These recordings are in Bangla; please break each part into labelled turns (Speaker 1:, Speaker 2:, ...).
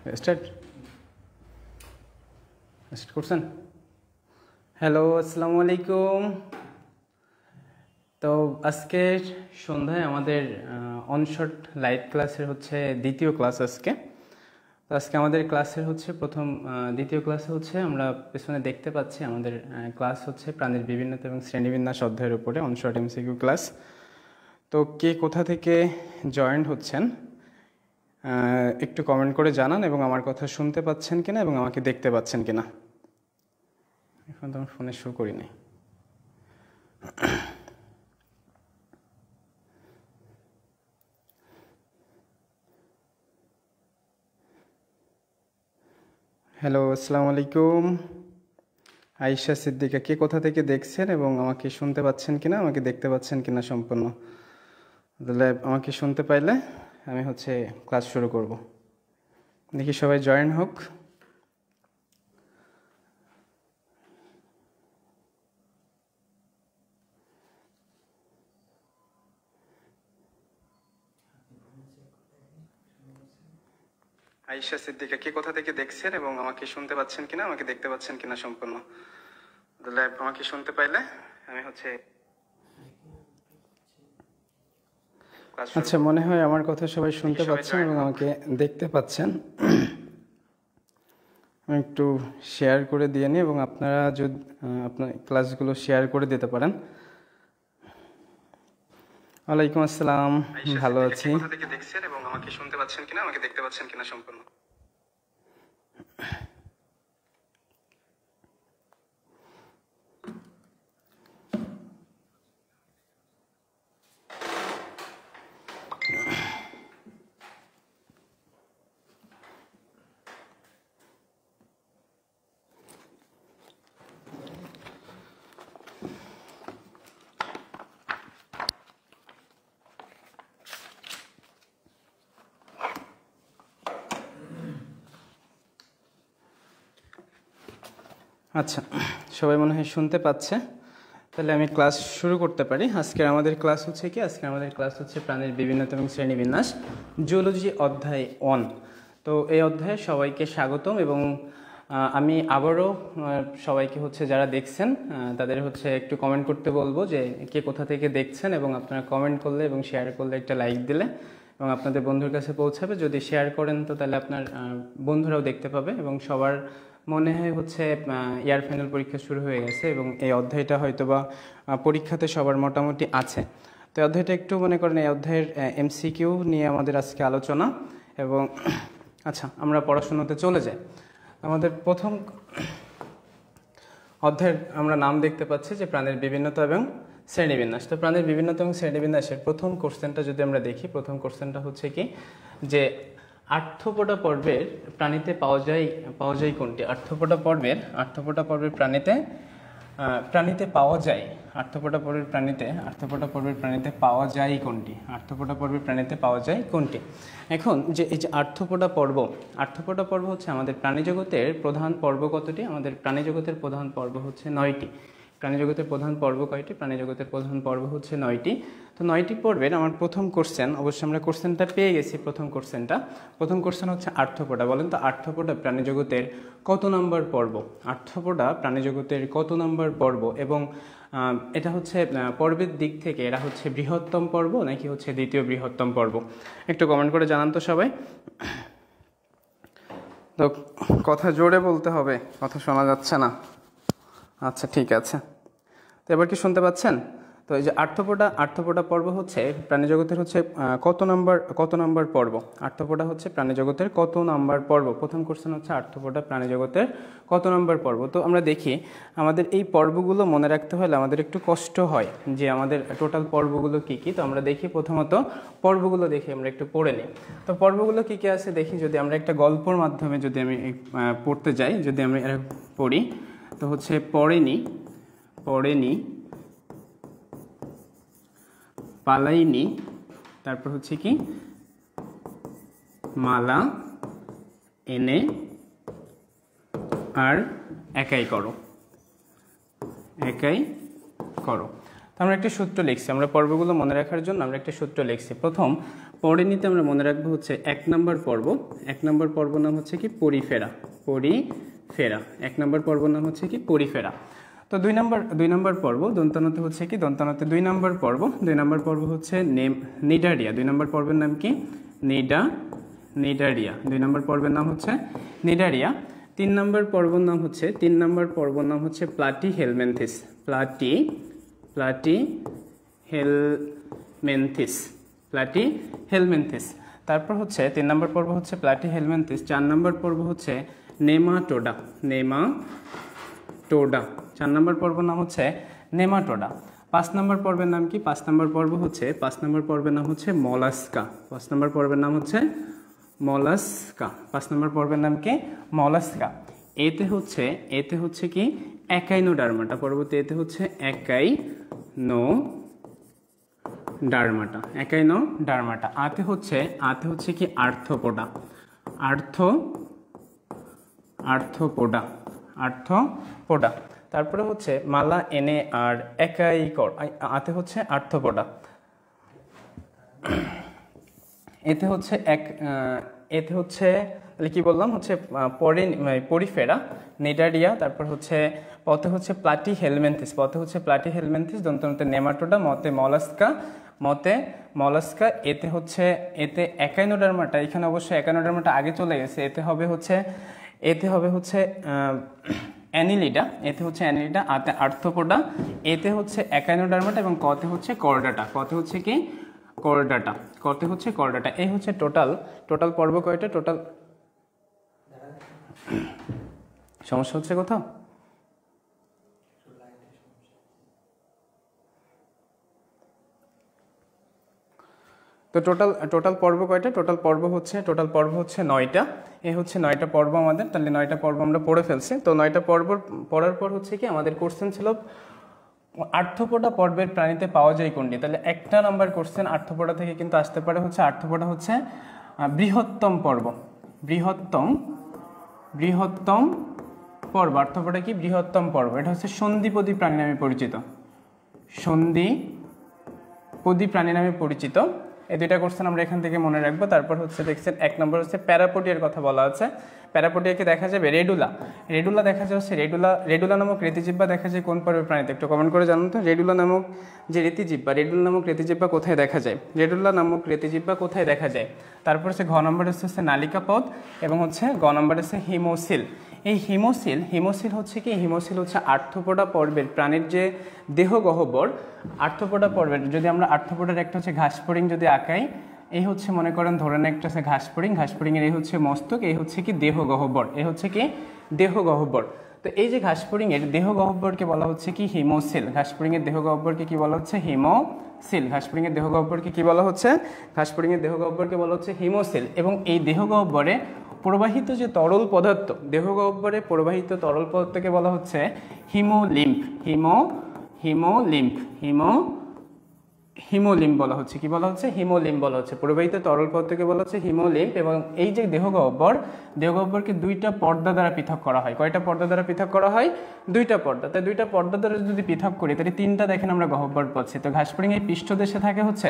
Speaker 1: স্টার্ট করছেন। হ্যালো, আসসালামু আলাইকুম। তো আজকে সন্ধ্যায় আমাদের অনশট লাইভ ক্লাসের হচ্ছে দ্বিতীয় ক্লাস। তো আজকে আমাদের ক্লাসের হচ্ছে দ্বিতীয় ক্লাসে হচ্ছে আমরা পেছনে দেখতে পাচ্ছি আমাদের ক্লাস হচ্ছে প্রাণীর বিভিন্নতা এবং শ্রেণীবিন্যাস অধ্যায়ের উপরে অনশট এমসিকিউ ক্লাস। তো কে কোথা থেকে জয়েন্ট হচ্ছেন একটু কমেন্ট করে জানান, এবং আমার কথা শুনতে পাচ্ছেন কিনা এবং আমাকে দেখতে পাচ্ছেন কিনা। এখন তো আমার ফোনে শো করি নাই। হ্যালো, আসসালামু আলাইকুম। আয়েশা সিদ্দিকা, কে কোথা থেকে দেখছেন এবং আমাকে শুনতে পাচ্ছেন কিনা, আমাকে দেখতে পাচ্ছেন কিনা সম্পূর্ণ। তাহলে আমাকে শুনতে পাইলে আমি হচ্ছে ক্লাস শুরু করব। দেখি সবাই জয়েন হোক। আয়েশা সিদ্দিকা, কে কোথা থেকে দেখছেন এবং আমাকে শুনতে পাচ্ছেন কিনা, আমাকে দেখতে পাচ্ছেন কিনা সম্পূর্ণ। তাহলে আমাকে শুনতে পাইলে আমি হচ্ছে আচ্ছা, মনে হয় আমার কথা সবাই শুনতে পাচ্ছেন এবং আমাকে দেখতে পাচ্ছেন। আমি একটু শেয়ার করে দিয়ে নিই এবং আপনারা যদি আপনার ক্লাসগুলো শেয়ার করে দিতে পারেন। ওয়ালাইকুম আসসালাম, ভালো আছি। কোথা থেকে দেখছেন এবং আমাকে শুনতে পাচ্ছেন কিনা, আমাকে দেখতে পাচ্ছেন কিনা সম্পূর্ণ। আচ্ছা, সবাই মনে হয় শুনতে পাচ্ছে। তাহলে আমি ক্লাস শুরু করতে পারি। আজকের আমাদের ক্লাস হচ্ছে প্রাণীর বিভিন্নতা এবং শ্রেণীবিন্যাস, জুওলজি অধ্যায় 1। তো এই অধ্যায়ে সবাইকে স্বাগতম, এবং আমি আবারও সবাইকে হচ্ছে যারা দেখছেন তাদের হচ্ছে একটু কমেন্ট করতে বলবো যে কে কোথা থেকে দেখছেন, এবং আপনারা কমেন্ট করলে এবং শেয়ার করলে একটা লাইক দিলে এবং আপনাদের বন্ধুর কাছে পৌঁছাবে। যদি শেয়ার করেন তো তাহলে আপনার বন্ধুরাও দেখতে পাবে, এবং সবার মনে হয় হচ্ছে ইয়ার ফাইনাল পরীক্ষা শুরু হয়ে গেছে এবং এই অধ্যায়টা হয়তোবা পরীক্ষাতে সবার মোটামুটি আছে। তো এই অধ্যায়টা একটু মনে করেন এই অধ্যায়ের এমসিকিউ নিয়ে আমাদের আজকে আলোচনা। এবং আচ্ছা, আমরা পড়াশোনাতে চলে যাই। আমাদের প্রথম অধ্যায়ের আমরা নাম দেখতে পাচ্ছি যে প্রাণীর বিভিন্নতা এবং শ্রেণীবিন্যাস। তো প্রাণীর বিভিন্নতা এবং শ্রেণীবিন্যাসের প্রথম কোশ্চেনটা যদি আমরা দেখি, প্রথম কোশ্চেনটা হচ্ছে কি যে আর্থ্রোপোডা পর্বের প্রাণীতে পাওয়া যায় কোনটি? আর্থ্রোপোডা পর্বের প্রাণীতে পাওয়া যায় কোনটি? এখন যে এই যে আর্থ্রোপোডা পর্ব হচ্ছে আমাদের প্রাণীজগতের প্রধান পর্ব কতটি? আমাদের প্রাণীজগতের প্রধান পর্ব হচ্ছে 9টি। প্রাণীজগতের প্রধান পর্ব কয়টি? প্রাণীজগতের প্রধান পর্ব হচ্ছে 9টি। তো 9টি পর্বের আমার প্রথম কোশ্চেন, অবশ্যই আমরা কোশ্চেনটা পেয়ে গেছি। প্রথম কোশ্চেন হচ্ছে আর্থ্রোপোডা। বলেন তো আর্থ্রোপোডা প্রাণীজগতের কত নম্বর পর্ব? এবং এটা হচ্ছে পর্বের দিক থেকে এরা হচ্ছে বৃহত্তম পর্ব নাকি হচ্ছে দ্বিতীয় বৃহত্তম পর্ব? একটু কমেন্ট করে জানান তো সবাই। তো কথা জোরে বলতে হবে, কথা শোনা যাচ্ছে না। আচ্ছা, ঠিক আছে। তো এবার কি শুনতে পাচ্ছেন? তো এই যে আর্থ্রোপোডা পর্ব হচ্ছে প্রাণীজগতের হচ্ছে কত নম্বর পর্ব? আর্থ্রোপোডা হচ্ছে প্রাণীজগতের কত নম্বর পর্ব? প্রথম কোশ্চেন হচ্ছে আর্থ্রোপোডা প্রাণীজগতের কত নম্বর পর্ব। তো আমরা দেখি আমাদের এই পর্বগুলো মনে রাখতে হলে আমাদের একটু কষ্ট হয় যে আমাদের টোটাল পর্বগুলো কি কি। তো আমরা দেখি প্রথমত পর্বগুলো দেখি, আমরা একটু পড়ে নিই। তো পর্বগুলো কি কি আছে দেখি। যদি আমরা একটা গল্পর মাধ্যমে যদি আমি পড়তে যাই, যদি আমরা পড়ি, তো হচ্ছে পড়েনি, পালাইনি, তারপর হচ্ছে কি মালা এনে আর একাই করো। তো আমরা একটা সূত্র লিখছি, আমরা পর্বগুলো মনে রাখার জন্য আমরা একটা সূত্র লিখছি। প্রথম পরিণীতে আমরা মনে রাখবো হচ্ছে 1 নম্বর পর্ব। 1 নম্বর পর্ব নাম হচ্ছে কি পরিফেরা। পরিফেরা 1 নম্বর পর্ব নাম হচ্ছে কি পরিফেরা। তো 2 নম্বর পর্ব দন্তানতে হচ্ছে কি দন্তানতে 2 নম্বর পর্ব। 2 নম্বর পর্ব হচ্ছে নিডারিয়া। 2 নম্বর পর্বের নাম কি নিডারিয়া। 2 নম্বর পর্বের নাম হচ্ছে নিডারিয়া। 3 নম্বর পর্বর নাম হচ্ছে প্লাটিহেলমিনথিস। প্লাটিহেলমিনথিস। তারপর হচ্ছে 3 নম্বর পর্ব হচ্ছে প্লাটিহেলমিনথিস। 4 নম্বর পর্ব হচ্ছে নেমাটোডা। 4 নম্বর পর্বের নাম হচ্ছে নেমাটোডা। 5 নম্বর পর্বের নাম কি? 5 নম্বর পর্ব হচ্ছে মলাস্কা। 5 নম্বর পর্বের নাম হচ্ছে মলাস্কা। 5 নম্বর পর্বের নাম কি? মলাস্কা। এতে হচ্ছে কি একাইনোডার্মাটা। পরবর্তী এতে হচ্ছে একাইনোডার্মাটা। আতে হচ্ছে কি আর্থ্রোপোডা। আর্থ্রোপোডা। তারপরে হচ্ছে মালা এনে আর একাইকর। আতে হচ্ছে আর্থ্রোপোডা। এতে হচ্ছে তাহলে কি বললাম হচ্ছে পরিফেরা, নিডারিয়া। তারপর হচ্ছে পথে হচ্ছে প্লাটিহেলমিনথিস। দন্তনতে নেমাটোডা। মলাস্কা। এতে একাইনোডার্মাটা। এখানে অবশ্যই একাইনোডার্মাটা আগে চলে গেছে। এতে হবে হচ্ছে অ্যানিলিডা। আতে আর্থ্রোপোডা। এতে হচ্ছে একাইনোডার্মাটা এবং কতে হচ্ছে করডাটা। করডাটা। এই হচ্ছে টোটাল পর্ব কয়টা? টোটাল সমস্যা হচ্ছে কোথাও? তো টোটাল পর্ব কয়টা? টোটাল পর্ব হচ্ছে 9টা। এই হচ্ছে 9টা পর্ব আমাদের। তাহলে 9টা পর্ব আমরা পড়ে ফেলছি। তো 9টা পর্ব পড়ার পর হচ্ছে কি আমাদের কোশ্চেন ছিল আর্থ্রোপোডা পর্বের প্রাণীতে পাওয়া যায় কোনটি। তাহলে একটা নাম্বার কোশ্চেন আর্থ্রোপোডা থেকে কিন্তু আসতে পারে হচ্ছে আর্থ্রোপোডা হচ্ছে বৃহত্তম পর্ব। আর্থ্রোপোডা কি বৃহত্তম পর্ব। এটা হচ্ছে সন্ধিপদী প্রাণী নামে পরিচিত। এই দুইটা কোশ্চেন আমরা এখান থেকে মনে রাখবো। তারপর হচ্ছে দেখছেন 1 নম্বর হচ্ছে প্যারাপোডিয়ার কথা বলা আছে। প্যারাপোডিয়াকে দেখা যাবে রেডুলা দেখা যায় হচ্ছে রেডুলা নামক রেতিজিহ্বা দেখা যায় কোন পর্বের প্রাণীতে? একটু কমেন্ট করে জানুন তো। রেডুলা নামক রেতিজিহ্বা কোথায় দেখা যায়? তারপর হচ্ছে ঘ নম্বর হচ্ছে নালিকা পথ এবং হচ্ছে গ নম্বর হচ্ছে হিমোসিল। এই হিমোসিল হচ্ছে আর্থ্রোপোডা পর্বের প্রাণীর যে দেহ গহ্বর। আর্থ্রোপোডা পর্বের যদি আমরা আর্থ্রোপোডার একটা হচ্ছে ঘাসফড়িং যদি আঁকাই, এই হচ্ছে মনে করেন ধরে নেন একটা হচ্ছে ঘাসফড়িং এর এই হচ্ছে মস্তক, এই হচ্ছে কি দেহ গহ্বর। তো এই যে ঘাসফড়িং এর দেহ গহ্বরকে বলা হচ্ছে কি হিমোসিল। ঘাসফড়িং এর দেহ গহ্বরকে কি বলা হচ্ছে? হিমোসিল। এবং এই দেহ গহ্বরে প্রবাহিত যে তরল পদার্থ, পদার্থকে বলা হচ্ছে হিমোলিম্ফ বলা হচ্ছে। কি বলা হচ্ছে? হিমোলিম্ফ বলা হচ্ছে। প্রবাহিত তরল পদার্থকে বলা হচ্ছে হিমোলিম্ফ। এবং এই যে দেহ গহ্বরকে 2টা পর্দা দ্বারা পৃথক করা হয়। কয়টা পর্দা দ্বারা পৃথক করা হয়? 2টা পর্দা। তাই 2টা পর্দা দ্বারা যদি পৃথক করি তাহলে 3টা দেখেন আমরা গহ্বর পাচ্ছি। তো ঘাসফড়িং এর পৃষ্ঠদেশে থাকে হচ্ছে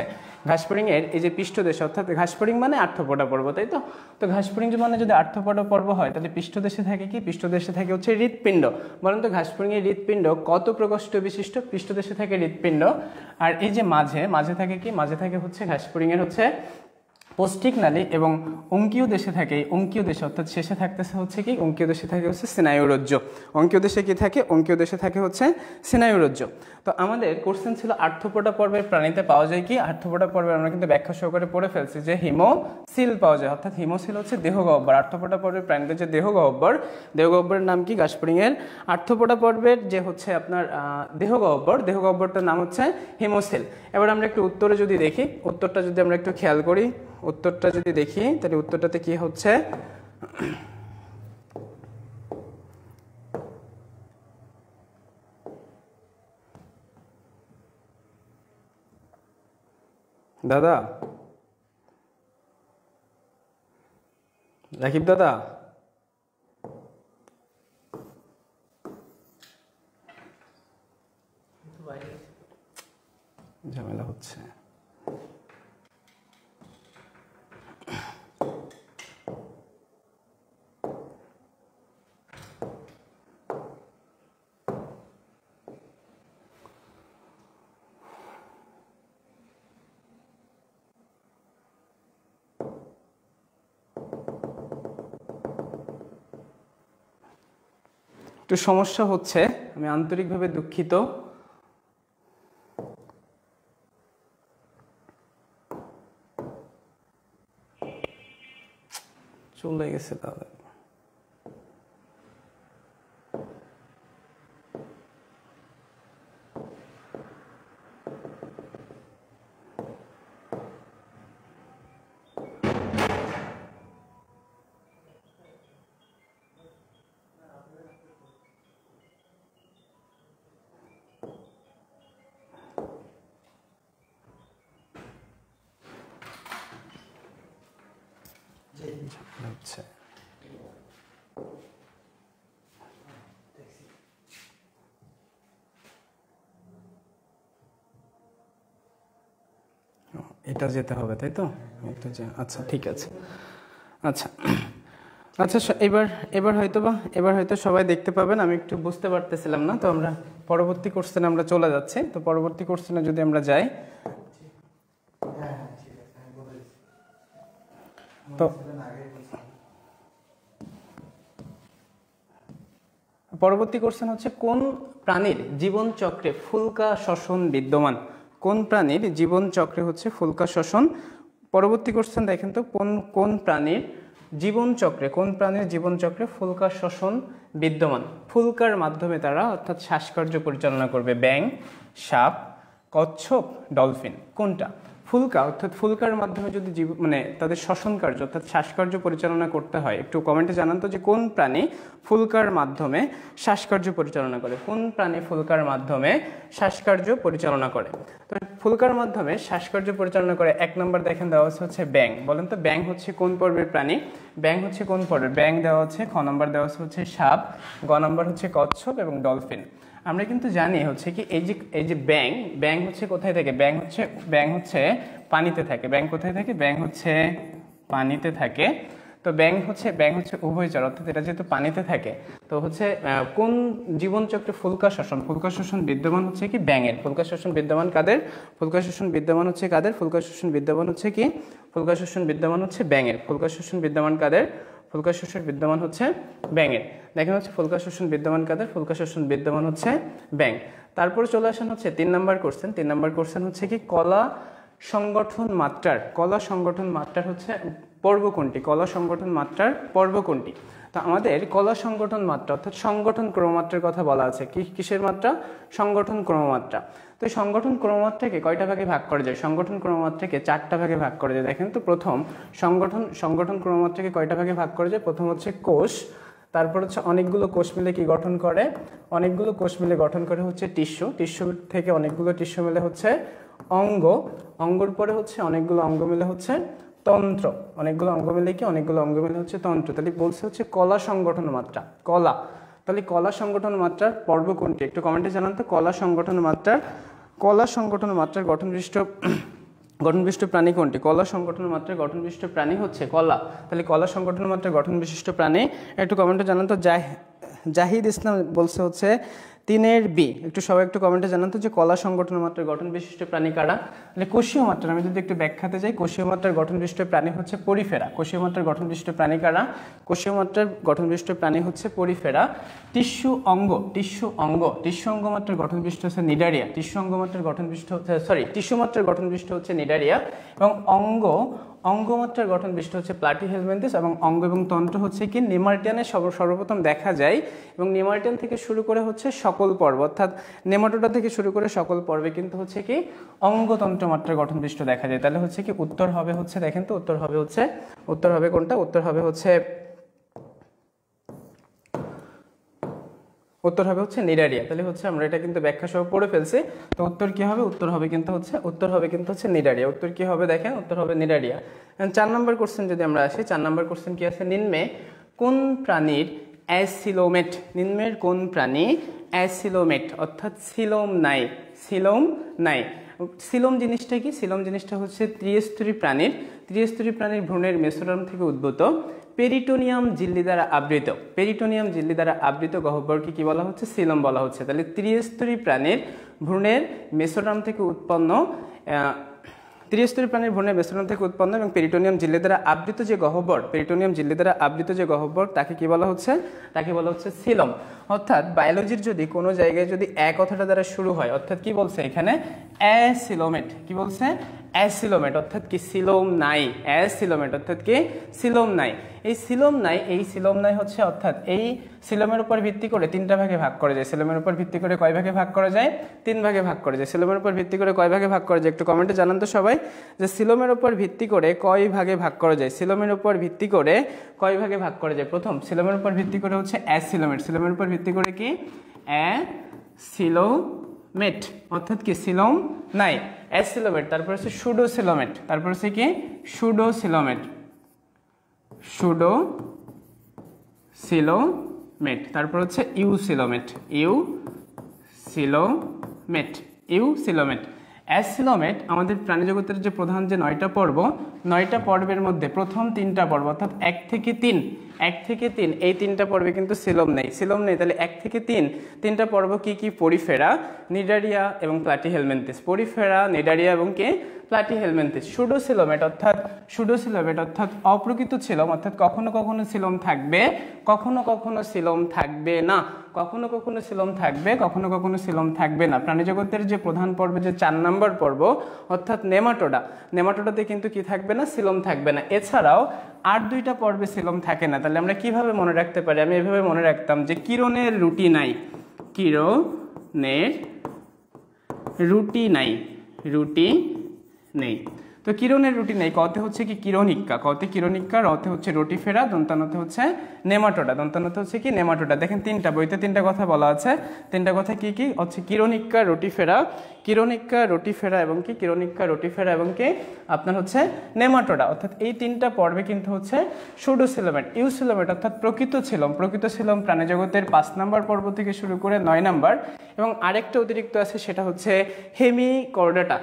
Speaker 1: ঘাসফড়িং এর এই যে পৃষ্ঠদেশ, অর্থাৎ ঘাসফড়িং মানে আর্থ্রোপোডা পর্ব, তাই তো? তো ঘাসফড়িং মানে যদি আর্থ্রোপোডা পর্ব হয় তাহলে পৃষ্ঠদেশে থাকে কি? পৃষ্ঠদেশে থাকে হচ্ছে হৃৎপিণ্ড। বলেন তো ঘাসফড়িং এর হৃৎপিণ্ড কত প্রকোষ্ঠ বিশিষ্ট? পৃষ্ঠদেশে থাকে হৃৎপিণ্ড। আর এই যে মাঝে থাকে কি? মাঝে থাকে হচ্ছে ঘাসফড়িং এর হচ্ছে পৌষ্টিক নালী এবং অঙ্কীয় দেশে থাকে, অঙ্কীয় দেশে অর্থাৎ শেষে থাকতেছে হচ্ছে কি? অঙ্কীয় দেশে থাকে হচ্ছে স্নায়ুরজ্জ। অঙ্কীয় দেশে কি থাকে? অঙ্কীয় দেশে থাকে হচ্ছে স্নায়ুরজ্জ। তো আমাদের কোশ্চেন ছিল আর্থ্রোপোডা পর্বের প্রাণীতে পাওয়া যায় কি? আর্থ্রোপোডা পর্বের আমরা কিন্তু ব্যাখ্যা সহকারে পড়ে ফেলছি যে হিমোসিল পাওয়া যায়, অর্থাৎ হিমোসিল হচ্ছে দেহ গহ্বর। আর্থ্রোপোডা পর্বের প্রাণীদের যে দেহ গহ্বরের নাম কি? ঘাসফড়িং এর আর্থ্রোপোডা পর্বের যে হচ্ছে আপনার দেহ গহ্বরটার নাম হচ্ছে হিমোসিল। এবার আমরা একটু উত্তরে যদি দেখি, উত্তরটা যদি আমরা একটু খেয়াল করি, উত্তরটা যদি দেখি তাহলে উত্তরটাতে কি হচ্ছে? দাদা, রাকিব দাদা, ঝামেলা হচ্ছে। একটু সমস্যা হচ্ছে, আমি আন্তরিকভাবে দুঃখিত। চলে গেছে তাহলে। আচ্ছা, এটা যেতে হবে তাই তো? আচ্ছা ঠিক আছে। আচ্ছা আচ্ছা, এবার হয়তো সবাই দেখতে পাবেন। আমি একটু বুঝতে পারতেছিলাম না, তো আমরা পরবর্তী কোশ্চেনে আমরা চলে যাচ্ছি। তো পরবর্তী কোশ্চেনে যদি আমরা যাই, তো পরবর্তী কোশ্চেন হচ্ছে কোন প্রাণীর জীবন চক্রে ফুলকা শ্বসন বিদ্যমান? কোন প্রাণীর জীবন চক্রে হচ্ছে ফুলকা শ্বসন? পরবর্তী কোশ্চেন দেখেন তো, কোন প্রাণীর জীবন চক্রে ফুলকা শ্বসন বিদ্যমান? ফুলকার মাধ্যমে তারা অর্থাৎ শ্বাসকার্য পরিচালনা করবে। ব্যাং, সাপ, কচ্ছপ, ডলফিন। কোনটা? ফুলকা অর্থাৎ ফুলকার মাধ্যমে যদি মানে তাদের শ্বসন কার্য অর্থাৎ শ্বাসকার্য পরিচালনা করতে হয়, একটু কমেন্টে জানান তো যে কোন প্রাণী ফুলকার মাধ্যমে শ্বাসকার্য পরিচালনা করে? কোন প্রাণী ফুলকার মাধ্যমে শ্বাসকার্য পরিচালনা করে? তো ফুলকার মাধ্যমে শ্বাসকার্য পরিচালনা করে 1 নম্বর দেখেন দেওয়া হচ্ছে ব্যাং। বলেন তো ব্যাং হচ্ছে কোন পর্বের প্রাণী? ব্যাং হচ্ছে কোন পর্বের? ব্যাং দেওয়া হচ্ছে। খ নম্বর দেওয়া হচ্ছে সাপ, গ নম্বর হচ্ছে কচ্ছপ এবং ডলফিন। আমরা কিন্তু জানি হচ্ছে কি এই যে ব্যাং হচ্ছে কোথায় থাকে? ব্যাং হচ্ছে পানিতে থাকে। ব্যাং কোথায় থাকে? ব্যাং হচ্ছে পানিতে থাকে। তো ব্যাং হচ্ছে উভয়চর, অর্থাৎ এটা যেহেতু পানিতে থাকে, তো হচ্ছে কোন জীবনচক্রে ফুলকা শ্বসন বিদ্যমান হচ্ছে কি? ব্যাঙের। ফুলকা শ্বসন বিদ্যমান কাদের? ফুলকা শ্বসন বিদ্যমান হচ্ছে কাদের? ফুলকা শ্বসন বিদ্যমান হচ্ছে কি? ফুলকা শ্বসন বিদ্যমান হচ্ছে ব্যাঙের। ফুলকা শ্বসন বিদ্যমান কাদের? ফুলকা শ্বসন বিদ্যমান হচ্ছে ব্যাঙের। দেখেন হচ্ছে ফুলকা শ্বসন বিদ্যমান কাদের? ফুলকা শ্বসন বিদ্যমান হচ্ছে ব্যাঙ। তারপরে চলে আসেন হচ্ছে 3 নম্বর কোশ্চেন। 3 নম্বর কোশ্চেন হচ্ছে কি কলা সংগঠন মাত্রার হচ্ছে পর্ব কোনটি? কলা সংগঠন মাত্রার পর্ব কোনটি? তো আমাদের কলা সংগঠন মাত্রা অর্থাৎ সংগঠন ক্রমমাত্রার কথা বলা আছে। কিসের মাত্রা? সংগঠন ক্রমমাত্রা। তো এই সংগঠন ক্রমমাত্রাকে কয়টা ভাগে ভাগ করা যায়? সংগঠন ক্রমমাত্রাকে 4টা ভাগে ভাগ করা যায়। দেখেন তো, প্রথম সংগঠন ক্রমমাত্রাকে কয়টা ভাগে ভাগ করা যায়? প্রথম হচ্ছে কোষ, তারপর হচ্ছে অনেকগুলো কোষ মিলে কি গঠন করে? অনেকগুলো কোষ মিলে গঠন করে হচ্ছে টিস্যু, টিস্যু থেকে অনেকগুলো টিস্যু মিলে হচ্ছে অঙ্গ, অঙ্গর পরে হচ্ছে অনেকগুলো অঙ্গ মিলে হচ্ছে তন্ত্র, অনেকগুলো অঙ্গ মিলে কি? অনেকগুলো অঙ্গ মিলে হচ্ছে তন্ত্র। তাহলে বলছে হচ্ছে কলা সংগঠন মাত্রা। কলা, তাহলে কলা সংগঠন মাত্রার পর্ব কোনটি? একটু কমেন্টে জানান তো। কলা সংগঠন মাত্রার গঠন বিশিষ্ট প্রাণী কোনটি? কলা সংগঠন মাত্রার গঠন বিশিষ্ট প্রাণী হচ্ছে কলা। তাহলে কলা সংগঠন মাত্রার গঠন বিশিষ্ট প্রাণী একটু কমেন্টে জানান তো। জাহিদ ইসলাম বলছে হচ্ছে 3 বি। একটু সবাই একটু কমেন্টে জানান তো যে কলা সংগঠন মাত্রার গঠন বিশিষ্ট প্রাণী কারা? তাহলে কোষীয় মাত্রা, আমি যদি একটু ব্যাখ্যাতে যাই, কোষীয় মাত্রার গঠন বিশিষ্ট প্রাণী হচ্ছে পরিফেরা। কোষীয় মাত্রার গঠন বিশিষ্ট প্রাণী কারা? কোষীয় মাত্রার গঠন বিশিষ্ট প্রাণী হচ্ছে পরিফেরা। টিস্যু অঙ্গ মাত্রার গঠন বিশিষ্ট হচ্ছে নিডারিয়া। টিস্যু মাত্রার গঠন বিশিষ্ট হচ্ছে নিডারিয়া। এবং অঙ্গমাত্রার গঠন বিশিষ্ট হচ্ছে প্লাটিহেলমিনথেস। এবং অঙ্গ এবং তন্ত্র হচ্ছে কি? নেমাটিয়ানে সর্বপ্রথম দেখা যায়। এবং নেমাটিয়ান থেকে শুরু করে হচ্ছে সকল পর্ব, অর্থাৎ নেমাটোডা থেকে শুরু করে সকল পর্বে কিন্তু হচ্ছে কি অঙ্গতন্ত্র মাত্রার গঠন বিশিষ্ট দেখা যায়। তাহলে হচ্ছে কি উত্তর হবে হচ্ছে, দেখেন তো উত্তর হবে কোনটা? উত্তর হবে হচ্ছে নিডারিয়া। তাহলে হচ্ছে আমরা এটা কিন্তু ব্যাখ্যা সহ পড়ে ফেলছি। তো উত্তর কি হবে? উত্তর হবে কিন্তু হচ্ছে নিডারিয়া। উত্তর কি হবে? দেখেন উত্তর হবে নিডারিয়া। 4 নম্বর কোশ্চেন যদি আমরা আসি, 4 নম্বর কোশ্চেন কি আছে? নিম্নে কোন প্রাণীর অ্যাসিলোমেট? নিম্নের কোন প্রাণী অ্যাসিলোমেট অর্থাৎ সিলোম নাই? সিলোম জিনিসটা কি? সিলোম জিনিসটা হচ্ছে ত্রিস্তরী প্রাণীর ভ্রূণের মেসোডার্ম থেকে উদ্ভূত পেরিটোনিয়াম ঝিল্লি দ্বারা আবৃত, পেরিটোনিয়াম ঝিল্লি দ্বারা আবৃত গহ্বরকে কি বলা হচ্ছে? সিলোম বলা হচ্ছে। তাহলে ত্রিস্তরী প্রাণীর ভ্রূণের মেসোডার্ম থেকে উৎপন্ন ত্রিস্তরী প্রাণীর ভ্রূণের মেসোডার্ম থেকে উৎপন্ন এবং পেরিটোনিয়াম ঝিল্লি দ্বারা আবৃত যে গহ্বর, পেরিটোনিয়াম ঝিল্লি দ্বারা আবৃত যে গহ্বর তাকে কি বলা হচ্ছে? তাকে বলা হচ্ছে সিলোম। অর্থাৎ বায়োলজির যদি কোনো জায়গায় যদি কথাটা দ্বারা শুরু হয়, অর্থাৎ কি বলছে এখানে? অ্যাসিলোমেট। কি বলছে? অ্যাসিলোমেট, অর্থাৎ কি সিলোম নাই। অ্যাসিলোমেট অর্থাৎ কি সিলোম নাই। এই সিলোম নাই হচ্ছে অর্থাৎ এই সিলোমের উপর ভিত্তি করে তিনটা ভাগে ভাগ করা যায়। সিলোমের উপর ভিত্তি করে কয় ভাগে ভাগ করা যায়? তিন ভাগে ভাগ করা যায়। সিলোমের উপর ভিত্তি করে কয় ভাগে ভাগ করা যায়? একটু কমেন্টে জানান তো সবাই যে সিলোমের উপর ভিত্তি করে কয় ভাগে ভাগ করা যায়। সিলোমের উপর ভিত্তি করে কয় ভাগে ভাগ করা যায়? প্রথম সিলোমের উপর ভিত্তি করে হচ্ছে অ্যাসিলোমেট। সিলোমের উপর ভিত্তি করে কি? অ্যাসিলোমেট অর্থাৎ কি সিলোম নাই। অ্যাসিলোমেট, তারপর হচ্ছে সুডোসিলোমেট, তারপর হচ্ছে কি সুডোসিলোমেট, সুডোসিলোমেট, তারপর হচ্ছে ইউসিলোমেট, ইউসিলোমেট। অ্যাসিলোমেট আমাদের প্রাণীজগতের যে প্রধান যে 9টা পর্ব, 9টা পর্বের মধ্যে প্রথম 3টা পর্ব অর্থাৎ 1 থেকে 3 এই 3টা পর্বে কিন্তু সিলোম নেই। তাহলে 1 থেকে 3টা পর্ব কি কি? পরিফেরা, নিডারিয়া এবং প্লাটিহেলমিনথেস। পরিফেরা, নিডারিয়া এবং কি প্লাটিহেলমিনথেস। সুডোসিলোমেট অর্থাৎ অপ্রকৃত সিলোম, অর্থাৎ কখনো কখনো সিলোম থাকবে, কখনো কখনো সিলোম থাকবে না, কখনো কখনো সিলোম থাকবে, কখনো কখনো সিলোম থাকবে না। প্রাণীজগতের যে প্রধান পর্ব যে 4 নম্বর পর্ব অর্থাৎ নেমাটোডাতে কিন্তু কি থাকবে না? সিলোম থাকবে না। এছাড়াও আর 2টা পর্বে সিলোম থাকে না। তাহলে আমরা কিভাবে মনে রাখতে পারি? আমি এভাবে মনে রাখতাম যে কিরণের রুটি নাই, রুটি নেই। তো কিরণের রুটি নেই কতে হচ্ছে কি কিরণিক্কা, রতে হচ্ছে রোটিফেরা, দন্তানতে হচ্ছে নেমাটোডা, দন্তানতে হচ্ছে কি নেমাটোডা। দেখেন বইতে 3টা কথা বলা আছে। 3টা কথা কি কি হচ্ছে? কিরণিক্কা, রোটিফেরা এবং কি আপনার হচ্ছে নেমাটোডা। অর্থাৎ এই 3টা পর্বে কিন্তু হচ্ছে সুডোসিলোমেট, ইউসিলোমেট অর্থাৎ প্রকৃত সিলোম প্রাণীজগতের 5 নম্বর পর্ব থেকে শুরু করে 9 নম্বর। এবং আরেকটা অতিরিক্ত আছে, সেটা হচ্ছে হেমিকর্ডাটা।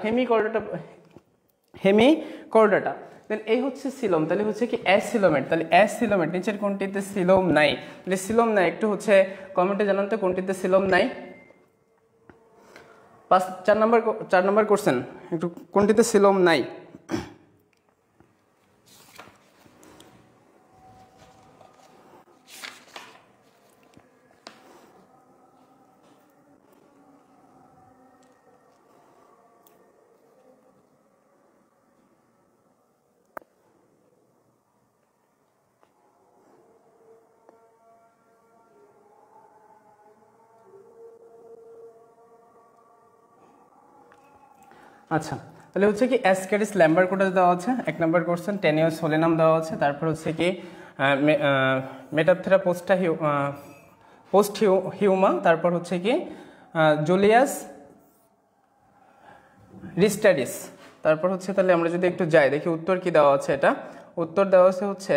Speaker 1: দেন এই হচ্ছে সিলোম। তাহলে হচ্ছে কি অ্যাসিলোমেট। তাহলে অ্যাসিলোমেট নিচের কোনটিতে সিলোম নাই? তাহলে সিলোম নাই একটু হচ্ছে কমেন্টে জানান তো কোনটিতে সিলোম নাই। 4 নম্বর কোশ্চেন, একটু কোনটিতে সিলোম নাই? আচ্ছা, তাহলে হচ্ছে কি অ্যাসক্যারিস ল্যাম্বারকোটাস দেওয়া আছে 1 নম্বর কোশ্চেন, টেনিয়াস সোলেনাম দেওয়া আছে, তারপর হচ্ছে কি মেটাপথেরা পোস্ট হিউমা, তারপর হচ্ছে কি জুলিয়াস রিস্টারিস, তারপর হচ্ছে তাহলে আমরা যদি একটু যাই দেখি উত্তর কি দেওয়া আছে। এটা উত্তর দেওয়া আছে হচ্ছে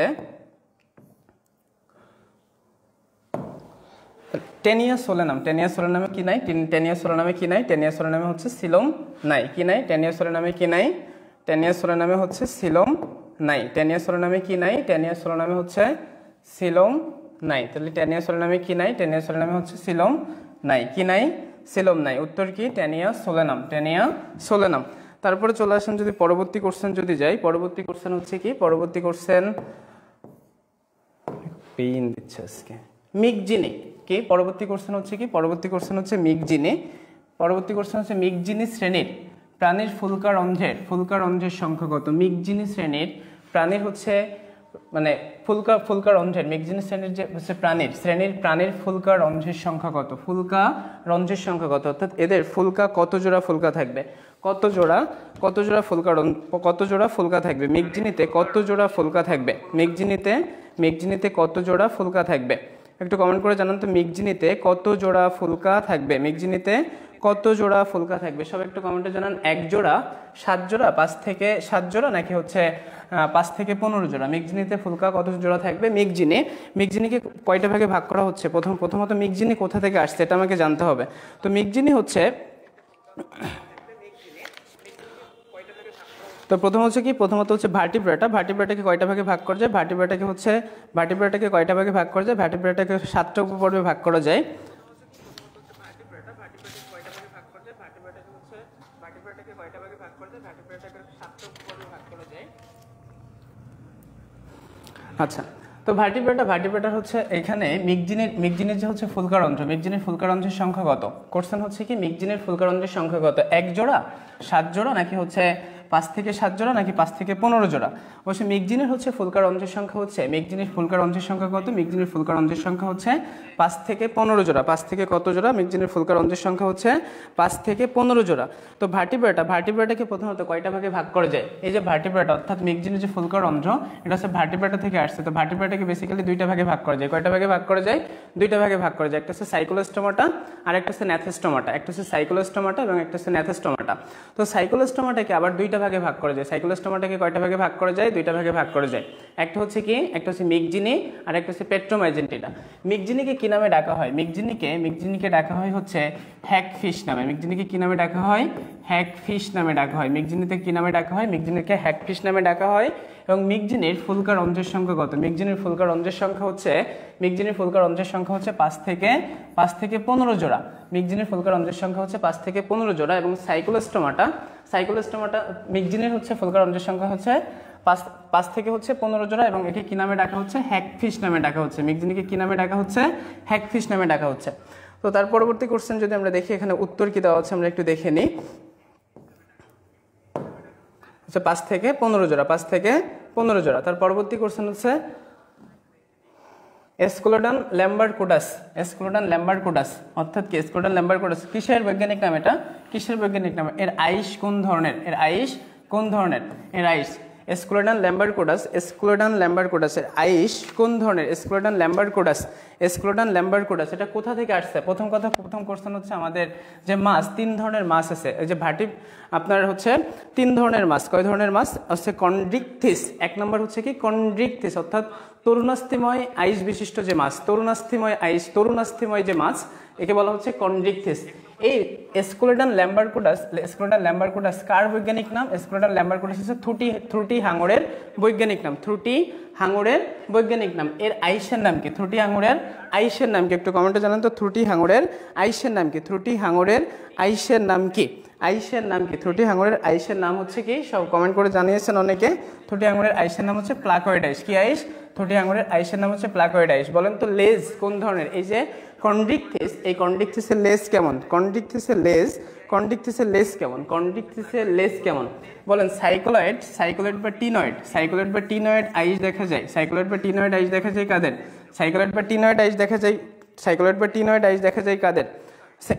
Speaker 1: টেনিয়াস সোলেনামে কি নাই? টেনিয়াস সোলেনামে হচ্ছে সিলোম নাই। কি নাই? টেনিয়াস সোলেনামে কি নাই? টেনিয়াস সোলেনামে হচ্ছে সিলোম নাই। টেনিয়াস সোলেনামে কি নাই? টেনিয়াস সোলেনামে হচ্ছে সিলোম নাই। তাহলে টেনিয়াস সোলেনামে কি নাই? টেনিয়াস সোলেনামে হচ্ছে সিলোম নাই। কি নাই? সিলোম নাই। উত্তর কি? টেনিয়াস সোলেনাম। তারপরে চলে আসেন যদি পরবর্তী কোশ্চেন যদি যাই, পরবর্তী কোশ্চেন হচ্ছে কি? পরবর্তী কোশ্চেন পেইন দিচ্ছে আজকে। মিগজিনি কি? পরবর্তী কোশ্চেন হচ্ছে কি? পরবর্তী কোশ্চেন হচ্ছে মিগজিনি শ্রেণীর প্রাণীর ফুলকারন্ধ্রের সংখ্যা কত? মিগজিনি শ্রেণীর প্রাণীর হচ্ছে মানে ফুলকারন্ধ্রের মিগজিনি শ্রেণীর যে হচ্ছে প্রাণীর ফুলকারন্ধ্রের সংখ্যা কত? ফুলকারন্ধ্রের সংখ্যা কত? অর্থাৎ এদের কত জোড়া ফুলকা থাকবে? কত জোড়া ফুলকা থাকবে? মিগজিনিতে কত জোড়া ফুলকা থাকবে? মিগজিনিতে কত জোড়া ফুলকা থাকবে? একটু কমেন্ট করে জানান তো মিগজিনিতে কত জোড়া ফুলকা থাকবে? সব একটু কমেন্টে জানান। 1 জোড়া, 7 জোড়া, 5 থেকে 7 জোড়া, নাকি হচ্ছে 5 থেকে 15 জোড়া? মিগজিনিতে ফুলকা কত জোড়া থাকবে? মিগজিনিকে কয়টা ভাগে ভাগ করা হচ্ছে? প্রথমত মিগজিনি কোথা থেকে আসছে এটা আমাকে জানতে হবে। তো মিগজিনি হচ্ছে তো প্রথম হচ্ছে কি, প্রথমত হচ্ছে ভার্টিব্রাটা। ভার্টিব্রাটাকে কয়টা ভাগে ভাগ করা যায়? ভার্টিব্রাটাকে কয়টা ভাগে ভাগ করা যায়? ভার্টিব্রাটাকে 7টা উপপর্বে ভাগ করা যায়। আচ্ছা, তো ভার্টিব্রেটা হচ্ছে এখানে মিগজিনের যে হচ্ছে ফুলকারন্ধ্র, মিগজিনের ফুলকারন্ধ্রের সংখ্যা কত? কোশ্চেন হচ্ছে কি মিগজিনের ফুলকারন্ধ্রের সংখ্যা কত, 1 জোড়া, 7 জোড়া, নাকি হচ্ছে 5 থেকে 7 জোড়া, নাকি 5 থেকে 15 জোড়া? অবশ্যই মিগজিনের হচ্ছে ফুলকারন্ধ্রের সংখ্যা হচ্ছে, মিগজিনের ফুলকারন্ধ্রের সংখ্যা কত? মিগজিনের ফুলকারন্ধ্রের সংখ্যা হচ্ছে 5 থেকে 15 জোড়া। 5 থেকে কত জোড়া? মিগজিনের ফুলকারন্ধ্রের সংখ্যা হচ্ছে 5 থেকে 15 জোড়া। তো ভার্টিব্রেটাকে প্রথমত কয়টা ভাগে ভাগ করা যায়? এই যে ভার্টিব্রেটা অর্থাৎ মিগজিনের যে ফুলকারন্ধ্র, এটা হচ্ছে ভার্টিব্রেটা থেকে আসছে। তো ভার্টিব্রেটাকে বেসিক্যালি 2টা ভাগে ভাগ করা যায়। কয়টা ভাগে ভাগ করা যায়? 2টা ভাগে ভাগ করা যায়। একটা হচ্ছে সাইক্লোস্টোমাটা আর একটা হচ্ছে ন্যাথেস্টোমাটা। একটা হচ্ছে সাইক্লোস্টোমাটা এবং একটা হচ্ছে ন্যাথেস্টোমাটা। তো সাইক্লোস্টোমাটাকে আবার 2টা ভাগে ভাগ করা যায়। সাইক্লোস্টোমাটাকে কয়টা ভাগে ভাগ করা যায়? 2টা ভাগে ভাগ করা যায়। একটা হচ্ছে কি, একটা হচ্ছে মিগজিনি আর একটা হচ্ছে পেট্রোমাইজেন্টিনা। মিগজিনিকে কি নামে ডাকা হয়? মিগজিনিকে ডাকা হয় হচ্ছে হ্যাগফিশ নামে। মিগজিনিকে কি নামে ডাকা হয়? হ্যাগফিশ নামে ডাকা হয়। মিগজিনিতে কি নামে ডাকা হয়? মিগজিনিকে হ্যাগফিশ নামে ডাকা হয়। এবং মিগজিনের ফুলকারন্ধ্রের সংখ্যা কত? মিগজিনের ফুলকারন্ধ্রের সংখ্যা হচ্ছে 5 থেকে 15 জোড়া। মিগজিনের ফুলকারন্ধ্রের সংখ্যা হচ্ছে 5 থেকে 15 জোড়া। এবং সাইক্লোস্টোমাটা মিগজিনের হচ্ছে ফুলকারন্ধ্রের সংখ্যা হচ্ছে 5 থেকে হচ্ছে 15 জোড়া এবং একে কি নামে ডাকা হচ্ছে? হ্যাগফিশ নামে ডাকা হচ্ছে। মিগজিনিকে কি নামে ডাকা হচ্ছে? হ্যাগফিশ নামে ডাকা হচ্ছে। তো তার পরবর্তী কোশ্চেন যদি আমরা দেখি, এখানে উত্তর কি দেওয়া আছে আমরা একটু দেখে নিই। 5 থেকে 15 জোড়া, 5 থেকে 15 জোড়া। তার পরবর্তী কোশ্চেন হচ্ছে এসকোলোডন ল্যাম্বার্টকুডাস অর্থাৎ কি? এসকোলোডন ল্যাম্বার্টকুডাস কিসের বৈজ্ঞানিক নাম? এটা কিসের বৈজ্ঞানিক নাম? এর আইস কোন ধরনের? এর আইস এসকোলোডন ল্যাম্বার্টকুডাস এর আইস কোন ধরনের? এসকোলোডন ল্যাম্বার্টকুডাস এটা কোথা থেকে আসছে? প্রথম কোশ্চেন হচ্ছে আমাদের যে মাছ, 3 ধরনের মাছ আছে। এই যে আপনার হচ্ছে 3 ধরনের মাছ। কয় ধরনের মাছ? হচ্ছে কন্ড্রিকথিস। 1 নম্বর হচ্ছে কি কন্ড্রিকথিস অর্থাৎ তরুণাস্থিময় আইস বিশিষ্ট যে মাছ, তরুণাস্থিময় যে মাছ, একে বলা হচ্ছে কন্ড্রিকথিস। এই এসকোলোডন ল্যাম্বার্টকুডাস কার বৈজ্ঞানিক নাম? এসকোলোডন ল্যাম্বার্টকুডাস হচ্ছে থ্রুটি হাঙরের বৈজ্ঞানিক নাম। এর আইসের নাম কি? থ্রুটি হাঙরের আইসের নাম কি? একটু কমেন্টে জানান তো থ্রুটি হাঙরের আইসের নাম কি? থ্রুটি হাঙরের আইসের নাম কি? থ্রুটি হাঙরের আইসের নাম হচ্ছে কি? সব কমেন্ট করে জানিয়েছেন অনেকে। থ্রুটি হাঙরের আইসের নাম হচ্ছে প্লাকয়েড আইস। কি আইস? থ্রুটি হাঙরের আইসের নাম হচ্ছে প্লাকয়েড আইস। বলেন তো লেজ কোন ধরনের? এই যে কন্ড্রিকথিস, এই কন্ড্রিকথিসের লেজ কেমন? কন্ড্রিকথিসের লেজ কেমন? বলেন সাইক্লোয়েড বা টিনয়েড আইস দেখা যায়। কাদের? সাইক্লোয়েড বা টিনয়েড আইস দেখা যায় কাদের?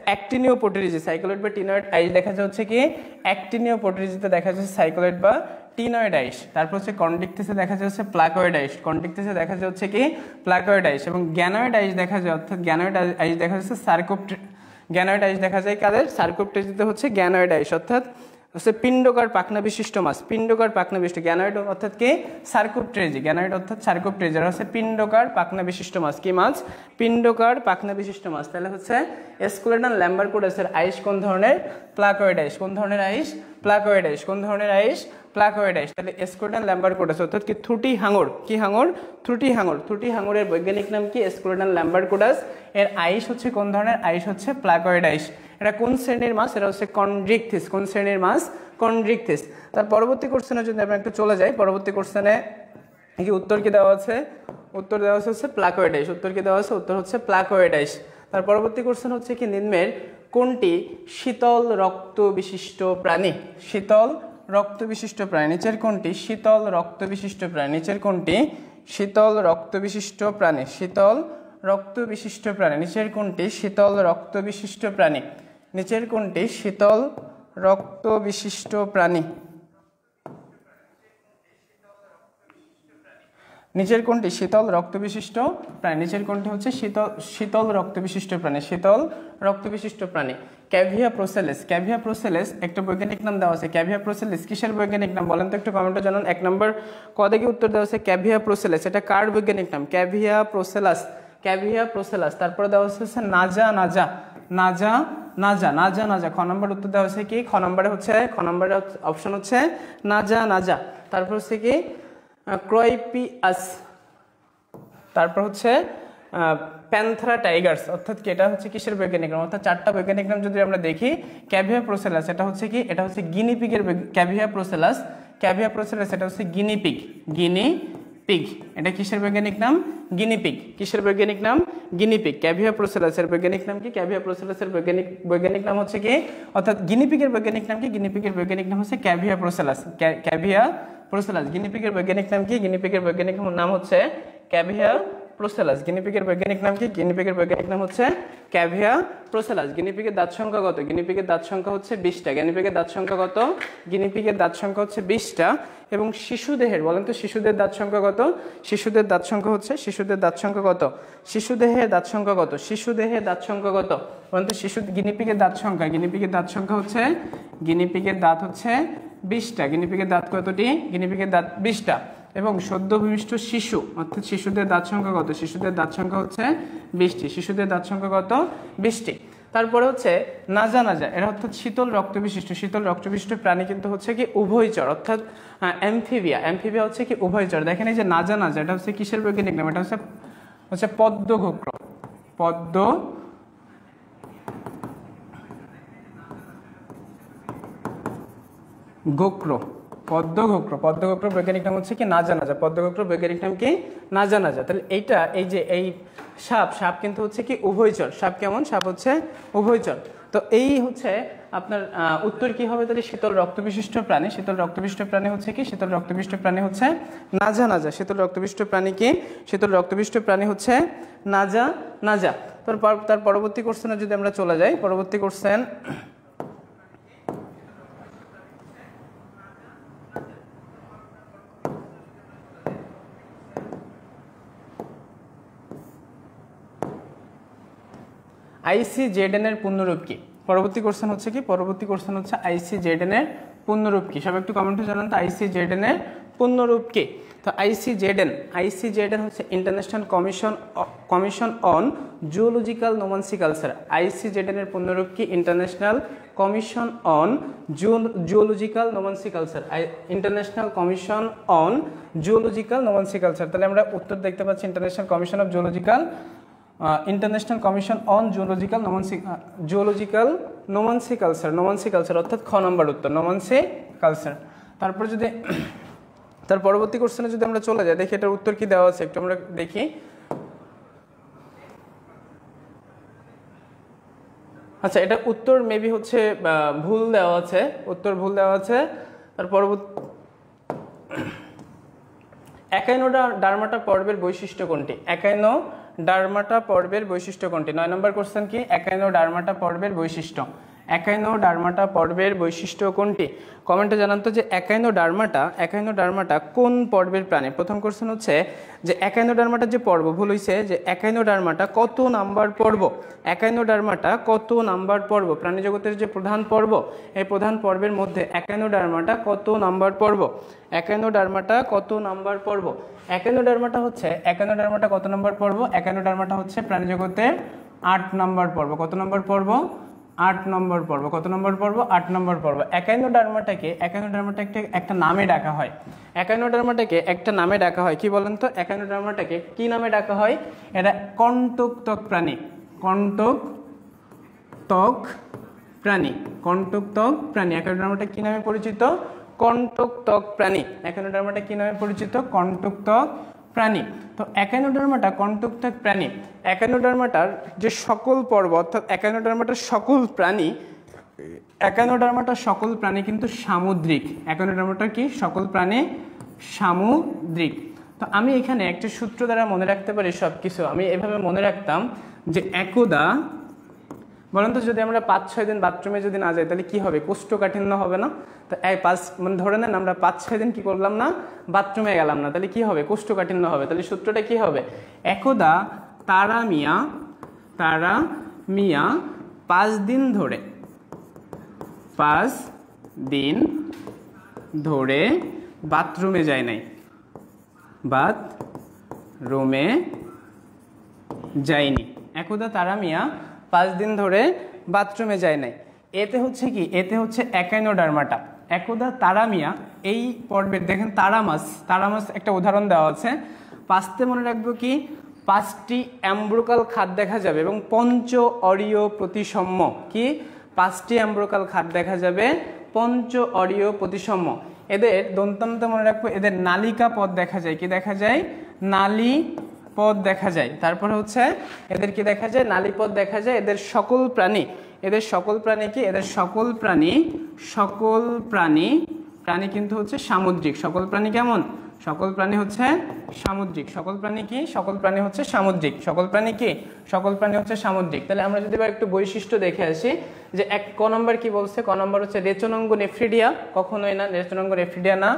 Speaker 1: অ্যাক্টিনিওপটেরিজি। সাইক্লোয়েড বা টিনয়েড আইস দেখা যায় হচ্ছে কি অ্যাক্টিনিওপটেরিজিতে দেখা যাচ্ছে সাইক্লোয়েড বা টিনয়েড আইস। তারপর হচ্ছে কন্ড্রিকথিসে দেখা যায় হচ্ছে প্লাকয়েড আইস। এবং গ্যানয়েড আইস দেখা যায়, অর্থাৎ গ্যানয়েড আইস দেখা যাচ্ছে গ্যানয়েড আইস দেখা যায় কাদের? সার্কোপটেরিজিতে হচ্ছে গ্যানয়েড আইস অর্থাৎ হচ্ছে পিণ্ডকার পাখনা বিশিষ্ট মাছ। গ্যানয়েড অর্থাৎ কি? সার্কোপটেরিজি। আর হচ্ছে পিণ্ডকার পাখনা বিশিষ্ট মাছ। কি মাছ? পিণ্ডকার পাখনা বিশিষ্ট মাছ। তাহলে হচ্ছে এসকোলোডন ল্যাম্বার্টকুডাসের আইস কোন ধরনের? প্লাকয়েড আইস। তাহলে এসকোলোডন ল্যাম্বার্টকুডাস অর্থাৎ কি থ্রুটি হাঙরের বৈজ্ঞানিক নাম কি? এসকোলোডন ল্যাম্বার্টকুডাস। এর আইস হচ্ছে কোন ধরনের? আইস হচ্ছে প্লাকয়েড আইস। এটা কোন শ্রেণীর মাছ? এটা হচ্ছে কন্ড্রিকথিস। কোন শ্রেণীর মাছ? কন্ড্রিকথিস। তার পরবর্তী কোশ্চেনে যদি আমরা একটু চলে যাই, পরবর্তী কোশ্চেনে কি উত্তর কি দেওয়া আছে? উত্তর দেওয়া হচ্ছে প্লাকয়েড আইস। উত্তর হচ্ছে প্লাকয়েড আইস। তার পরবর্তী কোশ্চেন হচ্ছে কি নিম্নের কোনটি শীতল রক্ত বিশিষ্ট প্রাণী? নিচের কোনটি শীতল রক্ত বিশিষ্ট প্রাণী? শীতল রক্ত বিশিষ্ট প্রাণী। নিচের কোনটি শীতল রক্ত বিশিষ্ট প্রাণী? নিচের কোনটি শীতল রক্ত বিশিষ্ট প্রাণী? নিচের কোনটি শীতল রক্ত বিশিষ্ট প্রাণী? ক্যাভিয়া প্রোসেলেস একটা বৈজ্ঞানিক নাম দেওয়া আছে। ক্যাভিয়া প্রোসেলেস কিসের বৈজ্ঞানিক নাম? বলেন তো একটু কমেন্টে জানান। 1 নম্বর কদিকে উত্তর দেওয়া আছে ক্যাভিয়া প্রোসেলেস। এটা কার বৈজ্ঞানিক নাম? ক্যাভিয়া প্রোসেলাস। তারপরে দেওয়া হচ্ছে নাজা নাজা নাজা নাজা। খ নম্বর উত্তর দেওয়া হচ্ছে কি, খ নম্বরে অপশন হচ্ছে নাজা নাজা। তারপর হচ্ছে কি ক্রয়পিয়াস, তারপর হচ্ছে প্যান্থেরা টাইগার্স, অর্থাৎ কি এটা হচ্ছে কিসের বৈজ্ঞানিক নাম, অর্থাৎ চারটা বৈজ্ঞানিক নাম যদি আমরা দেখি, ক্যাভিয়া প্রোসেলাস এটা হচ্ছে কি, এটা হচ্ছে গিনিপিগের ক্যাভিয়া প্রোসেলাস, ক্যাভিয়া প্রোসেলাস এটা হচ্ছে গিনিপিগ, গিনিপিগ এটা কিসের বৈজ্ঞানিক নাম, গিনিপিগ। কিসের বৈজ্ঞানিক নাম, গিনিপিগ। ক্যাভিয়া প্রোসেলাসের বৈজ্ঞানিক নাম কি, ক্যাভিয়া প্রোসেলাসের বৈজ্ঞানিক নাম হচ্ছে কি, অর্থাৎ গিনিপিগের বৈজ্ঞানিক নাম কি, গিনিপিগের বৈজ্ঞানিক নাম হচ্ছে ক্যাভিয়া প্রোসেলাস, ক্যাভিয়া প্রোসেলাস। গিনিপিগের বৈজ্ঞানিক নাম কি, গিনিপিগের বৈজ্ঞানিক নাম হচ্ছে ক্যাভিয়া প্রোসেলাস। গিনিপিগের বৈজ্ঞানিক নাম কি, গিনিপিগের বৈজ্ঞানিক নাম হচ্ছে ক্যাভিয়া প্রোসেলাস। গিনিপিগের দাঁত সংখ্যা কত, গিনিপিগের দাঁত সংখ্যা হচ্ছে 20টা। গিনিপিগের দাঁত সংখ্যা কত, গিনিপিগের দাঁত সংখ্যা হচ্ছে 20টা। এবং শিশুদেহের, বলেন তো শিশুদের দাঁত সংখ্যা কত, শিশুদের দাঁত সংখ্যা হচ্ছে, শিশুদের দাঁত সংখ্যা কত, শিশুদেহের দাঁত সংখ্যা কত, শিশুদেহের দাঁত সংখ্যা কত, বলেন তো গিনিপিগের দাঁত সংখ্যা, গিনিপিগের দাঁত সংখ্যা হচ্ছে, গিনিপিগের দাঁত হচ্ছে 20টা। গিনিপিগের দাঁত কতটি, গিনিপিগের দাঁত 20টা। এবং সদ্য ভূমিষ্ঠ শিশু, অর্থাৎ শিশুদের দাঁত সংখ্যা কত, শিশুদের দাঁত সংখ্যা হচ্ছে 20টি, শিশুদের দাঁত সংখ্যা কত, 20টি। তারপরে হচ্ছে নাজা নাজা, এরা অর্থাৎ শীতল রক্ত বিশিষ্ট, শীতল রক্ত বিশিষ্ট প্রাণী কিন্তু হচ্ছে কি উভয়চর, অর্থাৎ অ্যামফিবিয়া, অ্যামফিবিয়া হচ্ছে কি উভয়চর। দেখেন এই যে নাজা নাজা এটা হচ্ছে কিসের বৈজ্ঞানিক নাম, এটা হচ্ছে পদ্মঘোক্র, পদ্মঘোক্র বৈজ্ঞানিক নাম হচ্ছে কি নাজা নাজা, পদ্মঘোক্র বৈজ্ঞানিক নাম কি নাজা নাজা। তাহলে এইটা, এই যে এই সাপ কিন্তু হচ্ছে কি উভয়চর, সাপ কেমন, সাপ হচ্ছে উভয়চর। তো এই হচ্ছে আপনার উত্তর কি হবে তাহলে, শীতল রক্তবিশিষ্ট প্রাণী, শীতল রক্তবিশিষ্ট প্রাণী হচ্ছে কি, শীতল রক্তবিশিষ্ট প্রাণী হচ্ছে নাজা নাজা। শীতল রক্তবিশিষ্ট প্রাণী কি, শীতল রক্তবিশিষ্ট প্রাণী হচ্ছে নাজা নাজা। তার পরবর্তী কোশ্চেনে যদি আমরা চলে যাই, পরবর্তী কোশ্চেন ICZN এর পূর্ণরূপ কি। পরবর্তী কোশ্চেন হচ্ছে কি, পরবর্তী কোশ্চেন হচ্ছে ICZN এর পূর্ণরূপ কি। সবাই একটু কমেন্টে জানান তো ICZN এর পূর্ণরূপ কি। তো ICZN হচ্ছে international commission on zoological nomenclature. ICZN এর পূর্ণরূপ কি, international commission on zoological nomenclature, international commission on zoological nomenclature. তাহলে আমরা উত্তর দেখতে পাচ্ছি international commission of international commission on zoological nomenclature, অর্থাৎ খ নম্বর উত্তর নোমেনক্লেচার। তারপর যদি তার পরবর্তী কোশ্চেনে যদি আমরা চলে যাই, দেখি এটার উত্তর কি দেওয়া আছে একটু আমরা দেখি। আচ্ছা, এটা উত্তর মেবি হচ্ছে ভুল দেওয়া আছে, উত্তর ভুল দেওয়া আছে। তার পরবর্তী একাইনোডার্মাটা পর্বের বৈশিষ্ট্য কোনটি, একাইনোডার্মাটা পর্বের বৈশিষ্ট্য কোনটি। 9 নম্বর কোশ্চেন কি, একাইনোডার্মাটা পর্বের বৈশিষ্ট্য, একাইনোডার্মাটা পর্বের বৈশিষ্ট্য কোনটি। কমেন্টে জানান তো যে একাইনোডার্মাটা কোন পর্বের প্রাণী। প্রথম কোশ্চেন হচ্ছে যে একাইনোডার্মাটার যে পর্ব, ভুল হয়েছে, যে একাইনোডার্মাটা কত নাম্বার পর্ব, একাইনোডার্মাটা কত নাম্বার পর্ব, প্রাণী জগতের যে প্রধান পর্ব, এই প্রধান পর্বের মধ্যে একাইনোডার্মাটা কত নাম্বার পর্ব, একাইনোডার্মাটা কত নাম্বার পর্ব। একাইনোডার্মাটা কত নম্বর পর্ব, একাইনোডার্মাটা হচ্ছে প্রাণী জগতের 8 নম্বর পর্ব। কত নম্বর পর্ব, 8 নম্বর পর্ব। কত নম্বর পর্ব, 8 নম্বর পর্ব। একাইনোডার্মাটাকে একটা নামে ডাকা হয়, একাইনোডার্মাটাকে একটা নামে ডাকা হয়, কি বলেন তো, একাইনোডার্মাটাকে কি নামে ডাকা হয়, এটা কণ্টকত্বক প্রাণী, কণ্টকত্বক প্রাণী, কণ্টকত্বক প্রাণী। একাইনোডার্মাটা কি নামে পরিচিত, কণ্টকত্বক প্রাণী। একাইনোডার্মাটা কি নামে পরিচিত, কণ্টকত্বক প্রাণী। তো একাইনোডার্মাটা কণ্টকত্বক প্রাণী। একাইনোডার্মাটার যে সকল পর্ব, অর্থাৎ একাইনোডার্মাটার সকল প্রাণী কিন্তু সামুদ্রিক। একাইনোডার্মাটার কি সকল প্রাণী সামুদ্রিক। তো আমি এখানে একটা সূত্র দ্বারা মনে রাখতে পারি সবকিছু। আমি এভাবে মনে রাখতাম যে একদা, বলেন তো যদি আমরা 5-6 দিন বাথরুমে যদি না যাই তাহলে কি হবে, কোষ্ঠকাঠিন্য হবে না। তো মানে ধরে নেন আমরা 5-6 দিন কি করলাম না, বাথরুমে গেলাম না, তাহলে কি হবে, কোষ্ঠকাঠিন্য হবে। তাহলে সূত্রটা কি হবে, একদা তারা মিয়া 5 দিন ধরে বাথরুমে যায় নাই, বাথরুমে যায়নি। একদা তারা মিয়া 5 দিন ধরে বাথরুমে যায় নাই। এতে হচ্ছে কি, এতে হচ্ছে একাইনোডার্মাটা। একদা তারামিয়া এই পর্বের দেখেন তারা মাছ একটা উদাহরণ দেওয়া আছে। 5তে মনে রাখবো কি 5টি অ্যাম্ব্রোকাল খাদ দেখা যাবে এবং পঞ্চ অরীয় প্রতিসম্য কি 5টি অ্যাম্ব্রোকাল খাদ দেখা যাবে, পঞ্চ অরীয় প্রতিসম্য। এদের দন্তান্তে মনে রাখবো এদের নালিকা পথ দেখা যায়, কি দেখা যায় নালী পথ দেখা যায়। তারপরে হচ্ছে এদের কি দেখা যায় নালীপথ দেখা যায়। এদের সকল প্রাণী কি এদের সকল প্রাণী কিন্তু হচ্ছে সামুদ্রিক। সকল প্রাণী কেমন, সকল প্রাণী হচ্ছে সামুদ্রিক। সকল প্রাণী কি, সকল প্রাণী হচ্ছে সামুদ্রিক। সকল প্রাণী কি, সকল প্রাণী হচ্ছে সামুদ্রিক। তাহলে আমরা যদি একটু বৈশিষ্ট্য দেখে আসি যে ক নম্বর কি বলছে, ক নম্বর হচ্ছে রেচনাঙ্গ নেফ্রিডিয়া, কখনোই না রেচনাঙ্গ নেফ্রিডিয়া না।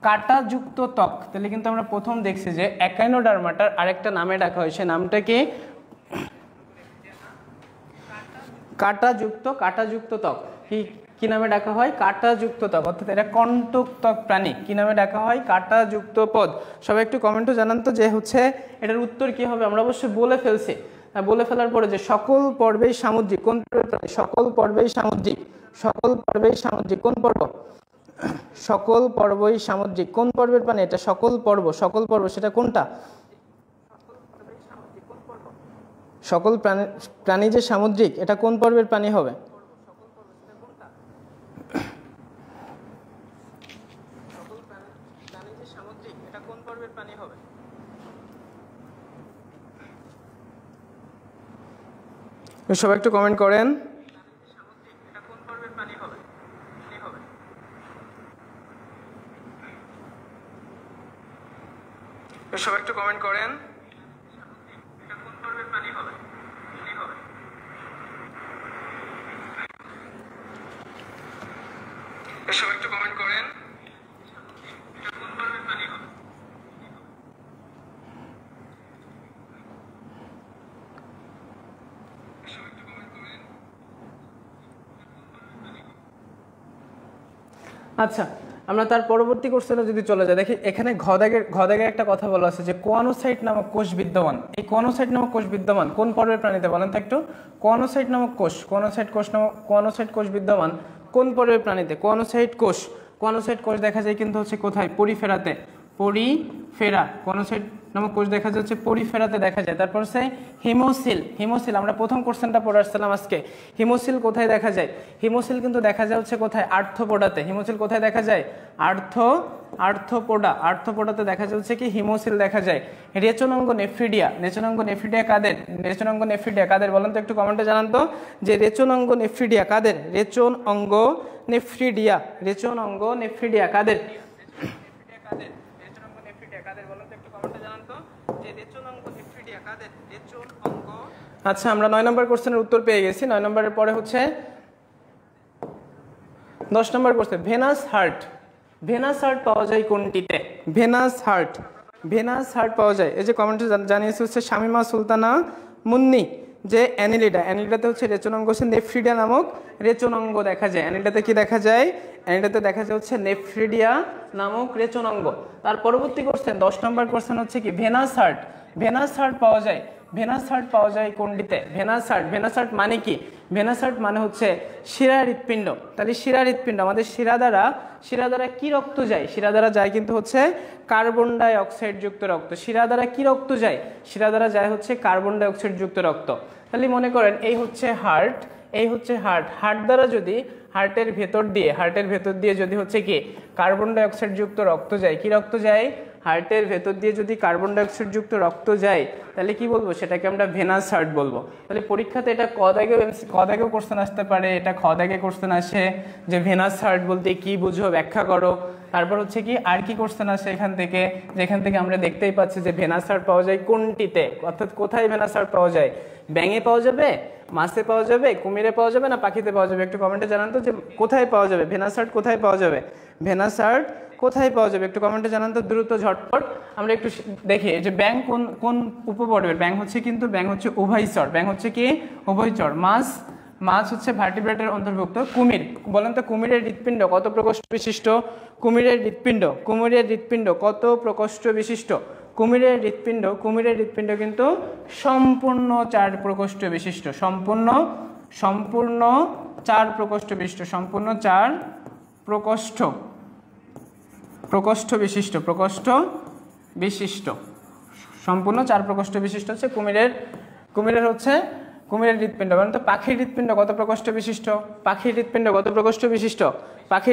Speaker 1: কাঁটাযুক্ত ত্বক, তাহলে কিন্তু আমরা প্রথম দেখছি যে একাইনোডার্মাটার আরেকটা নামে ডাকা হয়েছে, নামটা কি কাঁটাযুক্ত ত্বক। কি নামে ডাকা হয় কাঁটাযুক্ত ত্বক, অর্থাৎ এটা কণ্টক ত্বক প্রাণী। কি নামে ডাকা হয় কাঁটাযুক্ত পদ। সবাই একটু কমেন্টে জানান তো যে হচ্ছে এটার উত্তর কি হবে। আমরা অবশ্যই বলে ফেলছি, বলে ফেলার পরে যে সকল পর্বেই সামুদ্রিক কোন প্রাণী, সকল পর্বেই সামুদ্রিক কোন পর্ব, সকল পর্বই সামুদ্রিক কোন পর্বের প্রাণী, এটা সকল পর্ব সেটা কোনটা, সকল প্রাণী যে সামুদ্রিক এটা কোন পর্বের প্রাণী হবে, সবাই একটু কমেন্ট করেন। সবাই একটু কমেন্ট করেন। সবাই একটু কমেন্ট করেন। আচ্ছা, আমরা তার পরবর্তী কোশ্চেনে যদি চলে যাই, দেখি এখানে ঘদাগের একটা কথা বলা আছে যে কোয়ানোসাইট নামক কোষ বিদ্যমান। এই কোয়ানোসাইট নামক কোষ বিদ্যমান কোন পর্বের প্রাণীতে বলেন তো একটু। কোয়ানোসাইট কোষ বিদ্যমান কোন পর্বের প্রাণীতে। কোয়ানোসাইট কোষ দেখা যায় কিন্তু হচ্ছে কোথায়, পরিফেরাতে। কোয়ানোসাইট নামক কোষ দেখা যাচ্ছে পরিফেরাতে দেখা যায়। তারপর হচ্ছে হিমোসিল, আমরা প্রথম কোশ্চেনটা পড়ে আসছিলাম আজকে। হিমোসিল কোথায় দেখা যায়, হিমোসিল কিন্তু দেখা যায় হচ্ছে কোথায়, আর্থ্রোপোডাতে। হিমোসিল কোথায় দেখা যায়, আর্থ্রোপোডাতে দেখা যাচ্ছে কি হিমোসিল দেখা যায়। রেচনাঙ্গ নেফ্রিডিয়া কাদের বলেন তো একটু কমেন্টে জানান তো যে রেচনাঙ্গ নেফ্রিডিয়া কাদের, রেচনাঙ্গ নেফ্রিডিয়া কাদের, আচ্ছা আমরা 9 নম্বর কোশ্চেনের উত্তর পেয়ে গেছি। 9 নম্বরের পরে হচ্ছে 10 নম্বর কোশ্চেন, ভেনাস হার্ট পাওয়া যায় কোনটিতে। ভেনাস হার্ট পাওয়া যায়, এই যে কমেন্টে জানিয়েছে হচ্ছে শামিমা সুলতানা মুন্নি যে অ্যানিলিডাতে হচ্ছে রেচনাঙ্গ হচ্ছে নেফ্রিডিয়া নামক রেচনাঙ্গ দেখা যায়। অ্যানিলিডাতে কি দেখা যায়, অ্যানিলিডাতে দেখা যায় হচ্ছে নেফ্রিডিয়া নামক রেচনাঙ্গ। তার পরবর্তী কোশ্চেন 10 নম্বর কোশ্চেন হচ্ছে কি ভেনাস হার্ট পাওয়া যায় কোনটিতে। ভেনাস হার্ট মানে কি, ভেনাস হার্ট মানে হচ্ছে শিরা হৃৎপিণ্ড। তাহলে শিরা হৃৎপিণ্ড, আমাদের শিরা দ্বারা কি রক্ত যায়, শিরা দ্বারা যায় কিন্তু হচ্ছে কার্বন ডাই অক্সাইড যুক্ত রক্ত। শিরা দ্বারা কি রক্ত যায়, শিরা দ্বারা যায় হচ্ছে কার্বন ডাই অক্সাইড যুক্ত রক্ত। তাহলে মনে করেন এই হচ্ছে হার্ট দ্বারা যদি হার্টের ভেতর দিয়ে যদি হচ্ছে কি কার্বন ডাই অক্সাইড যুক্ত রক্ত যায়, কি রক্ত যায়, হার্টের ভেতর দিয়ে যদি কার্বন ডাই অক্সাইড যুক্ত রক্ত যায় তাহলে কি বলবো, সেটাকে আমরা ভেনাস হার্ট বলবো। তাহলে পরীক্ষাতে এটা কদাগেও কোশ্চেন আসতে পারে, এটা খদাগে কোশ্চেন আসে যে ভেনাস হার্ট বলতে কি বুঝো ব্যাখ্যা করো। তারপর হচ্ছে কি আর কি কোশ্চেন আসে এখান থেকে, যেখান থেকে আমরা দেখতেই পাচ্ছি যে ভেনাস হার্ট পাওয়া যায় কোনটিতে, অর্থাৎ কোথায় ভেনাস হার্ট পাওয়া যায়। ব্যাঙে পাওয়া যাবে, মাছে পাওয়া যাবে, কুমিরে পাওয়া যাবে না পাখিতে পাওয়া যাবে, একটু কমেন্টে জানান তো যে কোথায় পাওয়া যাবে ভেনাস হার্ট, কোথায় পাওয়া যাবে ভেনাস হার্ট, কোথায় পাওয়া যাবে একটু কমেন্টে জানান তো দ্রুত ঝটপট। আমরা একটু দেখি যে ব্যাঙ কোন উপপর্বের। ব্যাঙ হচ্ছে উভয়চর, ব্যাঙ হচ্ছে কি উভয়চর। মাছ হচ্ছে ভার্টিব্রেটের অন্তর্ভুক্ত। কুমির, বলেন তো কুমিরের হৃৎপিণ্ড কত প্রকোষ্ঠ বিশিষ্ট, কুমিরের হৃৎপিণ্ড কত প্রকোষ্ঠ বিশিষ্ট, কুমিরের হৃৎপিণ্ড কিন্তু সম্পূর্ণ 4 প্রকোষ্ঠ বিশিষ্ট, সম্পূর্ণ 4 প্রকোষ্ঠ বিশিষ্ট, সম্পূর্ণ 4 প্রকোষ্ঠ বিশিষ্ট, সম্পূর্ণ 4 প্রকোষ্ঠ বিশিষ্ট হচ্ছে কুমিরের হৃৎপিণ্ড। বলেন তো পাখির হৃৎপিণ্ড কত প্রকোষ্ঠ বিশিষ্ট? পাখির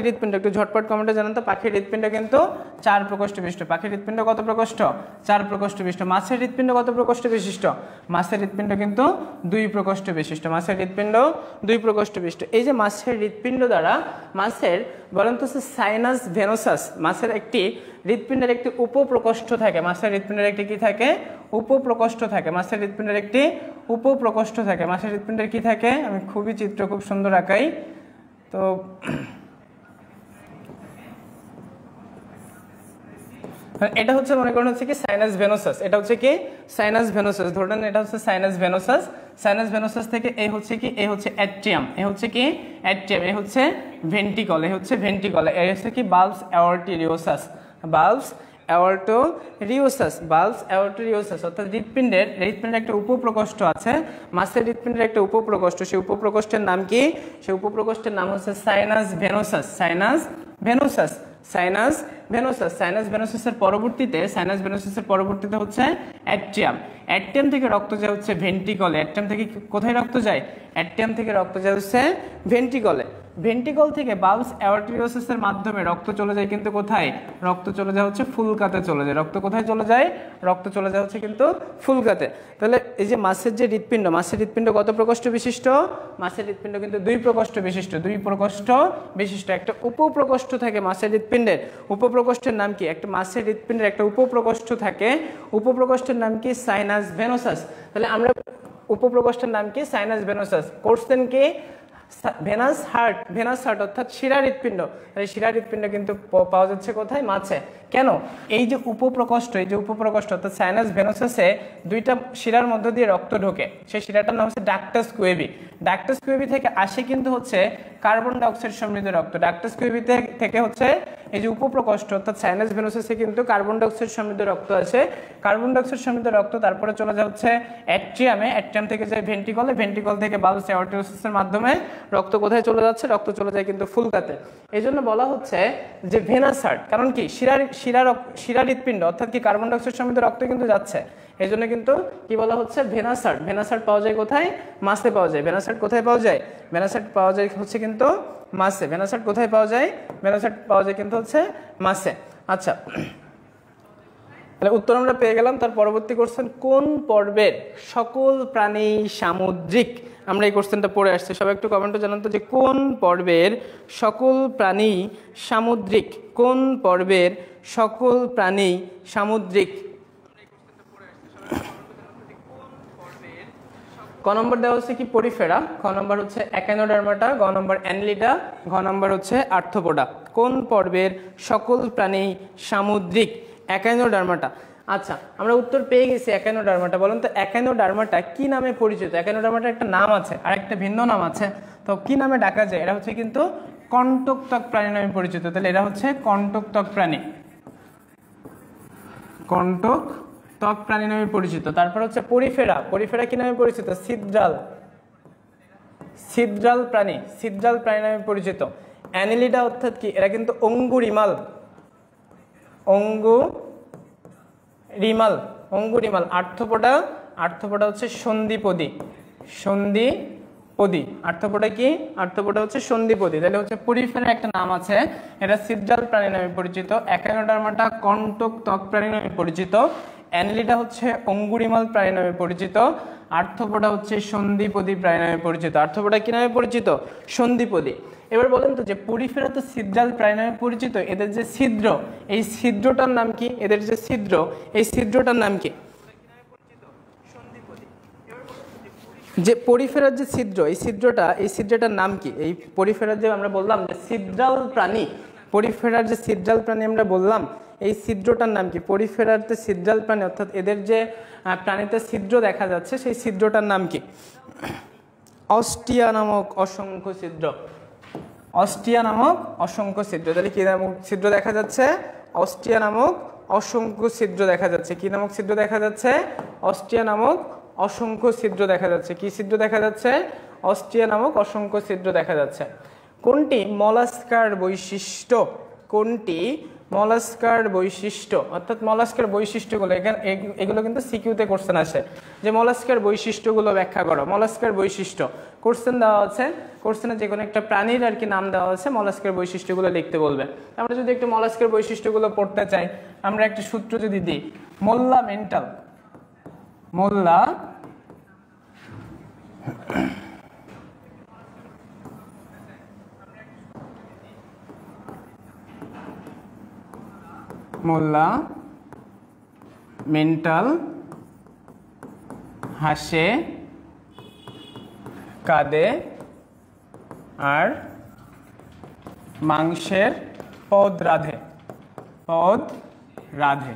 Speaker 1: হৃৎপিণ্ড একটু ঝটপট কমেন্টে জানান তো। পাখির হৃৎপিণ্ড কিন্তু 4 প্রকোষ্ঠ বিশিষ্ট। পাখির হৃৎপিণ্ড কত প্রকোষ্ঠ? 4 প্রকোষ্ঠ বিশিষ্ট। মাছের হৃৎপিণ্ড কত প্রকোষ্ঠ বিশিষ্ট? মাছের হৃৎপিণ্ড কিন্তু 2 প্রকোষ্ঠ বিশিষ্ট। মাছের হৃৎপিণ্ড 2 প্রকোষ্ঠ বিশিষ্ট। এই যে মাছের হৃৎপিণ্ড দ্বারা মাছের বলেন তো সাইনাস ভেনোসাস, মাছের একটি হৃৎপিণ্ডের একটি উপপ্রকোষ্ঠ থাকে। মাছের হৃৎপিণ্ডের একটি কি থাকে? উপপ্রকোষ্ঠ থাকে। মাছের হৃৎপিণ্ডের একটি উপপ্রকোষ্ঠ থাকে। মাছের হৃৎপিণ্ডের কি থাকে? আমি চিত্র খুব সুন্দর আঁকাই। তো এটা হচ্ছে মনে করেন হচ্ছে কি সাইনাস ভেনোসাস, এটা হচ্ছে কি সাইনাস ভেনোসাস, ধরে নেন এটা হচ্ছে সাইনাস ভেনোসাস। সাইনাস ভেনোসাস থেকে এই হচ্ছে কি, এই হচ্ছে অ্যাট্রিয়াম, এই হচ্ছে কি অ্যাট্রিয়াম, এই হচ্ছে ভেন্ট্রিকল, এই হচ্ছে ভেন্ট্রিকল, এই হচ্ছে কি বাল্বস অ্যাওর্টিরিওসাস, বাল্বস অ্যাওর্টিরিওসাস অর্থাৎ হৃৎপিণ্ডের একটা উপপ্রকোষ্ঠ আছে। মাছের হৃৎপিণ্ডের একটা উপপ্রকোষ্ঠ, সেই উপপ্রকোষ্ঠের নাম কি? সেই উপপ্রকোষ্ঠের নাম হচ্ছে সাইনাস ভেনোসাসের পরবর্তীতে হচ্ছে অ্যাট্রিয়াম। অ্যাট্রিয়াম থেকে রক্ত যায় হচ্ছে ভেন্ট্রিকলে। অ্যাট্রিয়াম থেকে কোথায় রক্ত যায়? অ্যাট্রিয়াম থেকে রক্ত যায় হচ্ছে ভেন্ট্রিকলে। ভেন্ট্রিকল থেকে বাল্বস অ্যাওর্টিরিওসাসের মাধ্যমে রক্ত চলে যায় কিন্তু কোথায়? রক্ত চলে যায় হচ্ছে ফুলকাতে চলে যায়। রক্ত কোথায় চলে যায়? রক্ত চলে যায় হচ্ছে কিন্তু ফুলকাতে। তাহলে এই যে মাছের যে হৃৎপিণ্ড, মাছের হৃৎপিণ্ড কত প্রকোষ্ঠ বিশিষ্ট? মাছের হৃৎপিণ্ড কিন্তু 2 প্রকোষ্ঠ বিশিষ্ট, 2 প্রকোষ্ঠ বিশিষ্ট। একটা উপপ্রকোষ্ঠ থাকে মাছের হৃৎপিণ্ডের। উপপ্রকোষ্ঠের নাম কি? একটা মাছের হৃৎপিণ্ডের একটা উপপ্রকোষ্ঠ থাকে, উপপ্রকোষ্ঠের নাম কি? Sinus venosus. তাহলে আমরা উপপ্রকোষ্ঠের নাম কি? Sinus venosus. কোর্সেন কি? ভেনাস হার্ট অর্থাৎ শিরা হৃৎপিণ্ড। এই শিরা হৃৎপিণ্ড কিন্তু পাওয়া যাচ্ছে কোথায়? মাছে। কেন? এই যে উপপ্রকোষ্ঠ অর্থাৎ সাইনাস ভেনোসাসে 2টা শিরার মধ্য দিয়ে রক্ত ঢোকে। সেই শিরাটার নাম হচ্ছে ডাক্টাস কুয়েবি। ডাক্টাস কুয়েবি থেকে আসে কিন্তু হচ্ছে কার্বন ডাইঅক্সাইড সমৃদ্ধ রক্ত। ডাক্টাস কুয়েবি থেকে হচ্ছে এই যে উপপ্রকোষ্ঠ অর্থাৎ সাইনাস ভেনোসাসে কিন্তু কার্বন ডাইঅক্সাইড সমৃদ্ধ রক্ত আছে। কার্বন ডাইঅক্সাইড সমৃদ্ধ রক্ত তারপরে চলে যায় হচ্ছে অ্যাট্রিয়ামে, অ্যাট্রিয়াম থেকে যায় ভেন্ট্রিকলে, ভেন্ট্রিকল থেকে বাল্বস অ্যাওর্টিরিওসাসের মাধ্যমে রক্ত কোথায় চলে যাচ্ছে? রক্ত চলে যায় কিন্তু ফুলকাতে। এই জন্য বলা হচ্ছে যে ভেনাস হার্ট। কারণ কি? শিরা হৃৎপিণ্ড অর্থাৎ কি কার্বন ডাইঅক্সাইড সমৃদ্ধ রক্ত কিন্তু যাচ্ছে। এই জন্য কিন্তু কি বলা হচ্ছে? Venous heart. ভেনাস হার্ট পাওয়া যায় কোথায়? মাছে পাওয়া যায়। ভেনাস হার্ট কোথায় পাওয়া যায়? ভেনাস হার্ট পাওয়া যায় হচ্ছে কিন্তু মাছে। ভেনাস হার্ট কোথায় পাওয়া যায়? ভেনাস হার্ট পাওয়া যায় কিন্তু হচ্ছে মাছে। আচ্ছা, তাহলে উত্তর আমরা পেয়ে গেলাম। তার পরবর্তী কোশ্চেন, কোন পর্বের সকল প্রাণী সামুদ্রিক? আমরা এই কোশ্চেনটা পড়ে আসছি, সবাই একটু কমেন্টে জানান তো যে কোন পর্বের সকল প্রাণী সামুদ্রিক? কোন পর্বের সকল প্রাণী সামুদ্রিক? ক নম্বর দেওয়া হচ্ছে কি? পরিফেরা। খ নম্বর হচ্ছে একাইনোডার্মাটা, গ নম্বর অ্যানেলিডা, ঘ নম্বর হচ্ছে আর্থ্রোপোডা। কোন পর্বের সকল প্রাণী সামুদ্রিক? একাইনোডার্মাটা। আচ্ছা, আমরা উত্তর পেয়ে গেছি একাইনোডার্মাটা। বলুন তো একাইনোডার্মাটা কি নামে পরিচিত? একাইনোডার্মাটার একটা নাম আছে আর একটা ভিন্ন নাম আছে, তো কি নামে ডাকা যায়? এরা হচ্ছে কিন্তু কণ্টকত্বক প্রাণী নামে পরিচিত। তাহলে এরা হচ্ছে কণ্টকত্বক প্রাণী, কণ্টকত্বক প্রাণী নামে পরিচিত। তারপর হচ্ছে পরিফেরা। পরিফেরা কি নামে পরিচিত? ছিদ্রাল প্রাণী নামে পরিচিত। অ্যানেলিডা অর্থাৎ কি? এরা কিন্তু অঙ্গুরিমাল। আর্থ্রোপোডা হচ্ছে সন্ধিপদী। আর্থ্রোপোডা কি? আর্থ্রোপোডা হচ্ছে সন্ধিপদী। তাহলে হচ্ছে পরিফেরা একটা নাম আছে, এটা ছিদ্রাল প্রাণী নামে পরিচিত। একাইনোডার্মাটা কণ্টকত্বক প্রাণী নামে পরিচিত। অ্যানেলিডা হচ্ছে অঙ্গুরিমাল প্রাণী নামে পরিচিত। আর্থ্রোপোডা হচ্ছে সন্ধিপদী প্রাণী নামে পরিচিত। আর্থ্রোপোডা কি নামে পরিচিত? সন্ধিপদী। এবার বলেন তো যে পরিফেরা তো ছিদ্রাল প্রাণী নামে পরিচিত, এদের যে ছিদ্র, এই ছিদ্রটার নাম কি? এদের যে ছিদ্র, এই ছিদ্রটার নাম কি? যে পরিফেরার যে ছিদ্র, এই ছিদ্রটার নাম কি? এই পরিফেরার যে আমরা বললাম যে ছিদ্রাল প্রাণী, পরিফেরার যে ছিদ্রাল প্রাণী আমরা বললাম, এই ছিদ্রটার নাম কি? পরিফেরার যে ছিদ্রাল প্রাণী অর্থাৎ এদের যে প্রাণীতে ছিদ্র দেখা যাচ্ছে, সেই ছিদ্রটার নাম কি? অস্টিয়া নামক অসংখ্য ছিদ্র। তাহলে কি নামক ছিদ্র দেখা যাচ্ছে? অস্টিয়া নামক অসংখ্য ছিদ্র দেখা যাচ্ছে। কি নামক ছিদ্র দেখা যাচ্ছে? অস্টিয়া নামক অসংখ্য ছিদ্র দেখা যাচ্ছে। কি ছিদ্র দেখা যাচ্ছে? অস্টিয়া নামক অসংখ্য ছিদ্র দেখা যাচ্ছে। কোনটি মলাস্কার বৈশিষ্ট্য? কোনটি মলাস্কার বৈশিষ্ট্য? অর্থাৎ মলাস্কার বৈশিষ্ট্যগুলো এগুলো কিন্তু সিকিউতে কোশ্চেন আসে যে মলাস্কার বৈশিষ্ট্যগুলো ব্যাখ্যা করো। মলাস্কার বৈশিষ্ট্য কোশ্চেন দেওয়া আছে, কোশ্চেনে যে কোনো একটা প্রাণীর আর কি নাম দেওয়া আছে, মলাস্কার বৈশিষ্ট্যগুলো লিখতে বলবে। আমরা যদি একটু মলাস্কার বৈশিষ্ট্যগুলো পড়তে চাই, আমরা একটা সূত্র যদি দিই, মোল্লা মেন্টাল, মোল্লা মোল্লা মেন্টাল হাসে কাঁদে আর মাংসের পদ রাধে। পদ রাধে।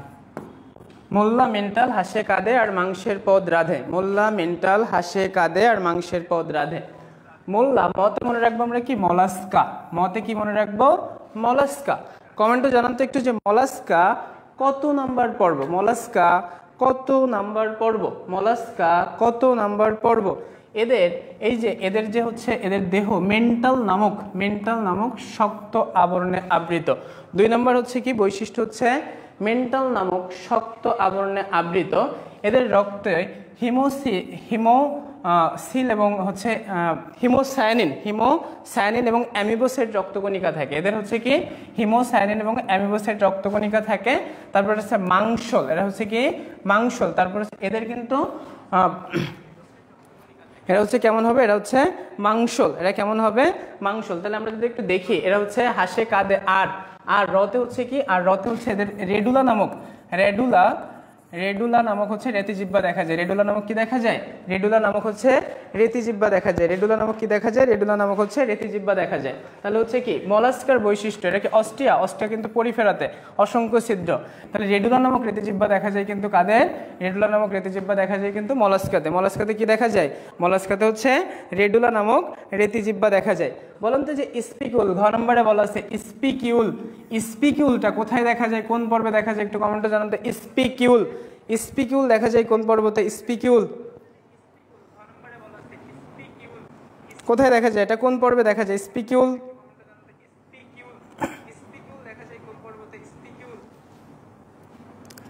Speaker 1: মোল্লা মেন্টাল হাসে কাঁদে আর মাংসের পদ রাধে। মোল্লা মেন্টাল হাসে কাঁদে আর মাংসের পদ রাধে। মোল্লা মতে মনে রাখবো আমরা কি? মলাস্কা। মতে কি মনে রাখবো? মলাস্কা। কমেন্টে জানান তো একটু যে মলাস্কা কত নাম্বার পর্ব? মলাস্কা কত নাম্বার পর্ব? মলাস্কা কত নাম্বার পর্ব? এদের এই যে এদের যে হচ্ছে এদের দেহ মেন্টাল নামক শক্ত আবরণে আবৃত। 2 নম্বর হচ্ছে কি বৈশিষ্ট্য হচ্ছে মেন্টাল নামক শক্ত আবরণে আবৃত। এদের রক্তে হিমোসিল এবং হচ্ছে হিমোসায়ানিন এবং অ্যামিবোসাইট রক্তকণিকা থাকে। এদের হচ্ছে কি হিমোসায়ানিন এবং অ্যামিবোসাইট রক্তকণিকা থাকে। তারপর হচ্ছে মাংসল, এরা হচ্ছে কি মাংসল। তারপর এদের কিন্তু এরা হচ্ছে কেমন হবে? এরা হচ্ছে মাংসল। এরা কেমন হবে? মাংসল। তাহলে আমরা যদি একটু দেখি, এরা হচ্ছে হাসে কাঁদে আর রতে হচ্ছে কি? আর রতে হচ্ছে এদের রেডুলা নামক হচ্ছে রেতিজিহ্বা দেখা যায়। রেডুলা নামক কি দেখা যায়? রেডুলা নামক হচ্ছে রেতিজিহ্বা দেখা যায়। রেডুলা নামক কি দেখা যায়? রেডুলা নামক হচ্ছে রেতিজিহ্বা দেখা যায়। তাহলে হচ্ছে কি মলাস্কার বৈশিষ্ট্য, এটা কি অস্টিয়া? অস্টিয়া কিন্তু পরিফেরাতে অসংখ্য ছিদ্র। তাহলে রেডুলা নামক রেতিজিহ্বা দেখা যায় কিন্তু কাদের? রেডুলা নামক রেতিজিহ্বা দেখা যায় কিন্তু মলাস্কাতে। মলাস্কাতে কি দেখা যায়? মলাস্কাতে হচ্ছে রেডুলা নামক রেতিজিহ্বা দেখা যায়। বলুন তো যে স্পিকিউল, ঘ নম্বরে বলা আছে স্পিকিউলটা কোথায় দেখা যায়? কোন পর্বে দেখা যায়? একটু কমেন্টে জানান তো। স্পিকিউল দেখা যায় কোন পর্বতে? স্পিকিউল কোথায় দেখা যায়? এটা কোন পর্বে দেখা যায়? স্পিকিউল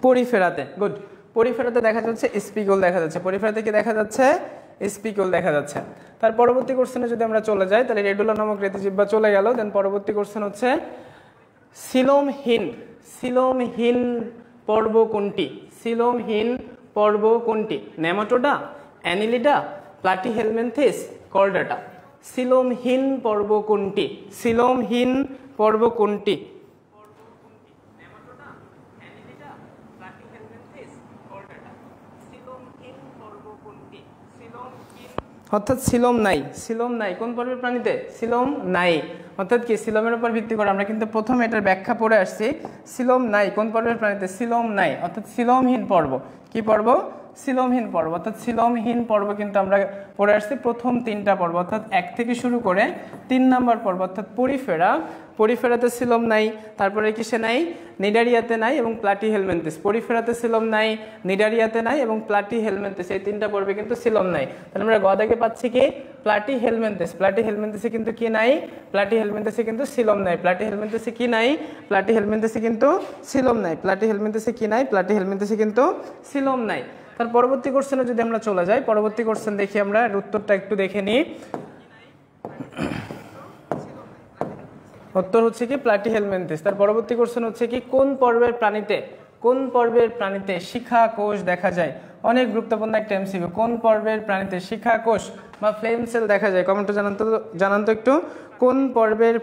Speaker 1: পরিফেরাতে। গুড, পরিফেরাতে দেখা যাচ্ছে স্পিকিউল দেখা যাচ্ছে। পরিফেরাতে কি দেখা যাচ্ছে? স্পিকিউল দেখা যাচ্ছে। তার পরবর্তী কোশ্চেনে যদি আমরা চলে যাই, তাহলে রেডুলা নামক রেতিজিহ্বা চলে গেল। দেন পরবর্তী কোশ্চেন হচ্ছে সিলোমহীন পর্ব কোনটি? সিলোমহীন পর্ব কোনটি? Nematoda, Annelida, Platyhelminthes, Chordata. সিলোমহীন পর্ব কোনটি? সিলোমহীন পর্ব কোনটি? অর্থাৎ সিলোম নাই কোন পর্বের প্রাণীতে? সিলোম নাই। অর্থাৎ কি সিলোমের উপর ভিত্তি করে আমরা কিন্তু প্রথমে এটার ব্যাখ্যা পড়ে আসছি। সিলোম নাই কোন পর্বের প্রাণীতে? সিলোম নাই। অর্থাৎ সিলোমহীন পর্ব। কি পর্ব? সিলোমহীন পর্ব। অর্থাৎ সিলোমহীন পর্ব কিন্তু আমরা পড়ে আসছি প্রথম 3টা পর্ব, অর্থাৎ 1 থেকে শুরু করে 3 নম্বর পর্ব, অর্থাৎ পরিফেরাতে সিলোম নাই। তারপরে কিসে নাই? নিডারিয়াতে নাই এবং প্লাটিহেলমিনথেস। পরিফেরাতে সিলোম নাই, নিডারিয়াতে নাই এবং প্লাটিহেলমিনথেস, এই 3টা পর্বে কিন্তু সিলোম নাই। তাহলে আমরা গদাকে পাচ্ছি কি? প্লাটিহেলমিনথেস। প্লাটিহেলমিনথেসে কিন্তু কি নাই? প্লাটিহেলমিনথেসে কিন্তু সিলোম নাই। প্লাটিহেলমিনথেসে কি নাই? প্লাটিহেলমিনথেসে কিন্তু সিলোম নাই। প্লাটিহেলমিনথেসে কি নাই? প্লাটিহেলমিনথেসে কিন্তু সিলোম নাই। তার পরবর্তী কোশ্চেনে যদি আমরা চলে যাই, পরবর্তী কোশ্চেন দেখি আমরা, উত্তরটা একটু দেখে নিই। উত্তর হচ্ছে কি প্লাটিহেলমিনথেস। তার পরবর্তী কোশ্চেন হচ্ছে কি কোন পর্বের প্রাণীতে শিখা কোষ দেখা যায়? অনেক গুরুত্বপূর্ণ একটা এমসিকিউ। কোন পর্বের প্রাণীতে শিখা কোষ বা ফ্লেম সেল দেখা যায়? কমেন্টে জানান তো একটু। কোন পর্বের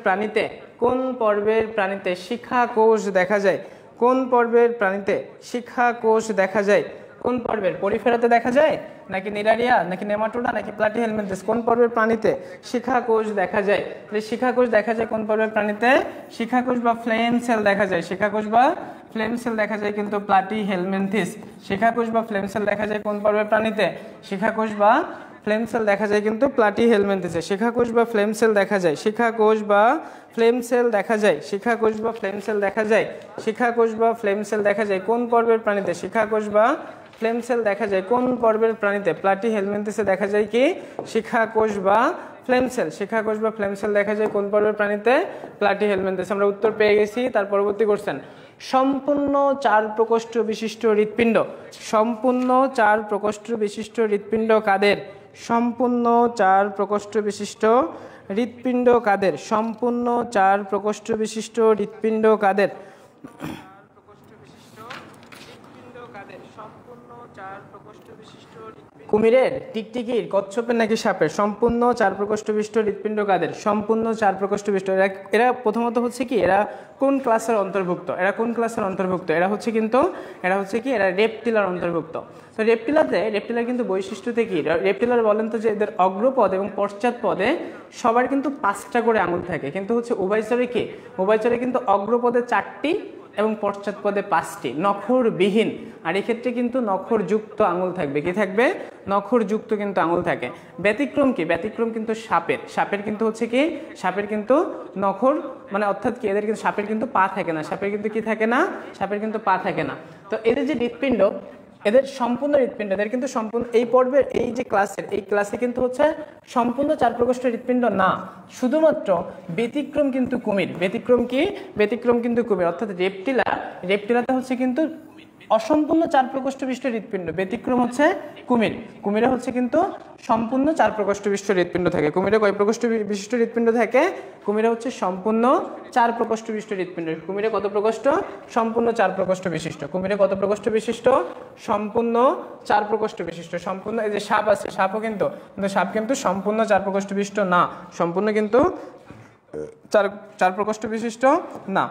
Speaker 1: প্রাণীতে শিখা কোষ দেখা যায়? কোন পর্বের প্রাণীতে শিখা কোষ দেখা যায়? কোন পর্বের? পরিফেরাতে দেখা যায় নাকি নিডারিয়া নাকি নেমাটোডা নাকি প্লাটিহেলমিনথেস? কোন পর্বের প্রাণীতে শিখা কোষ দেখা যায়? শিখা কোষ দেখা যায় কোন পর্বের প্রাণীতে? শিখা কোষ বা ফ্লেম সেল দেখা যায়। শিখা কোষ বা ফ্লেম সেল দেখা যায় কিন্তু প্লাটিহেলমিনথেস। শিখা কোষ বা ফ্লেম সেল দেখা যায় কোন পর্বের প্রাণীতে? শিখা কোষ বা ফ্লেম সেল দেখা যায় কিন্তু প্লাটিহেলমিনথেসে। শিখাকোষ বা ফ্লেম সেল দেখা যায়, শিখাকোষ বা ফ্লেম সেল দেখা যায়, শিখাকোষ বা ফ্লেম সেল দেখা যায়, শিখাকোষ বা ফ্লেম সেল দেখা যায় কোন পর্বের প্রাণীতে? শিখাকোষ বা ফ্লেম সেল দেখা যায় কোন পর্বের প্রাণীতে? প্লাটিহেলমিনথেসে দেখা যায় কি শিখাকোষ বা ফ্লেম সেল। শিখাকোষ বা ফ্লেম সেল দেখা যায় কোন পর্বের প্রাণীতে? প্লাটিহেলমিনথেসে। আমরা উত্তর পেয়ে গেছি। তার পরবর্তী কোশ্চেন, সম্পূর্ণ 4 প্রকোষ্ঠ বিশিষ্ট হৃৎপিণ্ড, সম্পূর্ণ 4 প্রকোষ্ঠ বিশিষ্ট হৃৎপিণ্ড কাদের? সম্পূর্ণ 4 প্রকোষ্ঠ বিশিষ্ট হৃৎপিণ্ড কাদের? সম্পূর্ণ 4 প্রকোষ্ঠ বিশিষ্ট হৃৎপিণ্ড কাদের? কুমিরের, টিকটিকির, কচ্ছপের নাকি সাপের? সম্পূর্ণ 4 প্রকোষ্ঠ বিশিষ্ট হৃৎপিণ্ড কাদের? সম্পূর্ণ 4 প্রকোষ্ঠ বিশিষ্ট। এরা প্রথমত হচ্ছে কি, এরা কোন ক্লাসের অন্তর্ভুক্ত? এরা কোন ক্লাসের অন্তর্ভুক্ত? এরা হচ্ছে কিন্তু এরা হচ্ছে কি, এরা রেপটিলার অন্তর্ভুক্ত। তো রেপটিলার কিন্তু বৈশিষ্ট্যতে কি? রেপটিলার বলেন তো যে এদের অগ্রপদ এবং পশ্চাৎ পদে সবার কিন্তু 5টা করে আঙুল থাকে, কিন্তু হচ্ছে উভয়চরে কি? উভয়চরে কিন্তু অগ্রপদে 4টি এবং পশ্চাৎপদে 5টি, নখরবিহীন। আর এক্ষেত্রে কিন্তু নখরযুক্ত আঙুল থাকবে। কি থাকবে? নখরযুক্ত কিন্তু আঙুল থাকে। ব্যতিক্রম কি? ব্যতিক্রম কিন্তু সাপের কিন্তু হচ্ছে কি, সাপের কিন্তু নখর মানে অর্থাৎ কি, এদের কিন্তু সাপের কিন্তু পা থাকে না। সাপের কিন্তু কি থাকে না? সাপের কিন্তু পা থাকে না। তো এদের যে হৃৎপিণ্ড, এদের সম্পূর্ণ হৃৎপিণ্ড, এদের কিন্তু সম্পূর্ণ এই পর্বের এই যে ক্লাসে কিন্তু হচ্ছে সম্পূর্ণ 4 প্রকোষ্ঠ হৃৎপিণ্ড না, শুধুমাত্র ব্যতিক্রম কিন্তু কুমির। ব্যতিক্রম কি? ব্যতিক্রম কিন্তু কুমির। অর্থাৎ রেপটিলাতে হচ্ছে কিন্তু অসম্পূর্ণ 4 প্রকোষ্ঠ বিশিষ্ট হৃৎপিণ্ড, ব্যতিক্রম হচ্ছে কুমির। কুমিরে হচ্ছে কিন্তু সম্পূর্ণ 4 প্রকোষ্ঠ বিশিষ্ট হৃৎপিণ্ড থাকে। কুমিরে কয় প্রকোষ্ঠ বিশিষ্ট হৃৎপিণ্ড থাকে? কুমিরে হচ্ছে সম্পূর্ণ 4 প্রকোষ্ঠ বিশিষ্ট হৃৎপিণ্ড। কুমিরে কত প্রকোষ্ঠ? সম্পূর্ণ 4 প্রকোষ্ঠ বিশিষ্ট। কুমিরে কত প্রকোষ্ঠ বিশিষ্ট? সম্পূর্ণ 4 প্রকোষ্ঠ বিশিষ্ট। সম্পূর্ণ, এই যে সাপ আছে, সাপও কিন্তু সাপ কিন্তু সম্পূর্ণ 4 প্রকোষ্ঠ বিশিষ্ট না, সম্পূর্ণ কিন্তু 4 প্রকোষ্ঠ বিশিষ্ট না।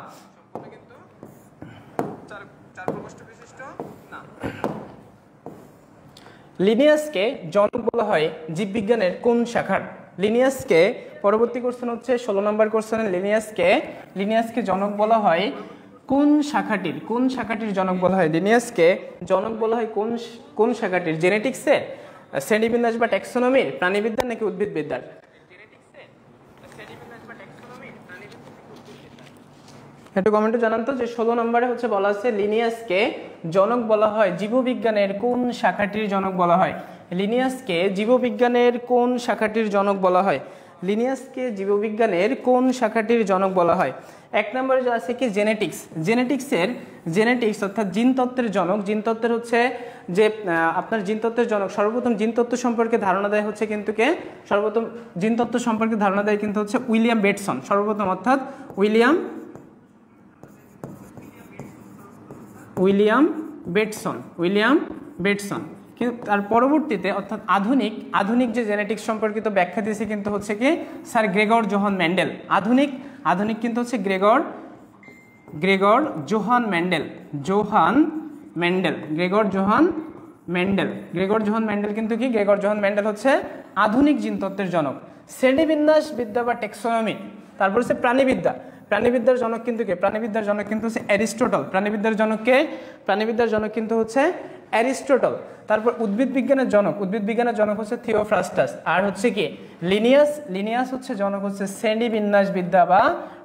Speaker 1: লিনিয়াসকে জনক বলা হয় জীববিজ্ঞানের কোন শাখার? লিনিয়াসকে, পরবর্তী কোশ্চেন হচ্ছে 16 নম্বর কোশ্চেন, লিনিয়াসকে জনক বলা হয় কোন শাখাটির? কোন শাখাটির জনক বলা হয়? লিনিয়াসকে জনক বলা হয় কোন শাখাটির? জেনেটিক্সের, শ্রেণীবিন্যাস বা ট্যাক্সোনমির, প্রাণীবিদ্যার নাকি উদ্ভিদবিদ্যার? একটু কমেন্টে জানান তো যে 16 নম্বরে হচ্ছে বলা আছে লিনিয়াসকে জনক বলা হয় জীববিজ্ঞানের কোন শাখাটির জনক বলা হয়? লিনিয়াসকে জীববিজ্ঞানের কোন শাখাটির জনক বলা হয়? লিনিয়াসকে জীববিজ্ঞানের কোন শাখাটির জনক বলা হয়? 1 নম্বরে যে আছে কি জেনেটিক্স অর্থাৎ জিনতত্ত্বের জনক। জিনতত্ত্বের হচ্ছে যে আপনার জিনতত্ত্বের জনক, সর্বপ্রথম জিনতত্ত্ব সম্পর্কে ধারণা দেয় হচ্ছে কিন্তু কে? সর্বপ্রথম জিনতত্ত্ব সম্পর্কে ধারণা দেয় কিন্তু হচ্ছে উইলিয়াম বেটসন, সর্বপ্রথম, অর্থাৎ উইলিয়াম বেটসন। কিন্তু তার পরবর্তীতে অর্থাৎ আধুনিক যে জেনেটিক্স সম্পর্কিত ব্যাখ্যা দিয়েছে কিন্তু হচ্ছে কি স্যার গ্রেগর জোহান ম্যান্ডেল। আধুনিক কিন্তু হচ্ছে গ্রেগর জোহান ম্যান্ডেল কিন্তু কি? গ্রেগর জোহান ম্যান্ডেল হচ্ছে আধুনিক জিনতত্ত্বের জনক। শ্রেণীবিন্যাস বিদ্যা বা ট্যাক্সোনমি, তারপর হচ্ছে প্রাণীবিদ্যার জনক কিন্তু কে? প্রাণীবিদ্যার জনক কিন্তু হচ্ছে অ্যারিস্টটল। প্রাণীবিদ্যার জনক কিন্তু হচ্ছে অ্যারিস্টটল। তারপর উদ্ভিদ বিজ্ঞানের জনক হচ্ছে থিওফ্রাস্টাস। আর হচ্ছে কি লিনিয়াস হচ্ছে জনক হচ্ছে শ্রেণীবিন্যাস বিদ্যা বা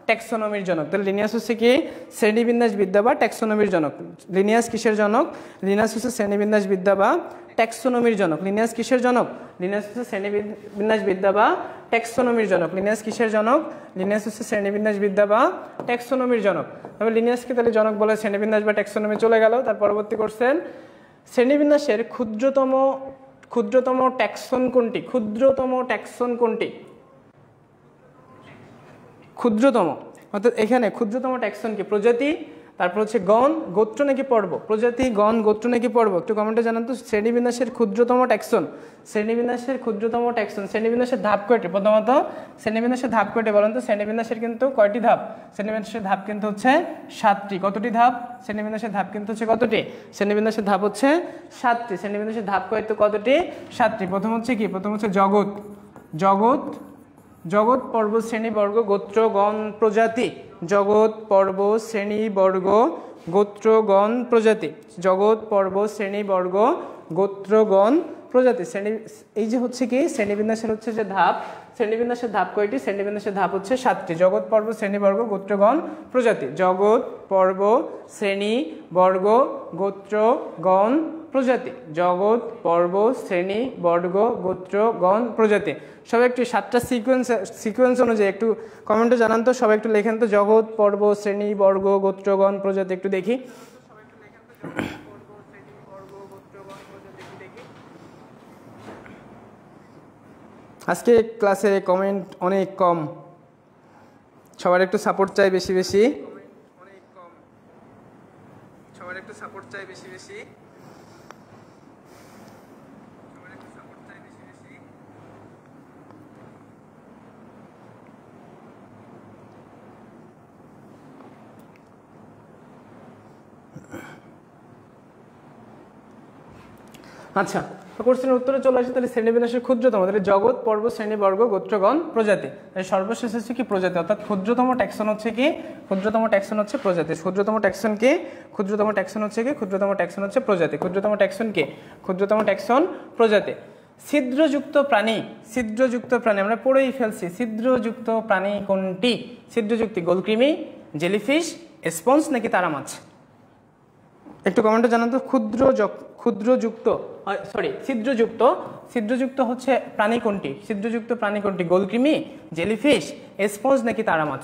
Speaker 1: ট্যাক্সোনমির জনক। তাহলে লিনিয়াস হচ্ছে কি? শ্রেণীবিন্যাস বিদ্যা বা ট্যাক্সোনমির জনক। লিনিয়াস কিসের জনক? লিনিয়াস হচ্ছে শ্রেণীবিন্যাস বিদ্যা বা ট্যাক্সোনমির জনক। লিনিয়াস কিসের জনক? লিনিয়াস হচ্ছে শ্রেণীবিন্যাস বিদ্যা বা ট্যাক্সোনমির জনক। লিনিয়াস কিসের জনক? লিনিয়াস হচ্ছে শ্রেণীবিন্যাস বিদ্যা বা ট্যাক্সোনমির জনক। তবে লিনিয়াসকে তাহলে জনক বলে শ্রেণীবিন্যাস বা ট্যাক্সোনমি চলে গেল। তার পরবর্তী কোশ্চেন, শ্রেণীবিন্যাসের ক্ষুদ্রতম ট্যাক্সন কোনটি? ক্ষুদ্রতম, অর্থাৎ এখানে ক্ষুদ্রতম ট্যাক্সন কি? প্রজাতি, তারপর হচ্ছে গণ, গোত্র নাকি পর্ব? প্রজাতি, গণ, গোত্র নাকি পর্ব? একটু কমেন্টে জানান তো। শ্রেণীবিন্যাসের ক্ষুদ্রতম ট্যাক্সন, শ্রেণীবিন্যাসের ধাপ কয়টি? প্রথমত শ্রেণীবিন্যাসের ধাপ কয়টি বলেন তো? শ্রেণীবিন্যাসের কিন্তু কয়টি ধাপ? শ্রেণীবিন্যাসের ধাপ কিন্তু হচ্ছে 7টি। কতটি ধাপ? শ্রেণীবিন্যাসের ধাপ কিন্তু হচ্ছে কতটি? শ্রেণীবিন্যাসের ধাপ হচ্ছে 7টি। শ্রেণীবিন্যাসের ধাপ কতটি? 7টি। প্রথম হচ্ছে কি? প্রথম হচ্ছে জগৎ, পর্ব, শ্রেণী, বর্গ, গোত্র, গণ, প্রজাতি। জগৎ, পর্ব, শ্রেণী, বর্গ, গোত্র, গণ, প্রজাতি। জগৎ, পর্ব, শ্রেণী, বর্গ, গোত্র, গণ, প্রজাতি। এই যে হচ্ছে কি শ্রেণীবিন্যাসের হচ্ছে যে ধাপ, শ্রেণীবিন্যাসের ধাপ কয়টি? শ্রেণীবিন্যাসের ধাপ হচ্ছে 7টি। জগৎ, পর্ব, শ্রেণী, বর্গ, গোত্র, গণ, প্রজাতি। জগৎ, পর্ব, শ্রেণী, বর্গ, গোত্র, গণ, প্রজাতি। জগৎ, পর্ব, শ্রেণী, বর্গ, গোত্র, গণ, প্রজাতি। সবাই একটু 7টা সিকোয়েন্স অনুযায়ী একটু কমেন্টে জানান তো, সবাই একটু লেখেন তো, জগৎ, পর্ব, শ্রেণী, বর্গ, গোত্র, গণ, প্রজাতি একটু দেখি। আজকে ক্লাসে কমেন্ট অনেক কম, সবার একটু সাপোর্ট চাই বেশি বেশি। আচ্ছা, কোশ্চেনের উত্তরে চলে আসে। তাহলে শ্রেণীবিন্যাসের ক্ষুদ্রতম, তাহলে জগৎ, পর্ব, শ্রেণী, বর্গ, গোত্রগণ, প্রজাতি। সর্বশেষ হচ্ছে কি প্রজাতি, অর্থাৎ ক্ষুদ্রতম ট্যাক্সন হচ্ছে কি? ক্ষুদ্রতম ট্যাক্সন হচ্ছে প্রজাতি। ক্ষুদ্রতম ট্যাক্সন কি? ক্ষুদ্রতম ট্যাক্সন হচ্ছে কি? ক্ষুদ্রতম ট্যাক্সন হচ্ছে প্রজাতি। ক্ষুদ্রতম ট্যাক্সন কি? ক্ষুদ্রতম ট্যাক্সন প্রজাতি। ছিদ্রযুক্ত প্রাণী, ছিদ্রযুক্ত প্রাণী আমরা পড়েই ফেলছি। ছিদ্রযুক্ত প্রাণী কোনটি? ছিদ্রযুক্ত গোলকৃমি, জেলিফিশ, স্পঞ্জ নাকি তারা মাছ? একটু কমেন্টে জানান তো। ছিদ্রযুক্ত হচ্ছে প্রাণী কোনটি? ছিদ্রযুক্ত প্রাণী কোনটি? গোলকৃমি, জেলিফিশ, স্পঞ্জ নাকি তারা মাছ?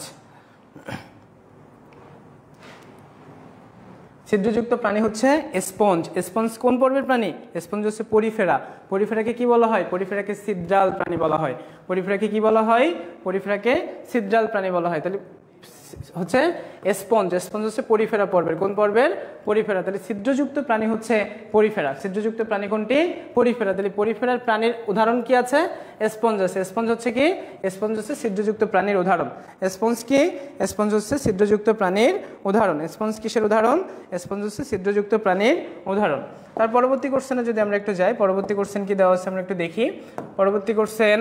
Speaker 1: ছিদ্রযুক্ত প্রাণী হচ্ছে স্পঞ্জ। স্পঞ্জ কোন পর্বের প্রাণী? স্পঞ্জ হচ্ছে পরিফেরা। পরিফেরাকে কি বলা হয়? পরিফেরাকে ছিদ্রাল প্রাণী বলা হয়। পরিফেরাকে কি বলা হয়? পরিফেরাকে ছিদ্রাল প্রাণী বলা হয়। তাহলে হচ্ছে স্পঞ্জ। স্পঞ্জ হচ্ছে পরিফেরা পর্বের। কোন পর্বের? পরিফেরা। তাহলে ছিদ্রযুক্ত প্রাণী হচ্ছে পরিফেরা। ছিদ্রযুক্ত প্রাণী কোনটি? পরিফেরা। তাহলে পরিফেরার প্রাণীর উদাহরণ কি আছে? স্পঞ্জ আছে। স্পঞ্জ হচ্ছে কি? স্পঞ্জ হচ্ছে ছিদ্রযুক্ত প্রাণীর উদাহরণ। স্পঞ্জ কি? স্পঞ্জ হচ্ছে ছিদ্রযুক্ত প্রাণীর উদাহরণ। স্পঞ্জ কিসের উদাহরণ? স্পঞ্জ হচ্ছে ছিদ্রযুক্ত প্রাণীর উদাহরণ। তার পরবর্তী কোশ্চেনে যদি আমরা একটু যাই, পরবর্তী কোশ্চেন কি দেওয়া আছে আমরা একটু দেখি। পরবর্তী কোশ্চেন,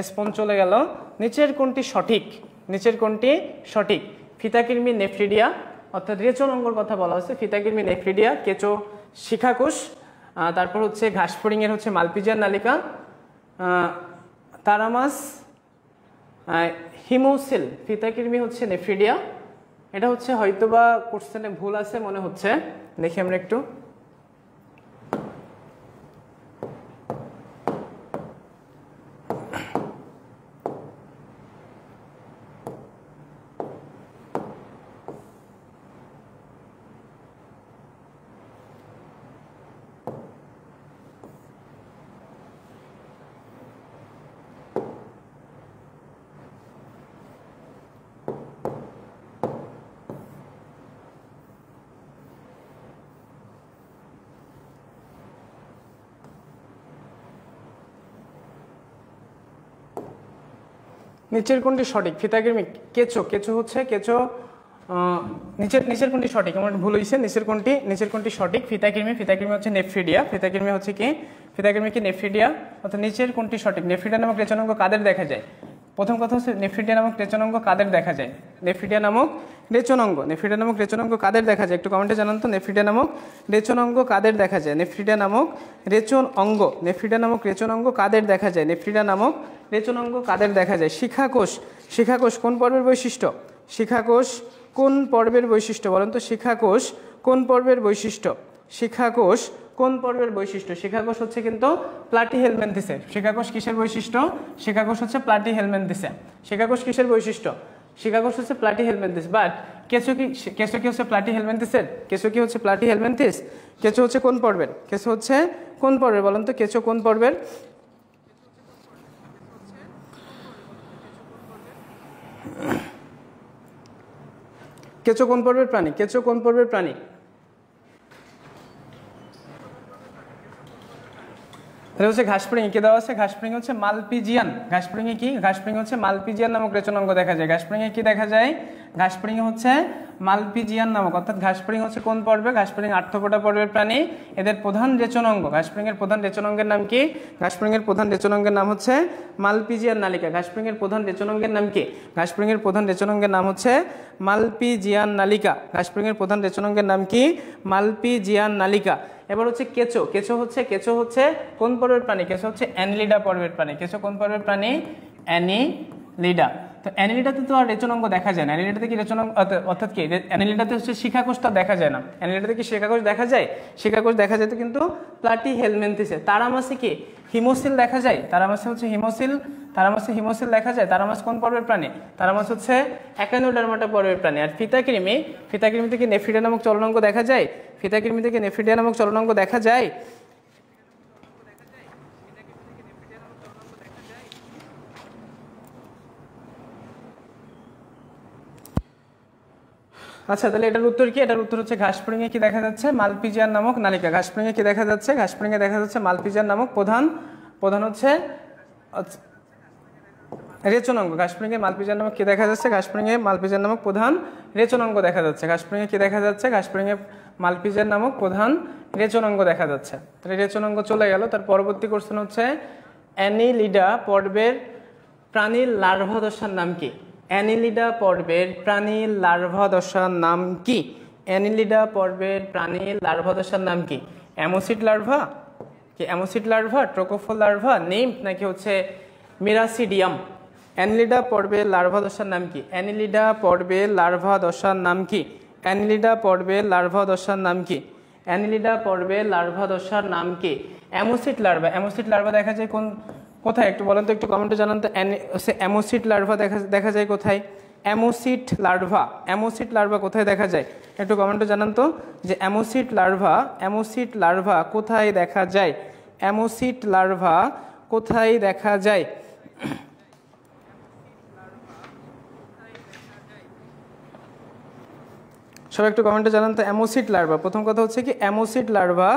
Speaker 1: স্পঞ্জ চলে গেল। নিচের কোনটি সঠিক? নিচের কোনটি সঠিক? ফিতাকৃমি, নেফ্রিডিয়া, অর্থাৎ রেচন অঙ্গর কথা বলা হচ্ছে। ফিতাকৃমি, নেফ্রিডিয়া, কেঁচো, শিখাকোষ, তারপর হচ্ছে ঘাসফড়িংয়ের হচ্ছে মালপিজিয়ান নালিকা, তারামাস, হিমোসিল। ফিতাকৃমি হচ্ছে নেফ্রিডিয়া। এটা হচ্ছে হয়তোবা কোশ্চেনে ভুল আছে মনে হচ্ছে, দেখি আমরা একটু। নিচের কোনটি সঠিক? ফিতাকৃমি, কেঁচো। কেঁচো হচ্ছে কেঁচো। নিচের কোনটি সঠিক? আমার ভুল হয়েছে। নিচের কোনটি সঠিক? ফিতাকৃমি। ফিতাকৃমি হচ্ছে নেফ্রিডিয়া। ফিতাকৃমি হচ্ছে কি? ফিতাকৃমি কি? নেফ্রিডিয়া। অর্থাৎ নিচের কোনটি সঠিক? নেফ্রিডিয়া নামক রেচনাঙ্গ কাদের দেখা যায়? প্রথম কথা হচ্ছে নেফ্রিডিয়া নামক রেচনাঙ্গ কাদের দেখা যায়? নেফ্রিডিয়া নামক রেচনাঙ্গ। নেফ্রিডিয়া নামক রেচনাঙ্গ কাদের দেখা যায়? একটু কমেন্টে জানান তো। নেফ্রিডিয়া নামক রেচনাঙ্গ কাদের দেখা যায়? নেফ্রিডিয়া নামক রেচন অঙ্গ। নেফ্রিডিয়া নামক রেচনাঙ্গ কাদের দেখা যায়? নেফ্রিডিয়া নামক রেচনাঙ্গ কাদের দেখা যায়? শিখাকোষ। শিখাকোষ কোন পর্বের বৈশিষ্ট্য? শিখাকোষ কোন পর্বের বৈশিষ্ট্য বলেন তো? শিখাকোষ কোন পর্বের বৈশিষ্ট্য? শিখাকোষ কোন পর্বের বৈশিষ্ট্য? শিখাকোষ হচ্ছে কিন্তু প্লাটিহেলমিনথেসের। শিখাকোষ কিসের বৈশিষ্ট্য? শিখাকোষ হচ্ছে প্লাটিহেলমিনথেসের। শিখাকোষ কিসের বৈশিষ্ট্য? শিখাকোষ হচ্ছে প্লাটিহেলমিনথেস। বাট কেঁচো কি হচ্ছে প্লাটিহেলমিনথেসের? কেঁচো কি হচ্ছে প্লাটিহেলমিনথেস? কেঁচো হচ্ছে কোন পর্বের? কেঁচো হচ্ছে কোন পর্বের বলেন তো? কেঁচো কোন পর্বের? কেঁচো কোন পর্বের প্রাণী? কেঁচো কোন পর্বের প্রাণী? এটা হচ্ছে ঘাসফড়িং। কে দেওয়া আছে? ঘাসফড়িং হচ্ছে মালপিজিয়ান। ঘাসফড়িং কি? ঘাসফড়িং হচ্ছে মালপিজিয়ান নামক রেচনাঙ্গ দেখা যায়। ঘাসফড়িং কি দেখা যায়? ঘাসফড়িং হচ্ছে মালপিজিয়ান নামক, অর্থাৎ ঘাসফড়িং হচ্ছে কোন পর্বে? ঘাসফড়িং আর্থ্রোপোডা পর্বের প্রাণী। এদের প্রধান রেচনাঙ্গ, ঘাসফড়িংয়ের প্রধান রেচনাঙ্গের নাম কি? ঘাসফড়িংয়ের প্রধান রেচনাঙ্গের নাম হচ্ছে মালপিজিয়ান নালিকা। ঘাসফড়িংয়ের প্রধান রেচনাঙ্গের নাম কি? ঘাসফড়িংয়ের প্রধান রেচনাঙ্গের নাম হচ্ছে মালপিজিয়ান নালিকা। ঘাসফড়িংয়ের প্রধান রেচনাঙ্গের নাম কি? মালপিজিয়ান নালিকা। এবার হচ্ছে কেঁচো। কেঁচো হচ্ছে কোন পর্বের প্রাণী? কেঁচো হচ্ছে অ্যানিলিডা পর্বের প্রাণী। কেঁচো কোন পর্বের প্রাণী? অ্যানিলিডা। তো অ্যানিলিডাতে তো আর রেচনাঙ্গ দেখা যায় না। অ্যানিলিডাতে কি রেচনাঙ্গ, অর্থাৎ কি অ্যানিলিডাতে হচ্ছে শিখাকোষটা দেখা যায় না। অ্যানিলিডাতে কি শিখাকোষ দেখা যায়? শিখাকোষ দেখা যেত কিন্তু প্লাটিহেলমিনথিসে। তারামাসে কি হিমোসিল দেখা যায়? তারামাসে হচ্ছে হিমোসিল দেখা যায়। তারামাস কোন পর্বের প্রাণী? তারামাস হচ্ছে একানোডার্মাটা পর্বের প্রাণী। আর ফিতাকৃমিতে কি নেফ্রিডিয়া নামক চলনাঙ্গ দেখা যায়? ফিতাকৃমিতে কি নেফ্রিডিয়া নামক চলনাঙ্গ দেখা যায়? আচ্ছা, তাহলে এটার উত্তর কি? এটার উত্তর হচ্ছে ঘাসফড়িংয়ে কি দেখা যাচ্ছে? মালপিজিয়ান নামক নালিকা। ঘাসফড়িংয়ে কি দেখা যাচ্ছে? ঘাসফড়িংয়ে দেখা যাচ্ছে মালপিজিয়ান নামক প্রধান হচ্ছে রেচনাঙ্গ। ঘাসফড়িংয়ে মালপিজিয়ান নামক কি দেখা যাচ্ছে? ঘাসফড়িংয়ে মালপিজিয়ান নামক প্রধান রেচনাঙ্গ দেখা যাচ্ছে। ঘাসফড়িংয়ে কি দেখা যাচ্ছে? ঘাসফড়িংয়ে মালপিজিয়ান নামক প্রধান রেচনাঙ্গ দেখা যাচ্ছে। তাহলে রেচনাঙ্গ চলে গেল। তার পরবর্তী কোশ্চেন হচ্ছে অ্যানিলিডা পর্বের প্রাণীর লার্ভা দশার নাম কি? অ্যানিলিডা পর্বের প্রাণীর লার্ভা দশার নাম কি? অ্যানিলিডা পর্বের প্রাণীর লার্ভা দশার নাম কি? অ্যামোসিড লার্ভা, কি অ্যামোসিড লার্ভা, ট্রোকোফোর লার্ভা, নিম্ফ, নাকি হচ্ছে মিরাসিডিয়াম? অ্যানিলিডা পর্বের লার্ভা দশার নাম কি? অ্যানিলিডা পর্বের লার্ভা দশার নাম কি? অ্যানিলিডা পর্বের লার্ভা দশার নাম কি? অ্যানিলিডা পর্বের লার্ভা দশার নাম কি? অ্যামোসিড লার্ভা। অ্যামোসিড লার্ভা দেখা যায় কোথায় একটু বলেন তো, একটু কমেন্টে জানান তো। অ্যামোসিড লার্ভা দেখা যায় কোথায়? অ্যামোসিড লার্ভা কোথায় দেখা যায়? একটু কমেন্টে জানান তো যে অ্যামোসিড লার্ভা কোথায় দেখা যায়? অ্যামোসিড লার্ভা কোথায় দেখা যায়? সবাই একটু কমেন্টে জানান তো অ্যামোসিড লার্ভা। প্রথম কথা হচ্ছে কি অ্যামোসিড লার্ভা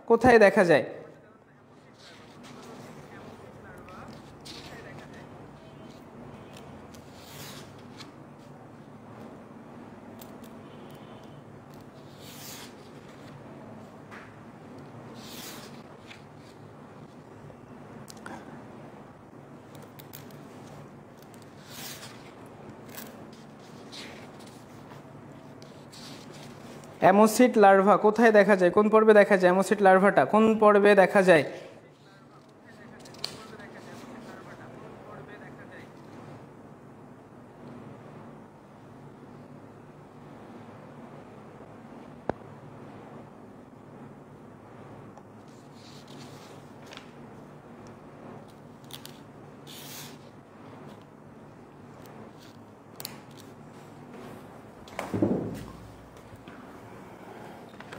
Speaker 1: কোথায় দেখা যায়? অ্যামোসিড লার্ভা কোথায় দেখা যায়? কোন পর্বে দেখা যায়? অ্যামোসিড লার্ভাটা কোন পর্বে দেখা যায়?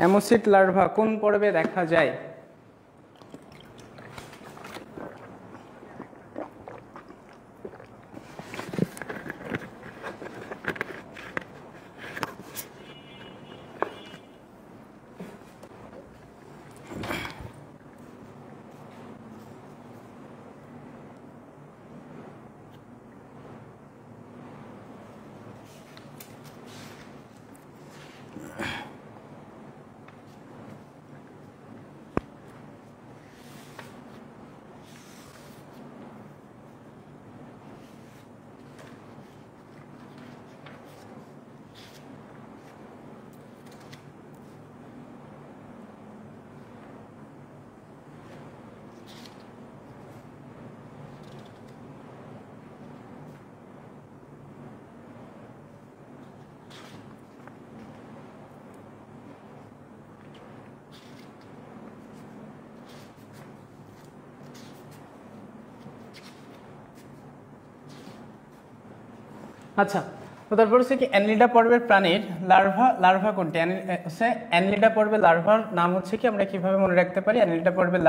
Speaker 1: অ্যামোসিড লার্ভা কোন পর্বে দেখা যায়? আচ্ছা, তো তারপর হচ্ছে কি অ্যানিলিডা পর্বের প্রাণীর লার্ভা কোনটি? অ্যানিলিডা পর্বের লার্ভার নাম হচ্ছে কি, আমরা কিভাবে মনে রাখতে পারি? অ্যানিলিডা পর্বের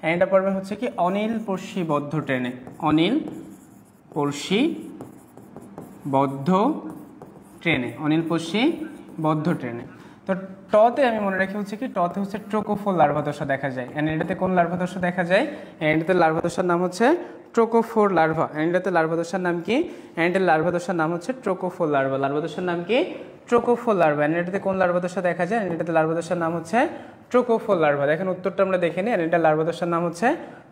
Speaker 1: অ্যানিলিডা পর্বে হচ্ছে কি অনিলপর্ষীবদ্ধ ট্রেনে, অনিলপর্ষীবদ্ধ ট্রেনে। তো টতে আমি মনে রাখি হচ্ছে কি টতে হচ্ছে ট্রোকোফোর লার্ভা দশা দেখা যায়। অ্যানিলিডাতে কোন লার্ভা দশা দেখা যায়? অ্যানিলিডাতে লার্ভা দশার নাম হচ্ছে ট্রোকোফোর লার্ভা। অ্যানিলিডাতে লার্ভা দশার নাম কি? অ্যানিলিডার লার্ভা দশার নাম হচ্ছে ট্রোকোফোর লার্ভা। লার্ভা দশার নাম কি? ট্রোকোফোর লার্ভা। অ্যানিলিডাতে কোন লার্ভা দশা দেখা যায়? অ্যানিলিডাতে লার্ভা দশার নাম হচ্ছে ট্রোকোফোর লার্ভা। দেখেন উত্তরটা আমরা দেখে নিই। অ্যানিলিডা লার্ভা দশার নাম হচ্ছে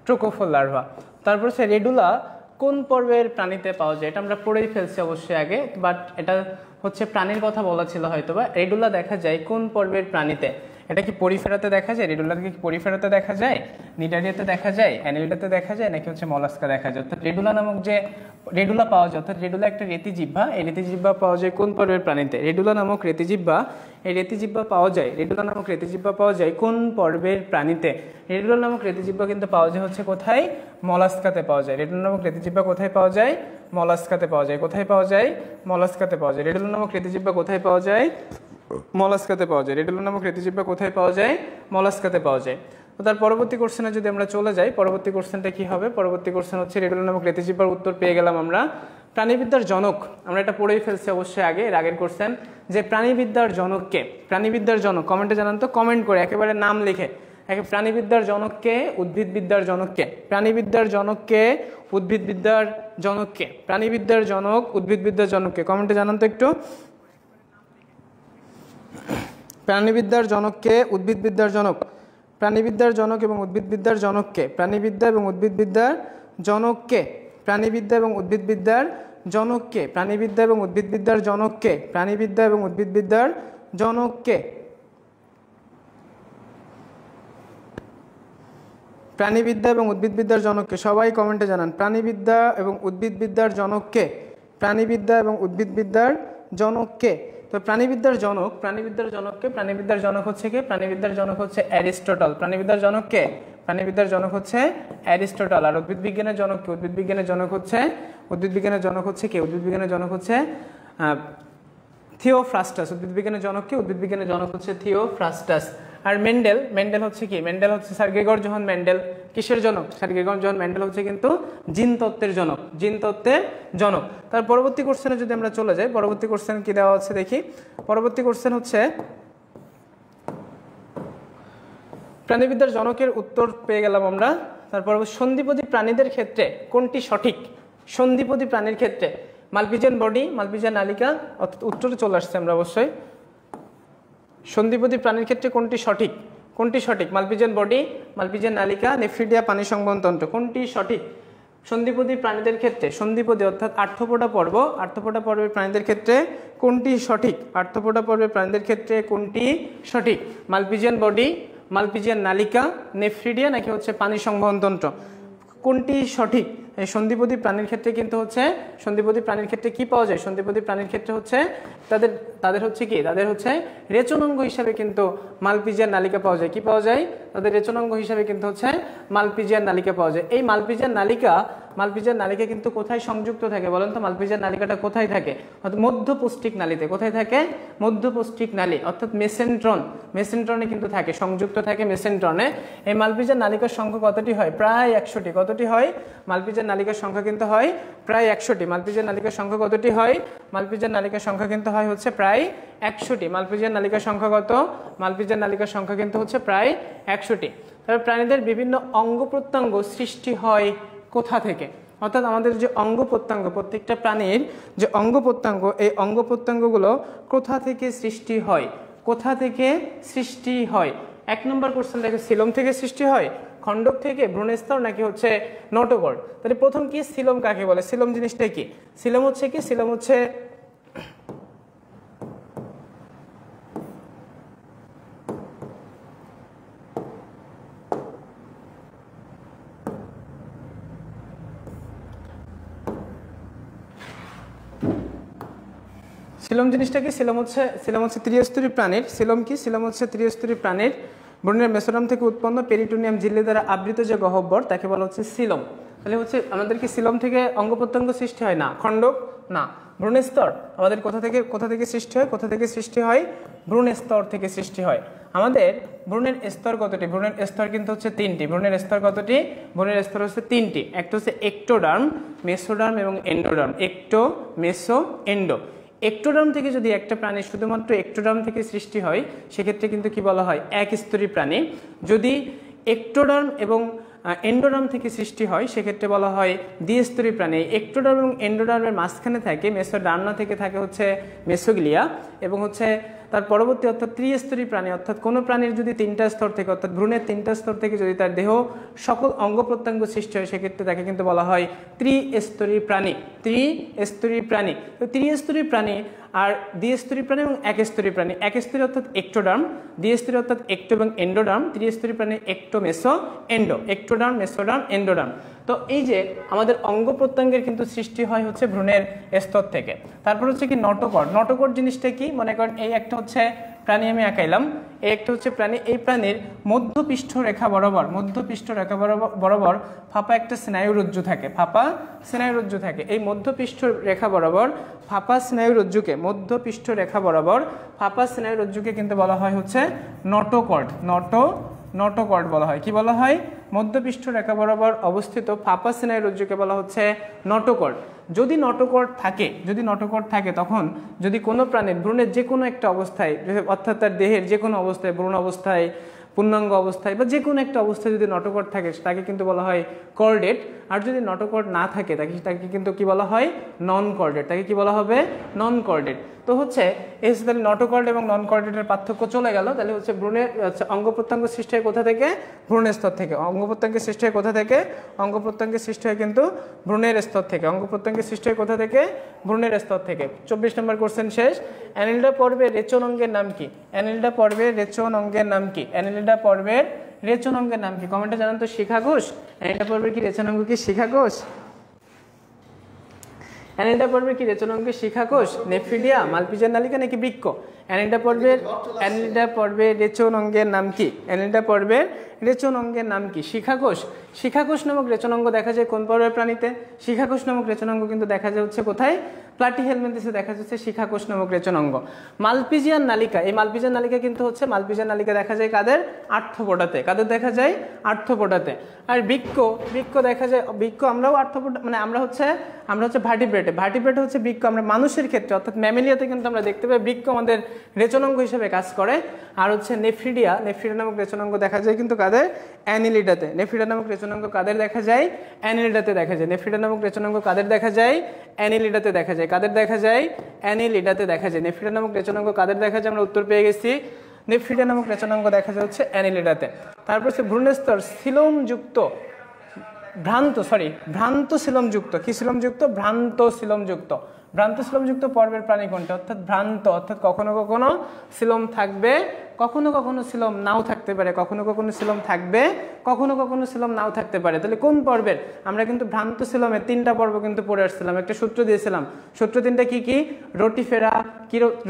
Speaker 1: ট্রোকোফোর লার্ভা। তারপর হচ্ছে রেডুলা কোন পর্বের প্রাণীতে পাওয়া যায়? এটা আমরা পড়েই ফেলছি অবশ্যই আগে, বাট এটা হচ্ছে প্রাণীর কথা বলা ছিল হয়তো বা। রেডুলা দেখা যায় কোন পর্বের প্রাণীতে? এটা কি পরিফেরাতে দেখা যায়? রেডুলাকে কি পরিফেরাতে দেখা যায়, নিডারিয়াতে দেখা যায়, অ্যানিলিডাতে দেখা যায়, নাকি হচ্ছে মলাস্কা দেখা যায়? অর্থাৎ রেডুলা নামক যে রেডুলা পাওয়া যায়, অর্থাৎ রেডুলা একটা রেতিজিহ্বা, এই রেতিজিহ্বা পাওয়া যায় কোন পর্বের প্রাণীতে? রেডুলা নামক রেতিজিহ্বা, এই রেতিজিহ্বা পাওয়া যায়, রেডুলা নামক রেতিজিহ্বা পাওয়া যায় কোন পর্বের প্রাণীতে? রেডুলা নামক রেতিজিহ্বা কিন্তু পাওয়া যায় হচ্ছে কোথায়? মলাস্কাতে পাওয়া যায়। রেডুলা নামক রেতিজিহ্বা কোথায় পাওয়া যায়? মলাস্কাতে পাওয়া যায়। কোথায় পাওয়া যায়? মলাস্কাতে পাওয়া যায়। রেডুলা নামক রেতিজিহ্বা কোথায় পাওয়া যায়? মলাস্কাতে পাওয়া যায়। রেডুলা নামক রেতিজিহ্বা কোথায় পাওয়া যায়? মলাস্কাতে পাওয়া যায়। তো তার পরবর্তী কোশ্চেনে যদি আমরা চলে যাই, পরবর্তী কোশ্চেনটা কি হবে? পরবর্তী কোশ্চেন হচ্ছে রেডুলা নামক রেতিজিহ্বার উত্তর পেয়ে গেলাম আমরা। প্রাণীবিদ্যার জনক, আমরা এটা পড়েই ফেলছি অবশ্যই আগে, এর আগের কোশ্চেন, যে প্রাণীবিদ্যার জনককে, প্রাণীবিদ্যার জনক কমেন্টে জানান তো, কমেন্ট করে একেবারে নাম লিখে। প্রাণীবিদ্যার জনককে, উদ্ভিদবিদ্যার জনককে, প্রাণীবিদ্যার জনককে, উদ্ভিদবিদ্যার জনককে, প্রাণীবিদ্যার জনক, উদ্ভিদবিদ্যার জনককে, কমেন্টে জানান তো একটু। প্রাণীবিদ্যার জনককে, উদ্ভিদবিদ্যার জনক, প্রাণীবিদ্যার জনক এবং উদ্ভিদবিদ্যার জনককে, প্রাণীবিদ্যা এবং উদ্ভিদবিদ্যার জনককে, প্রাণীবিদ্যা এবং উদ্ভিদবিদ্যার জনককে, প্রাণীবিদ্যা এবং উদ্ভিদবিদ্যার জনককে, প্রাণীবিদ্যা এবং উদ্ভিদবিদ্যার জনককে, প্রাণীবিদ্যা এবং উদ্ভিদবিদ্যার জনককে, সবাই কমেন্টে জানান। প্রাণীবিদ্যা এবং উদ্ভিদবিদ্যার জনককে, প্রাণীবিদ্যা এবং উদ্ভিদবিদ্যার জনককে। তো প্রাণীবিদ্যার জনক, প্রাণীবিদ্যার জনককে, প্রাণীবিদ্যার জনক হচ্ছে কে? প্রাণীবিদ্যার জনক হচ্ছে অ্যারিস্টটল। প্রাণীবিদ্যার জনককে, প্রাণীবিদ্যার জনক হচ্ছে অ্যারিস্টটল। আর উদ্ভিদবিজ্ঞানের জনক কি? উদ্ভিদবিজ্ঞানের জনক হচ্ছে, উদ্ভিদবিজ্ঞানের জনক হচ্ছে কে? উদ্ভিদবিজ্ঞানের জনক হচ্ছে থিওফ্রাস্টাস। উদ্ভিদবিজ্ঞানের জনক কি? উদ্ভিদবিজ্ঞানের জনক হচ্ছে থিওফ্রাস্টাস। আর মেন্ডেল, মেন্ডেল হচ্ছে কি? মেন্ডেল হচ্ছে স্যার গ্রেগর জোহান মেন্ডেল। কিসের জনক? স্যার গ্রেগর জোহান মেন্ডেল হচ্ছে কিন্তু জিন তত্ত্বের জনক, জিন তত্ত্বের জনক। তার পরবর্তী কোশ্চেনে যদি আমরা চলে যাই, পরবর্তী কোশ্চেন কি দেওয়া হচ্ছে দেখি। পরবর্তী কোশ্চেন হচ্ছে প্রাণীবিদ্যার জনকের উত্তর পেয়ে গেলাম আমরা। তারপর সন্ধিপদী প্রাণীদের ক্ষেত্রে কোনটি সঠিক? সন্ধিপদী প্রাণীর ক্ষেত্রে মালপিজিয়ান বডি, মালপিজিয়ান নালিকা, অর্থাৎ উত্তরে চলে আসছে আমরা অবশ্যই। সন্ধিপদী প্রাণীর ক্ষেত্রে কোনটি সঠিক? কোনটি সঠিক? মালপিজিয়ান বডি, মালপিজিয়ান নালিকা, নেফ্রিডিয়া পানি সংবহন তন্ত্র, কোনটি সঠিক? সন্ধিপদী প্রাণীদের ক্ষেত্রে, সন্ধিপদী অর্থাৎ আর্থ্রোপোডা পর্ব, আর্থ্রোপোডা পর্বের প্রাণীদের ক্ষেত্রে কোনটি সঠিক? আর্থ্রোপোডা পর্বের প্রাণীদের ক্ষেত্রে কোনটি সঠিক? মালপিজিয়ান বডি, মালপিজিয়ান নালিকা, নেফ্রিডিয়া, নাকি হচ্ছে পানি সংবহন তন্ত্র, কোনটি সঠিক? এই সন্ধিপদী প্রাণীর ক্ষেত্রে কিন্তু হচ্ছে, সন্ধিপদী প্রাণীর ক্ষেত্রে কি পাওয়া যায়? সন্ধিপদী প্রাণীর ক্ষেত্রে হচ্ছে তাদের হচ্ছে কি? তাদের হচ্ছে রেচনাঙ্গ হিসাবে কিন্তু মালপিজিয়ান নালিকা পাওয়া যায়। কি পাওয়া যায়? তাদের রেচনাঙ্গ হিসাবে কিন্তু হচ্ছে মালপিজিয়ান নালিকা পাওয়া যায়। এই মালপিজিয়ান নালিকা কিন্তু কোথায় সংযুক্ত থাকে বলেন তো? মালপিজিয়ান নালিকাটা কোথায় থাকে? অর্থাৎ মধ্যপৌষ্টিক নালীতে। কোথায় থাকে? মধ্যপৌষ্টিক নালী, অর্থাৎ মেসেন্ট্রন, মেসেন্ট্রনে কিন্তু থাকে, সংযুক্ত থাকে মেসেন্ট্রনে। এই মালপিজিয়ান নালিকার সংখ্যা কতটি হয়? প্রায় 100টি। কতটি হয়? মালপিজিয়ান নালিকার সংখ্যা কিন্তু হয় প্রায় 100টি। মালপিজিয়ান নালিকার সংখ্যা কতটি হয়? মালপিজিয়ান নালিকার সংখ্যা কিন্তু হয় হচ্ছে প্রায় 100টি। মালপিজিয়ান নালিকার সংখ্যা কত? মালপিজিয়ান নালিকার সংখ্যা কিন্তু হচ্ছে প্রায় 100টি। তবে প্রাণীদের বিভিন্ন অঙ্গ প্রত্যঙ্গ সৃষ্টি হয় কোথা থেকে? অর্থাৎ আমাদের যে অঙ্গ প্রত্যঙ্গ, প্রত্যেকটা প্রাণীর যে অঙ্গ প্রত্যঙ্গ, এই অঙ্গ প্রত্যঙ্গগুলো কোথা থেকে সৃষ্টি হয়? কোথা থেকে সৃষ্টি হয়? 1 নম্বর কোশ্চেন দেখো, সিলোম থেকে সৃষ্টি হয়, খণ্ডক থেকে, ভ্রূণস্তর, নাকি হচ্ছে নটোকর? তাহলে প্রথম কি? সিলোম কাকে বলে? সিলোম জিনিসটা কি? সিলোম হচ্ছে কি? সিলোম হচ্ছে সিলোম জিনিসটা কি? সিলোম হচ্ছে ত্রিস্তরী প্রাণীর। সিলোম কি? সিলোম হচ্ছে ত্রিস্তরী প্রাণীর ভ্রূণের মেসোডার্ম থেকে উৎপন্ন পেরিটোনিয়াম ঝিল্লি দ্বারা আবৃত যে গহ্বর, তাকে বলা হচ্ছে সিলোম। তাহলে হচ্ছে আমাদের কি সিলোম থেকে অঙ্গ প্রত্যঙ্গ সৃষ্টি হয়? না। খণ্ডক? না। ভ্রূণস্তর আমাদের কোথা থেকে সৃষ্টি হয়? কোথা থেকে সৃষ্টি হয়? ভ্রূণস্তর থেকে সৃষ্টি হয়। আমাদের ভ্রূণের স্তর কতটি? ভ্রূণের স্তর কিন্তু হচ্ছে 3টি। ভ্রূণের স্তর কতটি? ভ্রূণের স্তর হচ্ছে 3টি। একটা হচ্ছে একটোডার্ম, মেসোডার্ম এবং এন্ডোডার্ম। একটো, মেসো, এন্ডো। একটোডার্ম থেকে যদি একটা প্রাণী শুধুমাত্র একটোডার্ম থেকে সৃষ্টি হয়, সেক্ষেত্রে কিন্তু কি বলা হয়? একস্তরী প্রাণী। যদি একটোডার্ম এবং এন্ডোডার্ম থেকে সৃষ্টি হয় সেক্ষেত্রে বলা হয় দ্বিস্তরী প্রাণী। একটোডার্ম এবং এন্ডোডার্মের মাঝখানে থাকে মেসোডার্মা থেকে থাকে হচ্ছে মেসোগ্লিয়া এবং হচ্ছে তার পরবর্তী অর্থাৎ ত্রিস্তরী প্রাণী, অর্থাৎ কোনো প্রাণীর যদি 3টা স্তর থেকে অর্থাৎ ভ্রূণের 3টা স্তর থেকে যদি তার দেহ সকল অঙ্গ প্রত্যঙ্গ সৃষ্টি হয় সেক্ষেত্রে তাকে কিন্তু বলা হয় ত্রিস্তরী প্রাণী। ত্রিস্তরী প্রাণী, তো ত্রিস্তরী প্রাণী আর দ্বিস্তরী প্রাণী এবং একস্তরী প্রাণী। একস্তরী অর্থাৎ একটোডার্ম, দ্বিস্তরী অর্থাৎ একটো এবং এন্ডোডার্ম, ত্রিস্তরী প্রাণী একটো মেসো এন্ডো, একটোডার্ম মেসোডার্ম এন্ডোডার্ম। তো এই যে আমাদের অঙ্গ প্রত্যঙ্গের কিন্তু সৃষ্টি হয় হচ্ছে ভ্রূণের স্তর থেকে। তারপর হচ্ছে কি নটোকর্ড। নটোকর্ড জিনিসটা কি, মনে করেন এই একটা হচ্ছে প্রাণী আমি আঁকাইলাম, এই একটা হচ্ছে প্রাণী, এই প্রাণীর মধ্যপৃষ্ঠ রেখা বরাবর ফাঁপা একটা স্নায়ুরজ্জু থাকে, ফাঁপা স্নায়ুরজ্জু থাকে। এই মধ্যপৃষ্ঠ রেখা বরাবর ফাঁপা স্নায়ুরজ্জুকে, মধ্যপৃষ্ঠ রেখা বরাবর ফাঁপা স্নায়ুরজ্জুকে কিন্তু বলা হয় হচ্ছে নটোকর্ড। নটোকর্ড বলা হয়, কি বলা হয়, মধ্যপৃষ্ঠ রেখা বরাবর অবস্থিত ফাঁপা স্নায়ুরজ্জুকে বলা হচ্ছে নটোকর্ড। যদি নটোকর্ড থাকে তখন যদি কোনো প্রাণীর ভ্রূণের যে কোনো একটা অবস্থায় অর্থাৎ তার দেহের যে কোনো অবস্থায়, ভ্রূণ অবস্থায়, পূর্ণাঙ্গ অবস্থায় বা যে কোনো একটা অবস্থায় যদি নটোকর্ড থাকে তাকে কিন্তু বলা হয় কর্ডেট। আর যদি নটোকর্ড না থাকে তাকে কিন্তু কি বলা হয়, নন কর্ডেট। তাকে কি বলা হবে, নন কর্ডেট। তো হচ্ছে এই তাহলে নটোকর্ড এবং নন কর্ডেটের পার্থক্য চলে গেল। তাহলে হচ্ছে ভ্রূণের অঙ্গ প্রত্যঙ্গ সৃষ্টি হয় কোথা থেকে, ভ্রূণের স্তর থেকে। অঙ্গ প্রত্যঙ্গের সৃষ্টি হয় কোথা থেকে, অঙ্গ প্রত্যঙ্গের সৃষ্টি হয় কিন্তু ভ্রূণের স্তর থেকে। অঙ্গ প্রত্যঙ্গের সৃষ্টি হয় কোথা থেকে, ভ্রূণের স্তর থেকে। 24 নম্বর কোশ্চেন শেষ। অ্যানিলিডা পর্বের রেচন অঙ্গের নাম কি? অ্যানিলিডা পর্বের রেচন অঙ্গের নাম কি? অ্যানিলিডা পর্বের রেচন অঙ্গের নাম কি? কমেন্টে জানান তো। শিখা ঘোষ। অ্যানিলিডা পর্বের কি রেচন অঙ্গ কি শিখা ঘোষ? অ্যানিলিডা পর্বের কি রেচন অঙ্গ শিখা ঘোষ, নেফ্রিডিয়া, মালপিজিয়ান নালিকা নাকি বৃক্ক? অ্যানিলিডা পর্বের রেচন অঙ্গের নাম কি? অ্যানিলিডা পর্বের রেচন অঙ্গের নাম কি? শিখা ঘোষ। শিখা ঘোষ নামক রেচন অঙ্গ দেখা যায় কোন পর্বের প্রাণীতে? শিখা ঘোষ নামক রেচন অঙ্গ কিন্তু দেখা যায় হচ্ছে কোথায়, প্লাটিহেলমিনথেসে দেখা যাচ্ছে শিখা ঘোষ নামক রেচন অঙ্গ। মালপিজিয়ান নালিকা, এই মালপিজিয়ান নালিকা কিন্তু হচ্ছে মালপিজিয়ান নালিকা দেখা যায় কাদের, আর্থ্রোপোডাতে। কাদের দেখা যায়, আর্থ্রোপোডাতে। আর বৃক্ক দেখা যায়, বৃক্ক আমরাও আর্থ্রোপোডা মানে আমরা হচ্ছে ভার্টিব্রেটে হচ্ছে বৃক্ক আমরা মানুষের ক্ষেত্রে অর্থাৎ ম্যামেলিয়াতে কিন্তু আমরা দেখতে পাই বৃক্ক আমাদের রেচনাঙ্গ হিসেবে কাজ করে। আর হচ্ছে নেফ্রিডিয়া নামক রেচনাঙ্গ দেখা যায় কিন্তু কাদের, অ্যানিলিডাতে। নেফ্রিডিয়া নামক রেচনাঙ্গ কাদের দেখা যায়, অ্যানিলিডাতে দেখা যায়। নেফ্রিডিয়া নামক রেচনাঙ্গ কাদের দেখা যায়, অ্যানিলিডাতে দেখা যায়। কাদের দেখা যায়, অ্যানিলিডাতে দেখা যায়। নেফ্রিডিয়া নামক রেচনাঙ্গ কাদের দেখা যায়, আমরা উত্তর পেয়ে গেছি, নেফ্রিডিয়া নামক রেচনাঙ্গ দেখা যায় হচ্ছে অ্যানিলিডাতে। তারপর হচ্ছে ভ্রূণস্তর সিলোমযুক্ত ভ্রান্ত সিলোমযুক্ত, কি সিলোমযুক্ত, ভ্রান্ত সিলোমযুক্ত। ভ্রান্ত সিলোমযুক্ত পর্বের প্রাণী কোনটা? অর্থাৎ ভ্রান্ত, অর্থাৎ কখনো কখনো সিলোম থাকবে, কখনো কখনো সিলোম নাও থাকতে পারে, কখনো কখনো সিলোম থাকবে, কখনো কখনো সিলোম নাও থাকতে পারে। তাহলে কোন পর্বের? আমরা কিন্তু ভ্রান্ত সিলোমের 3টা পর্ব কিন্তু পড়ে আসছিলাম, একটা সূত্র দিয়েছিলাম। সূত্র 3টা কি কি?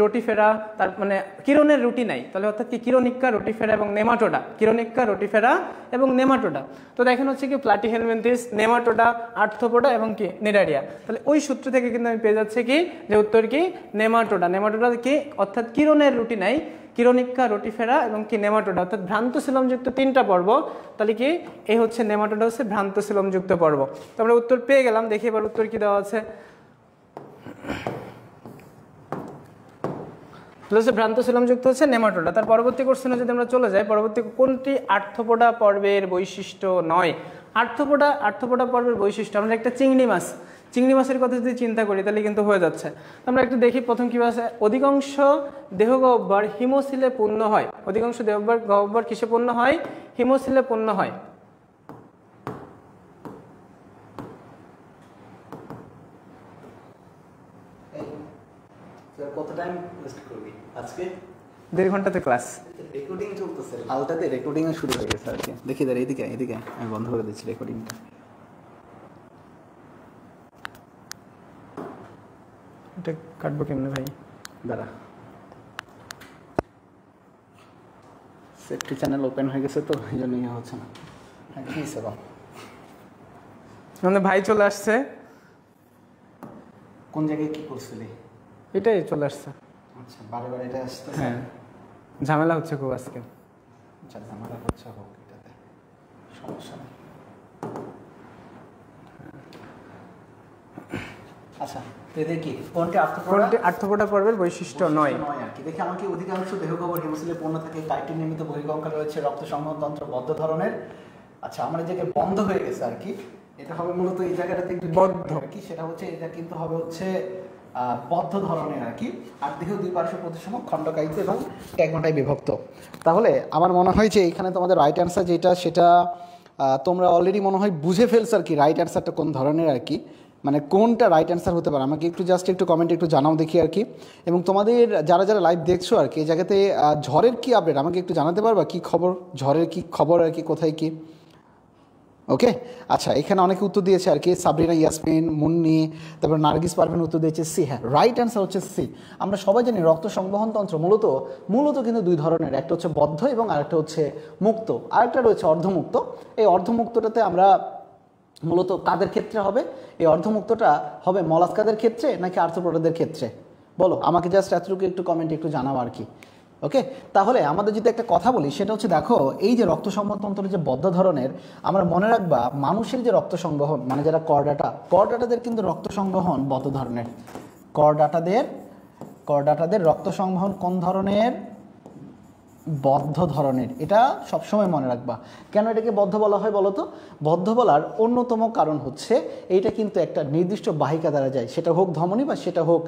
Speaker 1: রোটিফেরা, তার মানে কিরণের রুটি নাই, তাহলে অর্থাৎ কি, কিরণিক্কা, রোটিফেরা এবং নেমাটোডা। কিরণিক্কা, রোটিফেরা এবং নেমাটোডা। তো দেখেন হচ্ছে কি প্লাটিহেলমিনথেস, নেমাটোডা, আর্থ্রোপোডা এবং কি নিডারিয়া। তাহলে ওই সূত্র থেকে কিন্তু আমি পেয়ে যাচ্ছি কি, যে উত্তর কি নেমাটোডা। নেমাটোডা কি, অর্থাৎ কিরণের রুটি নাই, কিরণিক্কা, রোটিফেরা এবং কি নেমাটোডা, অর্থাৎ ভ্রান্ত সিলোমযুক্ত 3টা পর্ব। তাহলে কি এই হচ্ছে নেমাটোডা হচ্ছে ভ্রান্ত সিলোমযুক্ত পর্ব। তো আমরা উত্তর পেয়ে গেলাম। দেখি এবার উত্তর কি দেওয়া আছে। ভ্রান্ত সিলোমযুক্ত হচ্ছে নেমাটোডা। তার পরবর্তী কোশ্চেনে যদি আমরা চলে যাই, পরবর্তী কোনটি আর্থ্রোপোডা পর্বের বৈশিষ্ট্য নয়? আর্থ্রোপোডা পর্বের বৈশিষ্ট্য, আমরা একটা চিংড়ি মাছের কথা যদি চিন্তা করি তাহলে কিন্তু হয়ে যাচ্ছে। আমরা একটু দেখি প্রথম কি আছে। অধিকাংশ দেহগহ্বর হিমোসিলে পূর্ণ হয়। অধিকাংশ দেহগহ্বর কিসে পূর্ণ হয়? হিমোসিলে পূর্ণ হয়।
Speaker 2: কত টাইম ওয়েস্ট করবি আজকে?
Speaker 1: 1.5 ঘন্টাতে ক্লাস।
Speaker 2: রেকর্ডিং চলতেছে, আলটাতে রেকর্ডিং শুরু হয়ে গেছে আর কি। দেখি দাঁড়া, এদিকে আমি বন্ধ করে দিচ্ছি রেকর্ডিংটা।
Speaker 1: এটা কাটবো কেমনে ভাই?
Speaker 2: দাঁড়া, সেফটি চ্যানেল ওপেন হয়ে গেছে তো এই জন্য ইয়ে হচ্ছে না। কি সেবা
Speaker 1: আমাদের ভাই চলে আসছে।
Speaker 2: কোন জায়গায় কি করছিলি?
Speaker 1: এটাই চলে আসছে।
Speaker 2: আচ্ছা, বারে এটা আসছে।
Speaker 1: হ্যাঁ, ঝামেলা হচ্ছে খুব আজকে।
Speaker 2: আচ্ছা, ঝামেলা হচ্ছে হোক, এটাতে সমস্যা নেই। আচ্ছা, তো এদের কি কোনটি
Speaker 1: আর্থ্রোপোডা পর্বের বৈশিষ্ট্য নয়
Speaker 2: আর কি? দেখি আমাকে অধিকাংশ দেহগহ্বর হিমোসিলে পূর্ণ থাকে, টাইটিন নির্মিত বহির্গঙ্কা রয়েছে, রক্ত সংবহনতন্ত্র বদ্ধ ধরনের, আচ্ছা আমার এই জায়গায় বন্ধ হয়ে গেছে আর কি, এটা হবে মূলত এই জায়গাটাতে একটু বদ্ধ আর কি, সেটা হচ্ছে এটা কিন্তু হবে হচ্ছে বদ্ধ ধরনের আর কি। আর দেখো দুই পার্শ্ব প্রতিসম খণ্ডকায়িত এবং ট্যাগমাটায় বিভক্ত। তাহলে আমার মনে হয় যে এখানে তোমাদের রাইট অ্যান্সার যেটা সেটা তোমরা অলরেডি মনে হয় বুঝে ফেলছো আর কি, রাইট অ্যান্সারটা কোন ধরনের আর কি, মানে কোনটা রাইট অ্যান্সার হতে পারে আমাকে একটু জাস্ট একটু কমেন্টে একটু জানাও দেখি আর কি। এবং তোমাদের যারা যারা লাইভ দেখছো আর কি এই জায়গাতে ঝড়ের কি আপডেট আমাকে একটু জানাতে পারবা, কি খবর, ঝড়ের কি খবর আর কি, কোথায় কি? ওকে আচ্ছা, এখানে অনেকে উত্তর দিয়েছে আর কি, সাবরিনা, ইয়াসমিন, মুন্নি, তারপর নার্গিস পারভিন উত্তর দিয়েছে সি। হ্যাঁ রাইট অ্যান্সার হচ্ছে সি। আমরা সবাই জানি রক্ত সংবহন তন্ত্র মূলত কিন্তু দুই ধরনের, একটা হচ্ছে বদ্ধ এবং আরেকটা হচ্ছে মুক্ত, আরেকটা রয়েছে অর্ধমুক্ত। এই অর্ধমুক্তটাতে আমরা মূলত কাদের ক্ষেত্রে হবে, এই অর্ধমুক্তটা হবে মলাস্কাদের ক্ষেত্রে নাকি আর্থ্রোপোডাদের ক্ষেত্রে? বলো আমাকে জাস্ট এতটুকু একটু কমেন্টে একটু জানাও আর কি। ওকে তাহলে আমাদের যদি একটা কথা বলি সেটা হচ্ছে দেখো এই যে রক্ত সংবহনতন্ত্রের যে বদ্ধ ধরনের, আমরা মনে রাখবা মানুষের যে রক্ত সংবহন মানে যারা করডাটাদের কিন্তু রক্ত সংবহন বদ্ধ ধরনের। করডাটাদের রক্ত সংবহন কোন ধরনের? বদ্ধ ধরনের। এটা সবসময় মনে রাখবা। কেন এটাকে বদ্ধ বলা হয় বলো তো? বদ্ধ বলার অন্যতম কারণ হচ্ছে এইটা কিন্তু একটা নির্দিষ্ট বাহিকা দ্বারা যায়, সেটা হোক ধমনী বা সেটা হোক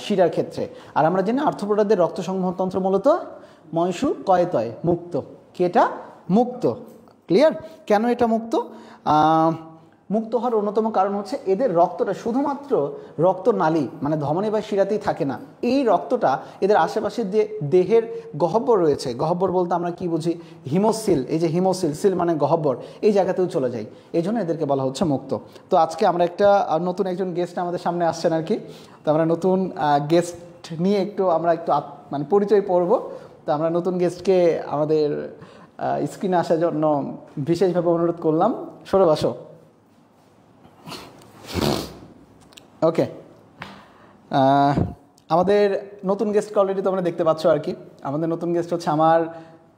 Speaker 2: শিরার ক্ষেত্রে। আর আমরা জানি আর্থ্রোপোডাদের রক্ত সংবহনতন্ত্র মূলত ময়ূর কয়তয় মুক্ত। কি এটা? মুক্ত। ক্লিয়ার? কেন এটা মুক্ত? মুক্ত হওয়ার অন্যতম কারণ হচ্ছে এদের রক্তটা শুধুমাত্র রক্তনালী মানে ধমনী বা শিরাতেই থাকে না, এই রক্তটা এদের আশেপাশে যে দেহের গহ্বর রয়েছে, গহ্বর বলতে আমরা কি বুঝি? হিমোসিল, এই যে হিমোসিল, সিল মানে গহ্বর, এই জায়গাতেও চলে যায়, এই জন্য এদেরকে বলা হচ্ছে মুক্ত। তো আজকে আমরা একটা নতুন একজন গেস্ট আমাদের সামনে আসছেন আর কি, তো আমরা নতুন গেস্ট নিয়ে আমরা একটু মানে পরিচয় পড়ব। তো আমরা নতুন গেস্টকে আমাদের স্ক্রিনে আসার জন্য বিশেষভাবে অনুরোধ করলাম। সৌরভ আসো। ওকে আমাদের নতুন গেস্টকে অলরেডি তোমরা দেখতে পাচ্ছ আর কি। আমাদের নতুন গেস্ট হচ্ছে আমার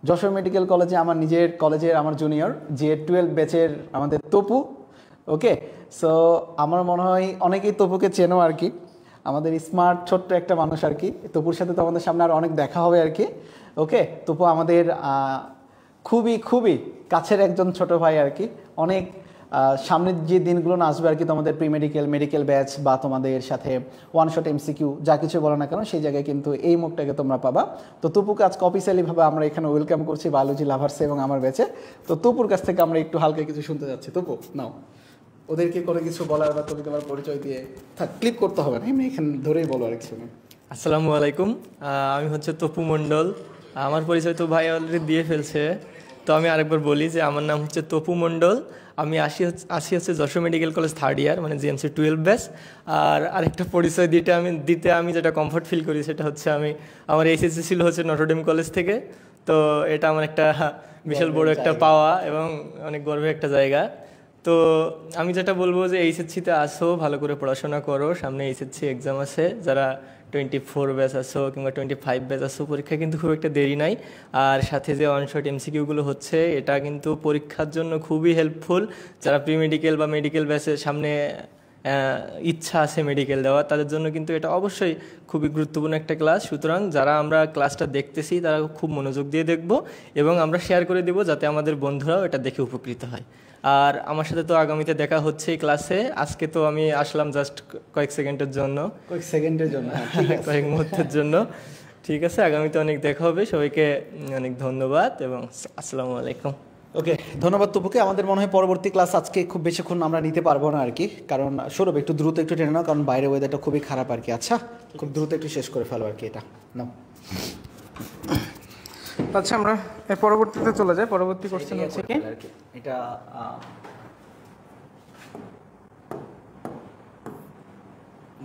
Speaker 2: যশোর মেডিকেল কলেজে, আমার নিজের কলেজের আমার জুনিয়র, যে 12 ব্যাচের আমাদের তপু। ওকে সো আমার মনে হয় অনেকেই তপুকে চেনো আর কি, আমাদের স্মার্ট ছোট্ট একটা মানুষ আর কি। তপুর সাথে তো আমাদের সামনে আর অনেক দেখা হবে আর কি। ওকে তপু আমাদের খুবই খুবই কাছের একজন ছোট ভাই আর কি। অনেক সামনের যে দিনগুলো আসবে আর কি, তোমাদের প্রি মেডিকেল ব্যাচ বা তোমাদের সাথে ওয়ান শট এমসিকিউ যা কিছু বলো না কেন, সেই জায়গায় কিন্তু এই মুখটাকে তোমরা পাবা। তো তপুকে আজকে অফিসিয়ালিভাবে আমরা এখানে ওয়েলকাম করছি বায়োলজি লাভার্সে এবং আমার ব্যাচে। তো তপুর কাছ থেকে আমরা একটু হালকা কিছু শুনতে যাচ্ছি। তপু নাও, ওদেরকে করে কিছু বলার বা তুমি তোমার পরিচয় দিয়ে ক্লিপ করতে হবে না, এমনি এখানে ধরেই বলো আর কিছু।
Speaker 3: আসসালামু আলাইকুম, আমি হচ্ছে তপু মণ্ডল। আমার পরিচয় তো ভাই অলরেডি দিয়ে ফেলছে, তো আমি আরেকবার বলি যে আমার নাম হচ্ছে তপু মণ্ডল। আমি আসি হচ্ছে যশোর মেডিকেল কলেজ 3rd ইয়ার মানে জিএমসি 12 ব্যাচ। আর আরেকটা পরিচয় দিতে আমি যেটা কমফর্ট ফিল করি সেটা হচ্ছে আমার এইচএসসি ছিল হচ্ছে নটরডেম কলেজ থেকে। তো এটা আমার একটা বিশাল বড় একটা পাওয়া এবং অনেক গর্বের একটা জায়গা। তো আমি যেটা বলবো যে এইচএসসিতে আসো, ভালো করে পড়াশোনা করো, সামনে এইচএসসি এক্সাম আছে। যারা 24 ব্যাচ আসো কিংবা 25 ব্যাচ আসো, পরীক্ষা কিন্তু খুব একটা দেরি নাই। আর সাথে যে অনশট এমসিকিউগুলো হচ্ছে এটা কিন্তু পরীক্ষার জন্য খুবই হেল্পফুল। যারা প্রি মেডিকেল বা মেডিকেল ব্যাচের সামনে ইচ্ছা আছে মেডিকেল দেওয়া, তাদের জন্য কিন্তু এটা অবশ্যই খুবই গুরুত্বপূর্ণ একটা ক্লাস। সুতরাং যারা আমরা ক্লাসটা দেখতেছি তারা খুব মনোযোগ দিয়ে দেখব এবং আমরা শেয়ার করে দেব যাতে আমাদের বন্ধুরাও এটা দেখে উপকৃত হয়। আর আমার সাথে তো আগামীতে দেখা হচ্ছে ক্লাসে। আজকে তো আমি আসলাম জাস্ট কয়েক সেকেন্ডের জন্য, কয়েক মুহূর্তের জন্য। ঠিক আছে, আগামীতে অনেক দেখা হবে। সবাইকে অনেক ধন্যবাদ এবং আসসালামু আলাইকুম।
Speaker 2: ওকে ধন্যবাদ তপুকে। আমাদের মনে হয় পরবর্তী ক্লাস আজকে খুব বেশিক্ষণ আমরা নিতে পারবো না আর কি, কারণ সৌরভ একটু দ্রুত একটু টেনে নাও, কারণ বাইরে ওয়েদারটা খুবই খারাপ আর কি। আচ্ছা খুব দ্রুত একটু শেষ করে ফেলো আর কি, এটা নাও।
Speaker 1: আচ্ছা আমরা এর পরবর্তীতে চলে যাই। পরবর্তী কোশ্চেন হচ্ছে কি,
Speaker 2: এটা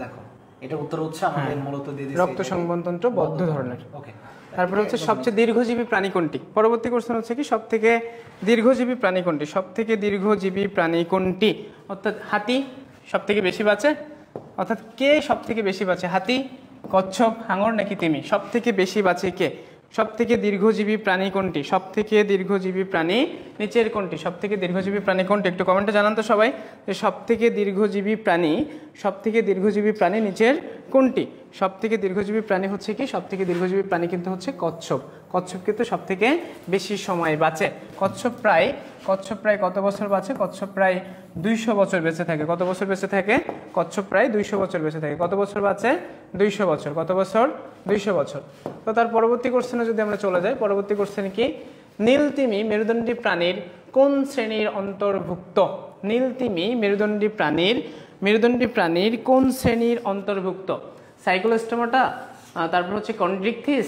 Speaker 2: দেখো এটা উত্তর হচ্ছে আমাদের মূলত
Speaker 1: রক্ত সংবহনতন্ত্র বদ্ধ ধরনের।
Speaker 2: ওকে
Speaker 1: তারপরে হচ্ছে সবচেয়ে দীর্ঘজীবী প্রাণী কোনটি? পরবর্তী কোশ্চেন হচ্ছে কি, সবথেকে দীর্ঘজীবী প্রাণী কোনটি? সবথেকে দীর্ঘজীবী প্রাণী কোনটি? অর্থাৎ হাতি সবথেকে বেশি বাঁচে, অর্থাৎ কে সবথেকে বেশি বাঁচে? হাতি, কচ্ছপ, হাঙর নাকি তিমি? সবথেকে বেশি বাঁচে কে? সবথেকে দীর্ঘজীবী প্রাণী কোনটি? সবথেকে দীর্ঘজীবী প্রাণী নিচের কোনটি? সবথেকে দীর্ঘজীবী প্রাণী কোনটি? একটু কমেন্টে জানান তো সবাই যে সবথেকে দীর্ঘজীবী প্রাণী নিচের কোনটি? সবথেকে দীর্ঘজীবী প্রাণী হচ্ছে কি? সবথেকে দীর্ঘজীবী প্রাণী কিন্তু হচ্ছে কচ্ছপ। কচ্ছপ কিন্তু সবথেকে বেশি সময় বাঁচে। কচ্ছপ প্রায় কত বছর বাঁচে? কচ্ছপ প্রায় 200 বছর বেঁচে থাকে। কত বছর বেঁচে থাকে? কচ্ছপ প্রায় 200 বছর বেঁচে থাকে। কত বছর বাঁচে? 200 বছর। কত বছর? 200 বছর। তো তার পরবর্তী কোশ্চেনে যদি আমরা চলে যাই, পরবর্তী কোশ্চেন কি? নীলতিমি মেরুদণ্ডী প্রাণীর কোন শ্রেণীর অন্তর্ভুক্ত? নীলতিমি মেরুদণ্ডী প্রাণীর কোন শ্রেণীর অন্তর্ভুক্ত? সাইক্লোস্টোমাটা, তারপর হচ্ছে কন্ড্রিকথিস,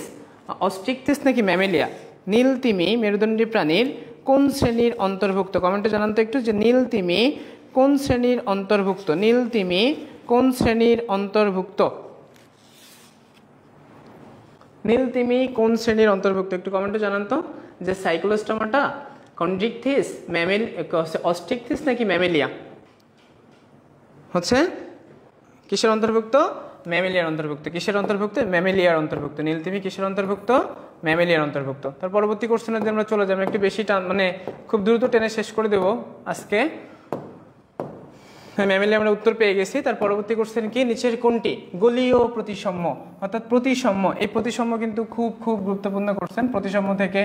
Speaker 1: অস্ট্রিকথিস নাকি ম্যামেলিয়া? নীলতিমি মেরুদণ্ডী প্রাণীর কোন শ্রেণীর অন্তর্ভুক্ত? কমেন্টে জানান তো একটু যে নীলতিমি কোন শ্রেণীর অন্তর্ভুক্ত? নীলতিমি কোন শ্রেণীর অন্তর্ভুক্ত? নীলতিমি কোন শ্রেণীর অন্তর্ভুক্ত? একটু কমেন্টে জানান তো যে সাইক্লোস্টোমাটা, কন্ড্রিকথিস, অস্ট্রিকথিস নাকি ম্যামেলিয়া? হচ্ছে কিসের অন্তর্ভুক্ত? ম্যামেলিয়ার অন্তর্ভুক্ত। কিসের অন্তর্ভুক্ত? ম্যামেলিয়ার অন্তর্ভুক্ত। নীলতিমি কিসের অন্তর্ভুক্ত? ম্যামেলিয়ার অন্তর্ভুক্ত। তার পরবর্তী কোশ্চেনে যদি আমরা চলে যাই, একটু বেশি মানে খুব দ্রুত টেনে শেষ করে দেবো আজকে। হ্যাঁ, ম্যামেলিয়া আমরা উত্তর পেয়ে গেছি। তার পরবর্তী কোশ্চেন কি? নিচের কোনটি গোলীয় প্রতিসাম্য? অর্থাৎ প্রতিসাম্য, এই প্রতিসাম্য কিন্তু খুব গুরুত্বপূর্ণ কোশ্চেন। প্রতিসাম্য থেকে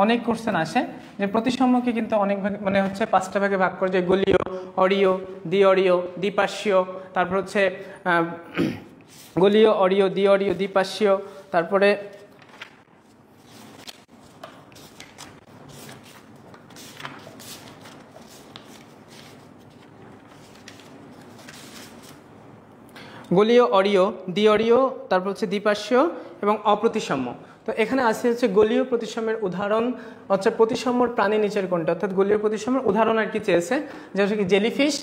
Speaker 1: অনেক কোশ্চেন আসে, যে প্রতিসাম্যকে কিন্তু অনেক ভাগে মানে হচ্ছে 5টা ভাগে ভাগ করে, যে গোলীয়, অরীয়, দ্বিঅরীয়, দ্বিপার্শ্বীয়, তারপর হচ্ছে গোলীয়, অরীয়, দ্বিঅরীয়, দ্বিপার্শ্বীয়, তারপরে গোলীয়, অরীয়, দ্বিঅরীয়, তারপর হচ্ছে দ্বিপার্শ্বীয় এবং অপ্রতিসাম্য। তো এখানে আসে হচ্ছে গোলীয় প্রতিসাম্যের উদাহরণ, হচ্ছে প্রতিসাম্যর প্রাণী নিচের কোনটা? অর্থাৎ গোলীয় প্রতিসাম্যের উদাহরণ আর কি চেয়েছে, যে হচ্ছে কি জেলিফিশ,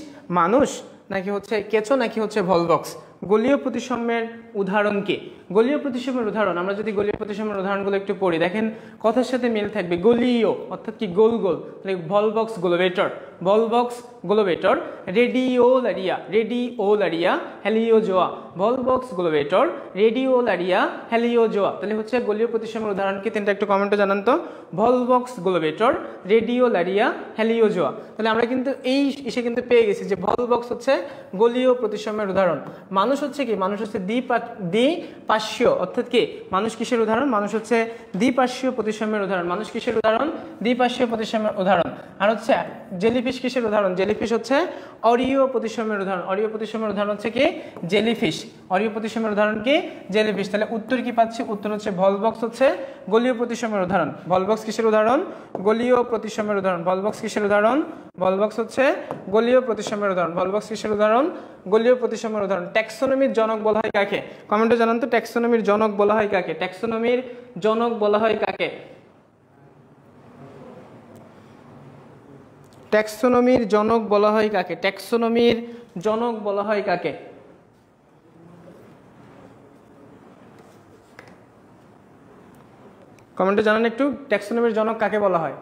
Speaker 1: মানুষ নাকি হচ্ছে কেঁচো নাকি হচ্ছে ভলবক্স? গোলীয় প্রতিসাম্যের উদাহরণ কি? গোলীয় প্রতিসাম্যের উদাহরণ, আমরা যদি গোলীয় প্রতিসাম্যের উদাহরণগুলো একটু পড়ি, দেখেন কথার সাথে মিল থাকবে। গোলীয় অর্থাৎ কি? গোল গোল, ভলবক্স গ্লোবেটর, ভলবক্স গ্লোবেটর, রেডিওলারিয়া হেলিওজোয়া, ভলবক্স গ্লোবেটর, রেডিওলারিয়া হেলিওজোয়া। তাহলে হচ্ছে গোলীয় প্রতিসাম্যের উদাহরণ কি? তিনটা একটু কমেন্টে জানান তো। ভলবক্স গ্লোবেটর, রেডিওলারিয়া হেলিওজোয়া। তাহলে আমরা কিন্তু এই এসে কিন্তু পেয়ে গেছি যে ভলবক্স হচ্ছে গোলীয় প্রতিসাম্যের উদাহরণ। মানুষ হচ্ছে কি? মানুষ হচ্ছে দ্বিপার্শ্বীয়, অর্থাৎ কি? মানুষ কিসের উদাহরণ? মানুষ হচ্ছে দ্বিপার্শ্বীয় প্রতিসাম্যের উদাহরণ। মানুষ কিসের উদাহরণ? দ্বিপার্শ্বীয় প্রতিসাম্যের উদাহরণ। আর হচ্ছে জেলিফিশ কিসের উদাহরণ? জেলিফিশ হচ্ছে অরীয় প্রতিসাম্যের উদাহরণ। অরীয় প্রতিসাম্যের উদাহরণ হচ্ছে কি? জেলিফিশ। অরীয় প্রতিসাম্যের উদাহরণ কি? জেলিফিশ। তাহলে উত্তর কি পাচ্ছি? উত্তর হচ্ছে ভলবক্স হচ্ছে গোলীয় প্রতিসাম্যের উদাহরণ। ভলবক্স কিসের উদাহরণ? গোলীয় প্রতিসাম্যের উদাহরণ। ভলবক্স কিসের উদাহরণ? ভলবক্স হচ্ছে গোলীয় প্রতিসাম্যের উদাহরণ। ভলবক্স কিসের উদাহরণ? গোলীয় প্রতিসাম্যের উদাহরণ। ট্যাক্সোনমির জনক বলা হয় কাকে? কমেন্টে জানান তো ট্যাক্সোনমির জনক বলা হয় কাকে? ট্যাক্সোনমির জনক বলা হয় কাকে? ট্যাক্সোনমির জনক বলা হয় কাকে? ট্যাক্সোনমির জনক বলা হয় কাকে? কমেন্টে জানান একটু, ট্যাক্সোনমির জনক কাকে বলা হয়?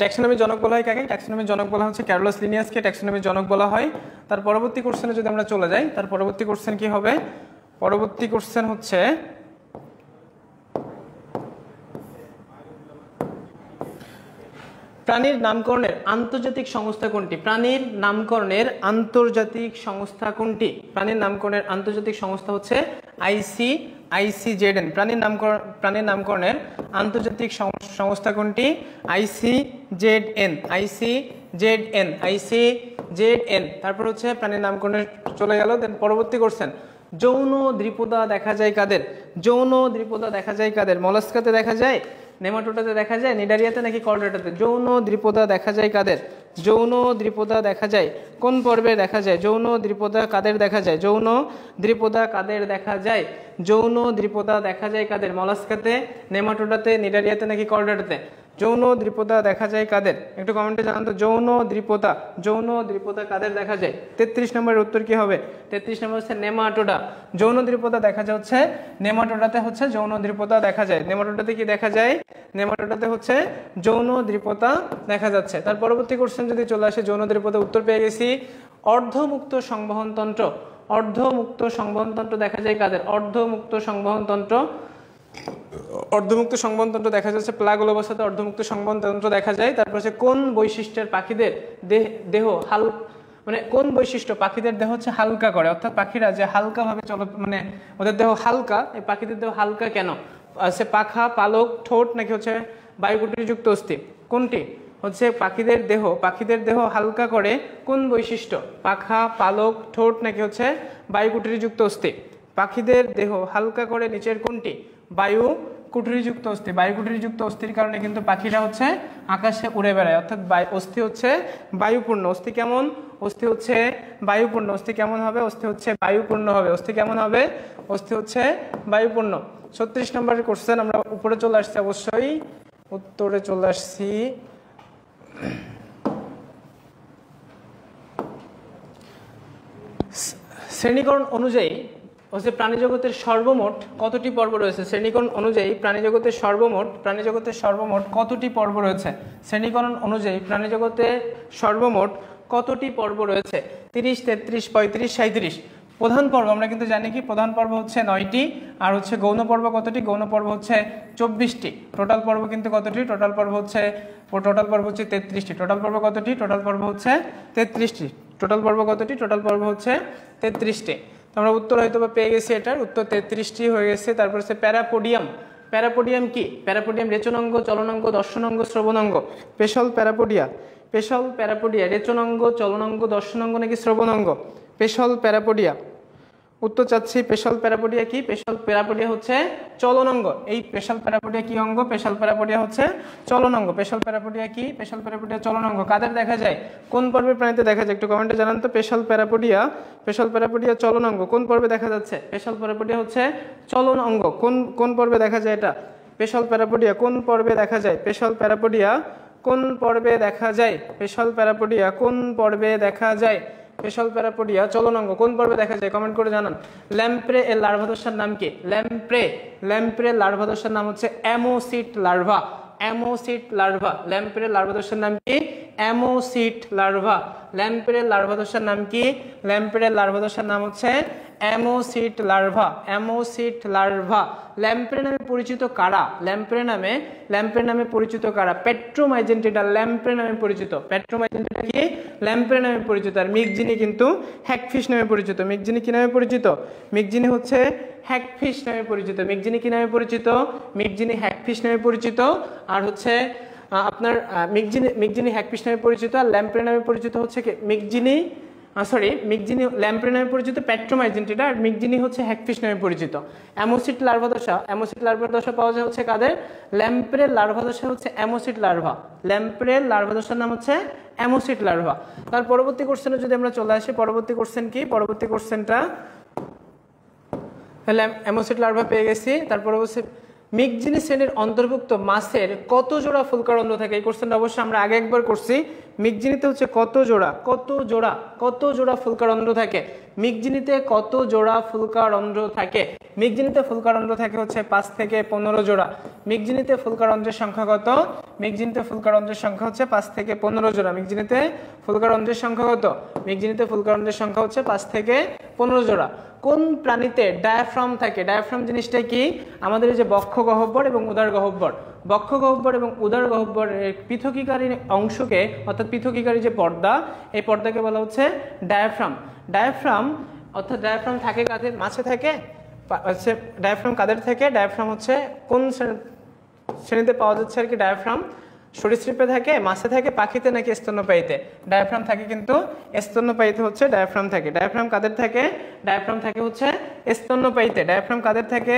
Speaker 1: ট্যাক্সোনমির জনক বলা হয় কাকে? ট্যাক্সোনমির জনক বলা হচ্ছে ক্যারোলাস লিনিয়াসকে ট্যাক্সোনমির জনক বলা হয়। তার পরবর্তী কোশ্চেনে যদি আমরা চলে যাই, তার পরবর্তী কোশ্চেন কি হবে? পরবর্তী কোশ্চেন হচ্ছে প্রাণীর নামকরণের আন্তর্জাতিক সংস্থা কোনটি? প্রাণীর নামকরণের আন্তর্জাতিক সংস্থা কোনটি? প্রাণীর নামকরণের আন্তর্জাতিক সংস্থা হচ্ছে ICJN। প্রাণীর নামকরণের আন্তর্জাতিক সংস্থা কোনটি? ICJN। তারপর হচ্ছে প্রাণীর নামকরণের চলে গেল। দেন পরবর্তী কোশ্চেন, যৌন দ্বিপদা দেখা যায় কাদের? যৌন দ্বিপদা দেখা যায় কাদের? মলাস্কাতে দেখা যায়, নেমাটোডাতে দেখা যায়, নিডারিয়াতে নাকি কর্ডাটাতে? যৌন দ্বিপদা দেখা যায় কাদের? যৌন দ্বিপদা দেখা যায় কোন পর্বে দেখা যায়? যৌন দ্বিপদা কাদের দেখা যায়? যৌন দ্বিপদা কাদের দেখা যায়? যৌন দ্বিপদা দেখা যায় কাদের? মলাস্কাতে, নেমাটোডাতে, নিডারিয়াতে নাকি কর্ডাটাতে? যৌন দ্বিপদা দেখা যায় কাদের? একটু কমেন্টে জানান তো। যৌন দ্বিপদা কাদের দেখা যায়? 33 নম্বরের উত্তর কি হবে? 33 নম্বর হচ্ছে নেমাটোডা। যৌন দ্বিপদা দেখা যায় হচ্ছে নেমাটোডাতে, হচ্ছে যৌন দ্বিপদা দেখা যায়। নেমাটোডাতে কি দেখা যায়? নেমাটোডাতে হচ্ছে যৌন দ্বিপদা দেখা যাচ্ছে। তার পরবর্তী কোশ্চেন যদি চলে আসে, যৌন দ্বিপদা উত্তর পেয়ে গেছি। অর্ধমুক্ত সংবহনতন্ত্র দেখা যায় কাদের? অর্ধমুক্ত সংবহনতন্ত্র দেখা যাচ্ছে প্লাগল অবস্থাতে অর্ধমুক্ত সংবহনতন্ত্র দেখা যায়। তারপর হচ্ছে কোন বৈশিষ্ট্যের পাখিদের দেহ মানে কোন বৈশিষ্ট্য পাখিদের দেহ হচ্ছে হালকা করে, অর্থাৎ পাখিরা যে হালকা ভাবে মানে ওদের দেহ হালকা, এই পাখিদের দেহ হালকা কেন? আছে পাখা, পালক, ঠোঁট, নাকি হচ্ছে বায়ুকুটিরযুক্ত অস্থি? কোনটি হচ্ছে পাখিদের দেহ হালকা করে? কোন বৈশিষ্ট্য? পাখা, পালক, ঠোঁট, নাকি হচ্ছে বায়ুকুটিরযুক্ত অস্থি? পাখিদের দেহ হালকা করে নিচের কোনটি? বায়ুকুটিরযুক্ত অস্থি। বায়ুকুটিরযুক্ত অস্থির কারণে কিন্তু পাখিরা হচ্ছে আকাশে উড়ে বেড়ায়, অর্থাৎ অস্থি হচ্ছে বায়ুপূর্ণ। অস্থি কেমন? অস্থি হচ্ছে বায়ুপূর্ণ। অস্থি কেমন হবে? অস্থি হচ্ছে বায়ুপূর্ণ হবে। অস্থি কেমন হবে? অস্থি হচ্ছে বায়ুপূর্ণ। 36 নম্বরের কোশ্চেন, আমরা উপরে চলে আসছি, অবশ্যই উত্তরে চলে আসছি। শ্রেণীকরণ অনুযায়ী হচ্ছে প্রাণীজগতের সর্বমোট কতটি পর্ব রয়েছে? শ্রেণীকরণ অনুযায়ী প্রাণীজগতের সর্বমোট কতটি পর্ব রয়েছে? শ্রেণীকরণ অনুযায়ী প্রাণীজগতের সর্বমোট কতটি পর্ব রয়েছে? 30, 33, 35, 37। প্রধান পর্ব আমরা কিন্তু জানি কি, প্রধান পর্ব হচ্ছে 9টি, আর হচ্ছে গৌণ পর্ব কতটি? গৌণ পর্ব হচ্ছে 24টি। টোটাল পর্ব কিন্তু কতটি? টোটাল পর্ব হচ্ছে 33টি। টোটাল পর্ব কতটি? টোটাল পর্ব হচ্ছে 33টি। টোটাল পর্ব কতটি? টোটাল পর্ব হচ্ছে 33টি। আমরা উত্তর হয়তো বা পেয়ে গেছি, এটার উত্তর 33টি হয়ে গেছে। তারপর হচ্ছে প্যারাপোডিয়াম। প্যারাপোডিয়াম কি? প্যারাপোডিয়াম রেচনাঙ্গ, চলনাঙ্গ, দর্শনাঙ্গ, শ্রবণাঙ্গ। পেশল প্যারাপোডিয়া রেচনাঙ্গ, চলনাঙ্গ, দর্শনাঙ্গ নাকি শ্রবণাঙ্গ? পেশল প্যারাপোডিয়া। উত্তর চাচ্ছি, পেশল প্যারাপোডিয়া কি? পেশল প্যারাপোডিয়া হচ্ছে চলনাঙ্গ। এই পেশল প্যারাপোডিয়া কি অঙ্গ? পেশল প্যারাপোডিয়া হচ্ছে চলনাঙ্গ। পেশল প্যারাপোডিয়া কি? পেশল প্যারাপোডিয়া চলনাঙ্গ। কাদের দেখা যায়? কোন পর্বের প্রাণীতে দেখা যায়? একটু কমেন্টে জানান তো। পেশল প্যারাপোডিয়া চলনাঙ্গ কোন পর্বে দেখা যাচ্ছে? পেশল প্যারাপোডিয়া হচ্ছে চলনাঙ্গ। কোন পর্বে দেখা যায় এটা? পেশল প্যারাপোডিয়া কোন পর্বে দেখা যায়? পেশল প্যারাপোডিয়া কোন পর্বে দেখা যায়? পেশল প্যারাপোডিয়া কোন পর্বে দেখা যায়? পেশল প্যারাপোডিয়া চলনাঙ্গ কোন পর্বে দেখা যায়? কমেন্ট করে জানান। ল্যাম্প্রে এর লার্ভাদশার নাম কি? ল্যাম্প্রে লার্ভাদশার নাম হচ্ছে অ্যামোসিট লার্ভা। ল্যাম্প্রে লার্ভাদশার নাম কি? অ্যামোসিট লার্ভা। ল্যাম্প্রের লার্ভাদশার নাম কি? ল্যাম্প্রের লার্ভাদশার নাম হচ্ছে অ্যামোসিট লার্ভা। ল্যাম্প্রে নামে পরিচিত কারা? ল্যাম্প্রে নামে পরিচিত কারা? পেট্রোমাইজেন্টিডা ল্যাম্প্রে নামে পরিচিত। পেট্রোমাইজেন্টিডা কি? ল্যাম্প্রে নামে পরিচিত। আর মিগজিনি কিন্তু হ্যাগফিশ নামে পরিচিত। মিগজিনি কি নামে পরিচিত? মিগজিনি হচ্ছে হ্যাগফিশ নামে পরিচিত। মিগজিনি কি নামে পরিচিত? মিগজিনি হ্যাগফিশ নামে পরিচিত। আর হচ্ছে আপনার মিগজিনি হ্যাগফিশ নামে পরিচিত। আর ল্যাম্প্রে নামে পরিচিত হচ্ছে কি? মিগজিনি ল্যাম্প্রে নামে পরিচিত পেট্রোমাইজেন্টিডা, আর মিগজিনি হচ্ছে হ্যাগফিশ নামে পরিচিত। অ্যামোসিট লার্ভাদশা পাওয়া যায় হচ্ছে কাদের? ল্যাম্প্রের লার্ভাদশা হচ্ছে অ্যামোসিট লার্ভা। ল্যাম্প্রের লার্ভাদশার নাম হচ্ছে অ্যামোসিট লার্ভা। তার পরবর্তী কোশ্চেনে যদি আমরা চলে আসি, পরবর্তী কোশ্চেন কি? পরবর্তী কোশ্চেনটা অ্যামোসিট লার্ভা পেয়ে গেছি। তারপর হচ্ছে মিগজিনি শ্রেণীর অন্তর্ভুক্ত মাছের কত জোড়া ফুলকারন্ধ্র থাকে? এই কোশ্চেনটা অবশ্যই আমরা আগে একবার করছি। মিগজিনিতে হচ্ছে কত জোড়া ফুলকারন্ধ্র থাকে? মিগজিনিতে কত জোড়া ফুলকারন্ধ্র থাকে? মিগজিনিতে ফুলকারন্ধ্র থাকে হচ্ছে 5 থেকে 15 জোড়া। মিগজিনিতে ফুলকারন্ধ্রের সংখ্যা কত? মিগজিনিতে ফুলকারন্ধ্রের সংখ্যা হচ্ছে 5 থেকে 15 জোড়া। মিগজিনিতে ফুলকারন্ধ্রের সংখ্যা কত? মিগজিনিতে ফুলকারন্ধ্রের সংখ্যা হচ্ছে 5 থেকে 15 জোড়া। কোন প্রাণীতে ডায়াফ্রাম থাকে? ডায়াফ্রাম জিনিসটা কি? আমাদের এই যে বক্ষ গহ্বর এবং উদর গহ্বর, বক্ষ গহ্বর এবং উদর গহ্বরের পৃথকীকারী অংশকে, অর্থাৎ পৃথকীকারী যে পর্দা, এই পর্দাকে বলা হচ্ছে ডায়াফ্রাম। ডায়াফ্রাম থাকে কাদের? মাছে থাকে। ডায়াফ্রাম কাদের থাকে? ডায়াফ্রাম হচ্ছে কোন শ্রেণীতে পাওয়া যাচ্ছে আর কি? ডায়াফ্রাম সরীসৃপে থাকে, মাছে থাকে, পাখিতে নাকি স্তন্যপায়ীতে? ডায়াফ্রাম থাকে কিন্তু স্তন্যপায়ীতে হচ্ছে ডায়াফ্রাম থাকে। ডায়াফ্রাম কাদের থাকে? ডায়াফ্রাম থাকে হচ্ছে স্তন্যপায়ীতে। ডায়াফ্রাম কাদের থাকে?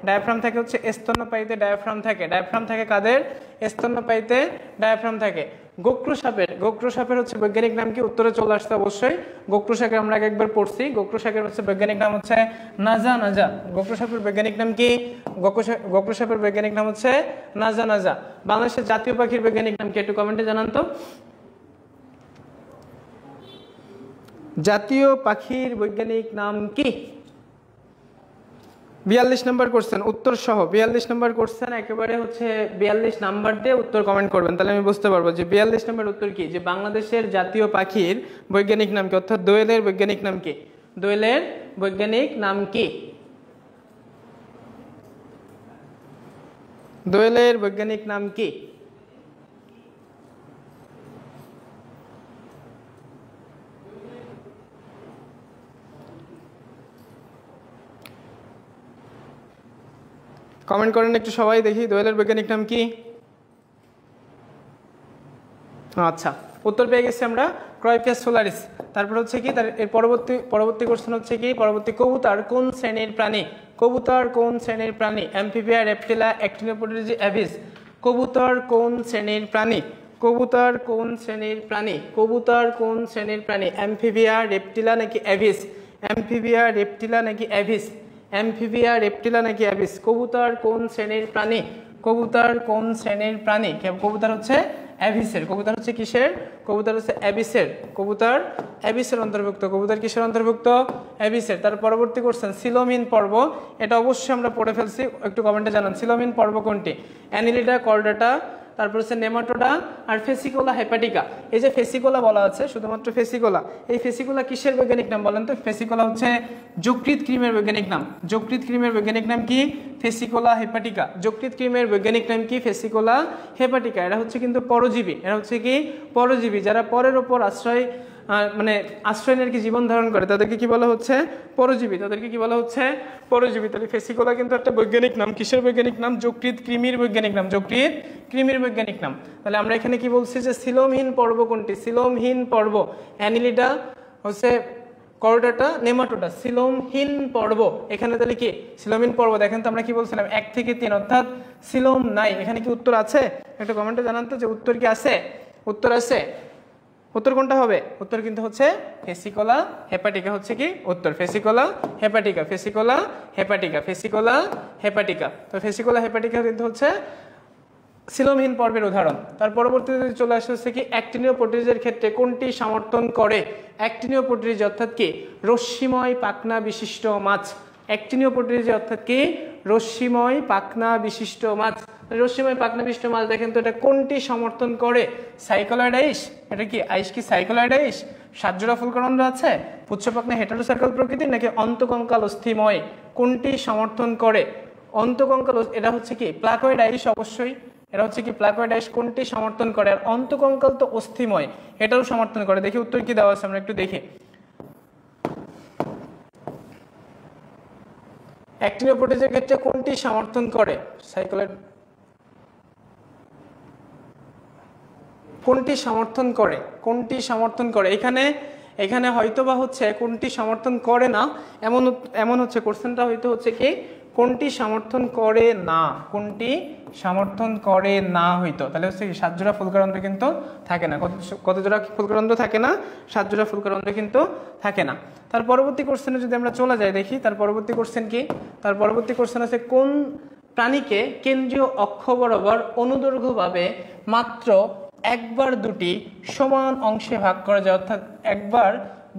Speaker 1: ডায়াফ্রাম থাকে হচ্ছে স্তন্যপায়ীতে ডায়াফ্রাম থাকে। ডায়াফ্রাম থাকে কাদের? স্তন্যপায়ীতে ডায়াফ্রাম থাকে। গোক্র সাপের হচ্ছে বৈজ্ঞানিক নাম কি? উত্তরে চলে আসতে অবশ্যই। গোক্র সাপের আমরা একবার পড়ছি। গোক্র সাপের হচ্ছে বৈজ্ঞানিক নাম হচ্ছে নাজা নাজা। গোক্র সাপের বৈজ্ঞানিক নাম কি? গোক্র সাপের বৈজ্ঞানিক নাম হচ্ছে নাজা নাজা। বাংলাদেশের জাতীয় পাখির বৈজ্ঞানিক নাম কি? একটু কমেন্টে জানান তো। জাতীয় পাখির বৈজ্ঞানিক নাম কি? 42 নম্বর কোশ্চেন, উত্তর সহ 42 নম্বর কোশ্চেন, একেবারে হচ্ছে 42 নাম্বার দিয়ে উত্তর কমেন্ট করবেন, তাহলে আমি বুঝতে পারবো যে 42 নম্বর উত্তর কি। যে বাংলাদেশের জাতীয় পাখির বৈজ্ঞানিক নাম কি, অর্থাৎ দোয়েলের বৈজ্ঞানিক নাম কি? দোয়েলের বৈজ্ঞানিক নাম কি? দোয়েলের বৈজ্ঞানিক নাম কি? কমেন্ট করেন একটু সবাই দেখি, দোয়েলের বৈজ্ঞানিক নাম কি? আচ্ছা, উত্তর পেয়ে গেছি আমরা, ক্রয়পিয়াস সোলারিস। তারপর হচ্ছে কি তার এর পরবর্তী কোশ্চেন হচ্ছে কি, পরবর্তী কবুতর কোন শ্রেণীর প্রাণী? কবুতর কোন শ্রেণীর প্রাণী? Amphibia, Reptilia, Actinopterygii, Aves. কবুতর কোন শ্রেণীর প্রাণী? কবুতর কোন শ্রেণীর প্রাণী? কবুতর কোন শ্রেণীর প্রাণী? অ্যাম্ফিবিয়া, রেপটিলা নাকি অ্যাভিস? অ্যাম্ফিবিয়া, রেপটিলা নাকি অ্যাভিস? অ্যাম্ফিবিয়া, রেপটিলা নাকি অ্যাভিস? কবুতর কোন শ্রেণীর প্রাণী? কবুতর কোন শ্রেণীর প্রাণী? কবুতর হচ্ছে অ্যাভিসের। কবুতর হচ্ছে কিসের? কবুতর হচ্ছে অ্যাবিসের। কবুতর অ্যাবিসের অন্তর্ভুক্ত। কবুতর কিসের অন্তর্ভুক্ত? অ্যাবিসের। তার পরবর্তী কোশ্চেন, সিলোমিন পর্ব, এটা অবশ্যই আমরা পড়ে ফেলছি, একটু কমেন্টে জানান সিলোমিন পর্ব কোনটি? অ্যানিলিডা, কর্ডাটা, তারপর হচ্ছে নেমাটোডা আর ফেসিকোলা হেপাটিকা। এই যে ফেসিকোলা বলা আছে, শুধুমাত্র ফেসিকোলা, এই ফেসিকোলা কিসের বৈজ্ঞানিক নাম বলেন তো? ফেসিকোলা হচ্ছে যকৃৎ ক্রিমের বৈজ্ঞানিক নাম। যকৃৎ ক্রিমের বৈজ্ঞানিক নাম কি? ফেসিকোলা হেপাটিকা। যকৃৎ ক্রিমের বৈজ্ঞানিক নাম কি? ফেসিকোলা হেপাটিকা। এরা হচ্ছে কিন্তু পরজীবী, এরা হচ্ছে কি পরজীবী, যারা পরের ওপর আশ্রয় নেয় কি জীবন ধারণ করে, তাদেরকে কি বলা হচ্ছে? পরজীবী। তাদেরকে কি বলা হচ্ছে? পরজীবী। তাহলে ফেসিকোলা কিন্তু একটা বৈজ্ঞানিক নাম। কিসের বৈজ্ঞানিক নাম? যকৃৎ কৃমির বৈজ্ঞানিক নাম। যকৃৎ কৃমির বৈজ্ঞানিক নাম। তাহলে আমরা এখানে কি বলছি যে সিলোমহীন পর্ব কোনটি? সিলোমহীন পর্ব অ্যানিলিডা হচ্ছে, কর্ডাটা, নেমাটোডা, সিলোমহীন পর্ব। এখানে তাহলে কি সিলোমহীন পর্ব? দেখেন তো আমরা কি বলছিলাম 1 থেকে 3, অর্থাৎ সিলোম নাই। এখানে কি উত্তর আছে? একটু কমেন্টে জানান তো যে উত্তর কি আছে? উত্তর আছে? উত্তর কোনটা হবে? উত্তর কিন্তু হচ্ছে ফেসিকোলা হেপাটিকা হচ্ছে কি উত্তর। ফেসিকোলা হেপাটিকা, ফেসিকোলা হেপাটিকা, ফেসিকোলা হেপাটিকা। তো ফেসিকোলা হেপাটিকা কিন্তু হচ্ছে সিলোমহীন পর্বের উদাহরণ। তার পরবর্তীতে চলে আসে হচ্ছে কি, অ্যাক্টিনোপটেরিজের ক্ষেত্রে কোনটি সমর্থন করে? অ্যাক্টিনোপটেরিজ অর্থাৎ কি রশ্মিময় পাখনা বিশিষ্ট মাছ। অ্যাক্টিনোপটেরিজ অর্থাৎ কি রশ্মিময় পাখনা বিশিষ্ট মাছ। রশ্মিময় পাখনা বিশিষ্ট মাছ দেখেন তো এটা কোনটি সমর্থন করে? সাইক্লোয়েড আইস। এটা কি আইস কি সাইক্লোয়েড আইস? সাতজোড়া ফুলকরন্ধ্র আছে, পুচ্ছপাখনা হেটারোসার্কাল প্রকৃতির নাকি অন্তকঙ্কাল অস্থিময়? কোনটি সমর্থন করে? অন্তকঙ্কাল, এটা হচ্ছে কি প্লাকয়েড আইস, অবশ্যই এটা হচ্ছে কি প্লাকয়েড আইস। কোনটি সমর্থন করে? আর অন্তকঙ্কাল তো অস্থিময়, এটাও সমর্থন করে। দেখি উত্তর কি দেওয়া আছে, আমরা একটু দেখি। অ্যাক্টিনোপটেরিজের ক্ষেত্রে কোনটি সমর্থন করে? সাইক্লোয়েড কোনটি সমর্থন করে? কোনটি সমর্থন করে? এখানে হয়তো বা হচ্ছে কোনটি সমর্থন করে না, এমন হচ্ছে কোশ্চেনটা হয়তো হচ্ছে কি কোনটি সমর্থন করে না, কোনটি সমর্থন করে না হইতো। তাহলে হচ্ছে কি 7 জোড়া ফুলকরন্ধ্র কিন্তু থাকে না। কত জোড়া ফুলকরন্ধ্র থাকে না? 7 জোড়া ফুলকরন্ধ্র কিন্তু থাকে না। তার পরবর্তী কোশ্চেনে যদি আমরা চলে যাই, দেখি তার পরবর্তী কোশ্চেন কি। তার পরবর্তী কোশ্চেন আছে, কোন প্রাণীকে কেন্দ্রীয় অক্ষ বরাবর অনুদৈর্ঘ্যভাবে মাত্র একবার দুটি সমান অংশে ভাগ করা যায়, অর্থাৎ একবার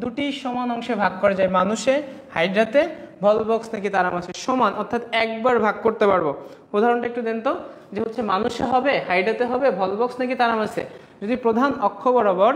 Speaker 1: দুটি সমান অংশে ভাগ করা যায়? মানুষে, হাইড্রাতে, ভলবক্স নাকি তারামাছে? সমান অর্থাৎ একবার ভাগ করতে পারবো। উদাহরণটা একটু দেন তো, যে হচ্ছে মানুষে হবে, হাইড্রাতে হবে, ভলবক্স নাকি তারামাছে? যদি প্রধান অক্ষ বরাবর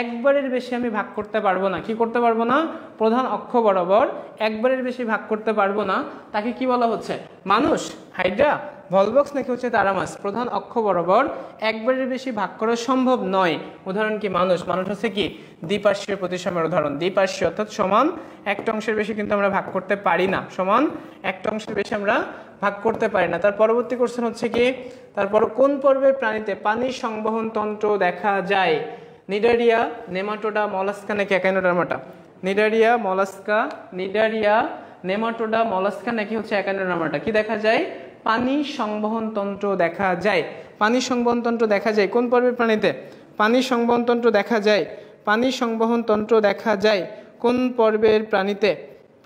Speaker 1: একবারের বেশি আমি ভাগ করতে পারবো না, কি করতে পারবো না? প্রধান অক্ষ বরাবর একবারের বেশি ভাগ করতে পারবো না, তাকে কি বলা হচ্ছে? মানুষ, হাইড্রা, ভলবক্স নাকি হচ্ছে তারামাছ? প্রধান অক্ষ বরাবর একবারের বেশি ভাগ করা সম্ভব নয়। উদাহরণ কি? মানুষ। মানুষ হচ্ছে কি দ্বিপার্শ্বীয় প্রতিসাম্যের উদাহরণ। দ্বিপার্শ্বীয় অর্থাৎ সমান একটা অংশের বেশি কিন্তু আমরা ভাগ করতে পারি না, সমান একটা অংশের বেশি আমরা ভাগ করতে পারি না। তার পরবর্তী কোশ্চেন হচ্ছে কি, তারপর কোন পর্বের প্রাণীতে পানির সংবহন তন্ত্র দেখা যায়? নিডারিয়া, নেমাটোডা, মলাস্কা নাকি Echinodermata? Cnidaria, mollusca, Cnidaria, nematoda, mollusca নাকি হচ্ছে একাইনোডার্মাটা? কি দেখা যায়? পানি সংবহন তন্ত্র দেখা যায়। পানি সংবহন তন্ত্র দেখা যায় কোন পর্বের প্রাণীতে? পানির সংবহন তন্ত্র দেখা যায়, পানির সংবহন তন্ত্র দেখা যায় কোন পর্বের প্রাণীতে?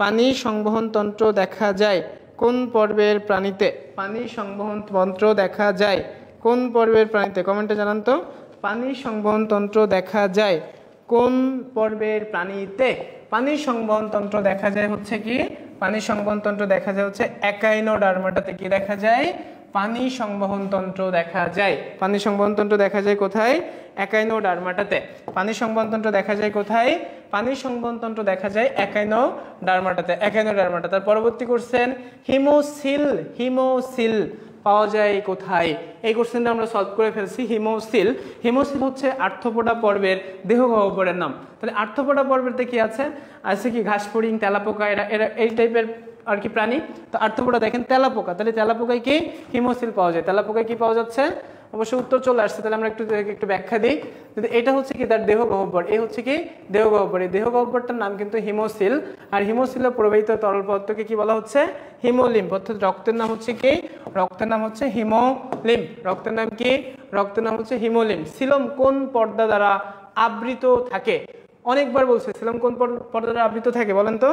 Speaker 1: পানির সংবহন তন্ত্র দেখা যায় কোন পর্বের প্রাণীতে? পানির সংবহন তন্ত্র দেখা যায় কোন পর্বের প্রাণীতে? কমেন্টে জানান তো, পানির সংবহন তন্ত্র দেখা যায় কোন পর্বের প্রাণীতে? পানির সংবহন তন্ত্র দেখা যায় হচ্ছে কি, পানির সংবহন তন্ত্র দেখা যায় হচ্ছে একাইনোডার্মাটাতে। কি দেখা যায়? পানি সংবহন তন্ত্র দেখা যায়। পানি সংবহন তন্ত্র দেখা যায় কোথায়? একাইনোডার্মাটাতে। পানি সংবহন তন্ত্র দেখা যায় কোথায়? পানি সংবহন তন্ত্র দেখা যায় একাইনোডার্মাটাতে। একাইনোডার্মাটা। তার পরবর্তী কোশ্চেন, হিমোসিল, হিমোসিল পাওয়া যায় কোথায়? এই কোশ্চেনটা আমরা সলভ করে ফেলছি। হিমোসিল, হিমোসিল হচ্ছে আর্থ্রোপোডা পর্বের দেহগহ্বরের নাম। তাহলে আর্থ্রোপোডা পর্বেতে কি আছে? আছে কি ঘাসফড়িং, তেলাপোকা, এরা এরা এই টাইপের আর কি প্রাণী। তো আর্থ্রোপোডা দেখেন তেলাপোকা, তাহলে তেলাপোকায় কি হিমোসিল পাওয়া যায়? তেলাপোকায় কি পাওয়া যাচ্ছে? অবশ্যই উত্তর চলে আসছে। তাহলে আমরা একটু ব্যাখ্যা দিই। কিন্তু এটা হচ্ছে কি তার দেহগহ্বর, এই হচ্ছে কি দেহগহ্বর। এই দেহগহ্বরটার নাম কিন্তু হিমোসিল। আর হিমোসিলে প্রবাহিত তরল পদার্থকে কি বলা হচ্ছে? হিমোলিম্ফ। অর্থাৎ রক্তের নাম হচ্ছে কি? রক্তের নাম হচ্ছে হিমোলিম্ফ। রক্তের নাম কি? রক্তের নাম হচ্ছে হিমোলিম্ফ। সিলম কোন পর্দা দ্বারা আবৃত থাকে? অনেকবার বলছে সিলম কোন পর্দা দ্বারা আবৃত থাকে, বলেন তো?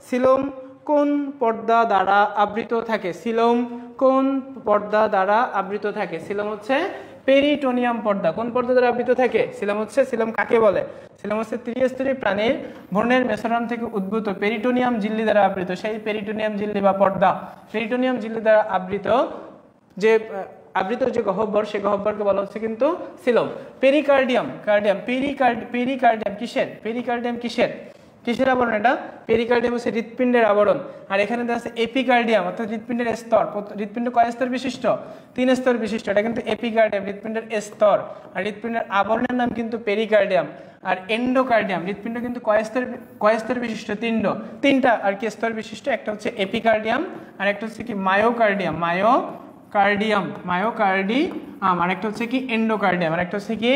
Speaker 1: সিলম কোন পর্দা দ্বারা আবৃত থাকে? সিলম কোন পর্দা দ্বারা আবৃত থাকে? সিলম হচ্ছে পেরিটোনিয়াম পর্দা। কোন পর্দা দ্বারা আবৃত থাকে? সিলম হচ্ছে, সিলম কাকে বলে? সিলম হচ্ছে ত্রিস্তরী প্রাণীর ভ্রূণের মেসোরাম থেকে উদ্ভূত পেরিটোনিয়াম ঝিল্লি দ্বারা আবৃত, সেই পেরিটোনিয়াম ঝিল্লি বা পর্দা, পেরিটোনিয়াম ঝিল্লি দ্বারা আবৃত যে গহ্বর, সে গহ্বরকে বলা হচ্ছে কিন্তু সিলম। পেরিকার্ডিয়াম, কার্ডিয়াম, পেরিকার্ডিয়াম কিসের? পেরিকার্ডিয়াম কিসের? কিসের আবরণ এটা? পেরিকার্ডিয়াম হচ্ছে হৃৎপিণ্ডের আবরণ। আর এখানে দেখা আছে এপিকার্ডিয়াম, অর্থাৎ হৃৎপিণ্ডের স্তর। হৃৎপিণ্ড কয় স্তর বিশিষ্ট? 3 স্তর বিশিষ্ট। এটা কিন্তু এপিকার্ডিয়াম, হৃৎপিণ্ডের স্তর। আর হৃৎপিণ্ডের আবরণের নাম কিন্তু পেরিকার্ডিয়াম। আর এন্ডোকার্ডিয়াম, হৃৎপিণ্ড কিন্তু কয় স্তর বিশিষ্ট? তিনটা আর কি স্তর বিশিষ্ট। একটা হচ্ছে এপিকার্ডিয়াম, আর একটা হচ্ছে কি মায়োকার্ডিয়াম, মায়োকার্ডিয়াম, আর একটা হচ্ছে কি এন্ডোকার্ডিয়াম, আর একটা হচ্ছে কি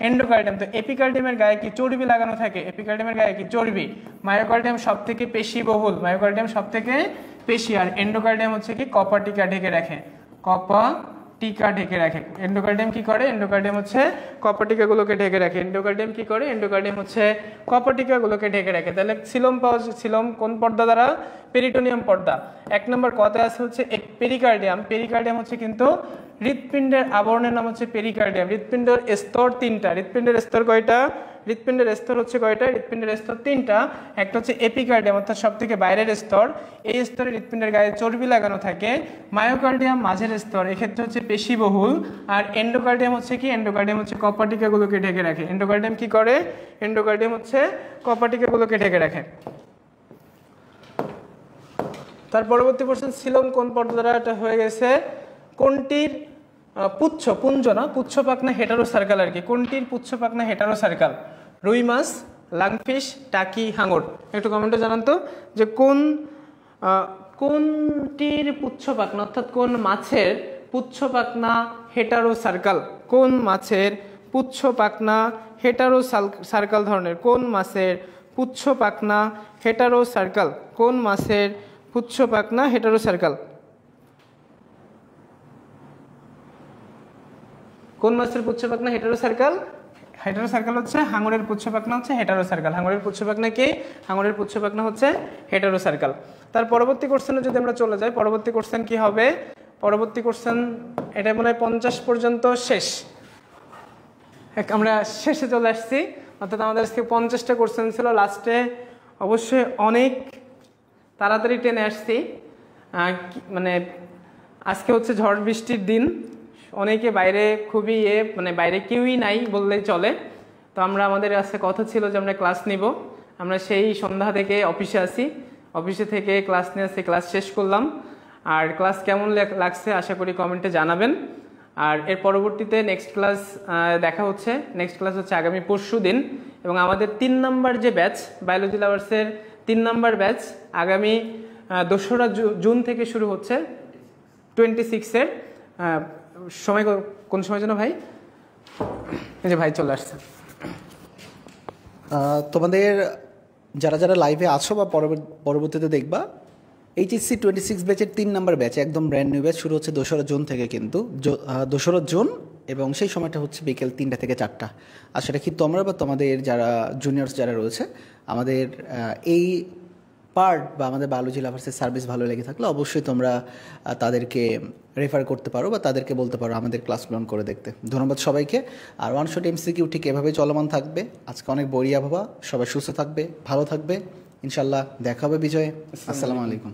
Speaker 1: এন্ডোকার্ডিয়াম। তো এপিকার্ডিয়ামের গায়ে কি চর্বি লাগানো থাকে? এপিকার্ডিয়ামের গায়ে কি চর্বি? মায়োকার্ডিয়াম সবথেকে পেশিবহুল, মায়োকার্ডিয়াম সবথেকে পেশি। আর এন্ডোকার্ডিয়াম হচ্ছে কি কপাটিকা ঢেকে রাখে, কপাটিকা ঢেকে রাখে। এন্ডোকার্ডিয়াম কি করে? এন্ডোকার্ডিয়াম হচ্ছে কপাটিকাগুলোকে ঢেকে রাখে। এন্ডোকার্ডিয়াম কি করে? এন্ডোকার্ডিয়াম হচ্ছে কপাটিকাগুলোকে ঢেকে রাখে। তাহলে সিলম পাওয়া যায়, সিলম কোন পর্দা দ্বারা? পেরিটোনিয়াম পর্দা। 1 নম্বর কথায় আছে হচ্ছে পেরিকার্ডিয়াম। পেরিকার্ডিয়াম হচ্ছে কিন্তু হৃৎপিণ্ডের আবরণের নাম হচ্ছে পেরিকার্ডিয়াম। হৃৎপিণ্ডের স্তর 3টা। হৃৎপিণ্ডের স্তর কয়টা? হৃৎপিণ্ডের স্তর হচ্ছে কয়টা? হৃৎপিণ্ডের স্তর 3টা। একটা হচ্ছে এপিকার্ডিয়াম, অর্থাৎ সব থেকে বাইরের স্তর। এই স্তরে হৃৎপিণ্ডের গায়ে চর্বি লাগানো থাকে। মায়োকার্ডিয়াম মাঝের স্তর, এক্ষেত্রে হচ্ছে পেশিবহুল। আর এন্ডোকার্ডিয়াম হচ্ছে কি? এন্ডোকার্ডিয়াম হচ্ছে কপাটিকাগুলোকে ঢেকে রাখে। এন্ডোকার্ডিয়াম কি করে? এন্ডোকার্ডিয়াম হচ্ছে কপাটিকাগুলোকে ঢেকে রাখে। তার পরবর্তী প্রশ্ন, সিলম কোন পর্দা দ্বারা? এটা হয়ে গেছে কোনটির পুচ্ছ পাখনা হেটারো সার্কাল আর কি। কোনটির পুচ্ছ পাখনা হেটারো সার্কাল? রুই মাছ, লাংফিশ, টাকি, হাঙর। একটু কমেন্টে জানান তো যে কোনটির পুচ্ছ পাখনা, অর্থাৎ কোন মাছের পুচ্ছ পাখনা হেটারো সার্কাল? কোন মাছের পুচ্ছ পাখনা হেটারো সার্কাল ধরনের? কোন মাছের পুচ্ছ পাখনা হেটারো সার্কাল? কোন মাছের পুচ্ছ পাখনা হেটারো সার্কাল? কোন মাছের পুচ্ছ পাখনা হেটারো সার্কাল? হেটারো সার্কাল হচ্ছে হাঙরের পুচ্ছ পাখনা হচ্ছে হেটারো সার্কাল। হাঙরের পুচ্ছ পাখনা কি? হাঙরের পুচ্ছ পাখনা হচ্ছে হেটারো সার্কাল। তার পরবর্তী কোশ্চেনে যদি আমরা চলে যাই, পরবর্তী কোশ্চেন কি হবে? পরবর্তী কোশ্চেন এটা মনে হয় 50 পর্যন্ত শেষ। আমরা শেষে চলে আসছি, অর্থাৎ আমাদের আজকে 50টা কোশ্চেন ছিল। লাস্টে অবশ্যই অনেক তাড়াতাড়ি টেনে আসছি, মানে আজকে হচ্ছে ঝড় বৃষ্টির দিন, অনেকে বাইরে খুবই বাইরে কেউই নাই বললেই চলে। তো আমাদের আজকে কথা ছিল যে আমরা ক্লাস নিব। আমরা সেই সন্ধ্যা থেকে অফিসে আসি, অফিসে থেকে ক্লাস নিয়ে আসি, ক্লাস শেষ করলাম। আর ক্লাস কেমন লাগছে আশা করি কমেন্টে জানাবেন। আর এর পরবর্তীতে নেক্সট ক্লাস দেখা হচ্ছে। নেক্সট ক্লাস হচ্ছে আগামী পরশু দিন, এবং আমাদের 3 নম্বর যে ব্যাচ বায়োলজি লাভার্সের 3 নম্বর ব্যাচ আগামী 2রা জুন থেকে শুরু হচ্ছে 26-এর সময়। কোন সময় যেন ভাই? এই যে ভাই চলে আসছে।
Speaker 2: তোমাদের যারা যারা লাইভে আছো বা পরবর্তীতে দেখবা, এইচএসসি 26 ব্যাচের 3 নম্বর ব্যাচ একদম ব্র্যান্ড নিউ ব্যাচ শুরু হচ্ছে 2রা জুন থেকে। কিন্তু 2রা জুন এবং সেই সময়টা হচ্ছে বিকেল 3টা থেকে 4টা। আর সেটা কি তোমরা বা তোমাদের যারা জুনিয়র্স যারা রয়েছে আমাদের এই পার্ট বা আমাদের বায়োলজি লাভার্সের সার্ভিস ভালো লেগে থাকলে অবশ্যই তোমরা তাদেরকে রেফার করতে পারো বা তাদেরকে বলতে পারো আমাদের ক্লাসগুলো অন করে দেখতে। ধন্যবাদ সবাইকে। আর ওয়ান শট এমসিকিউ ঠিক এভাবে চলমান থাকবে। আজকে অনেক বড়ি আবহাওয়া, সবাই সুস্থ থাকবে, ভালো থাকবে, ইনশাল্লাহ দেখা হবে বিজয়ে। আসসালামু আলাইকুম।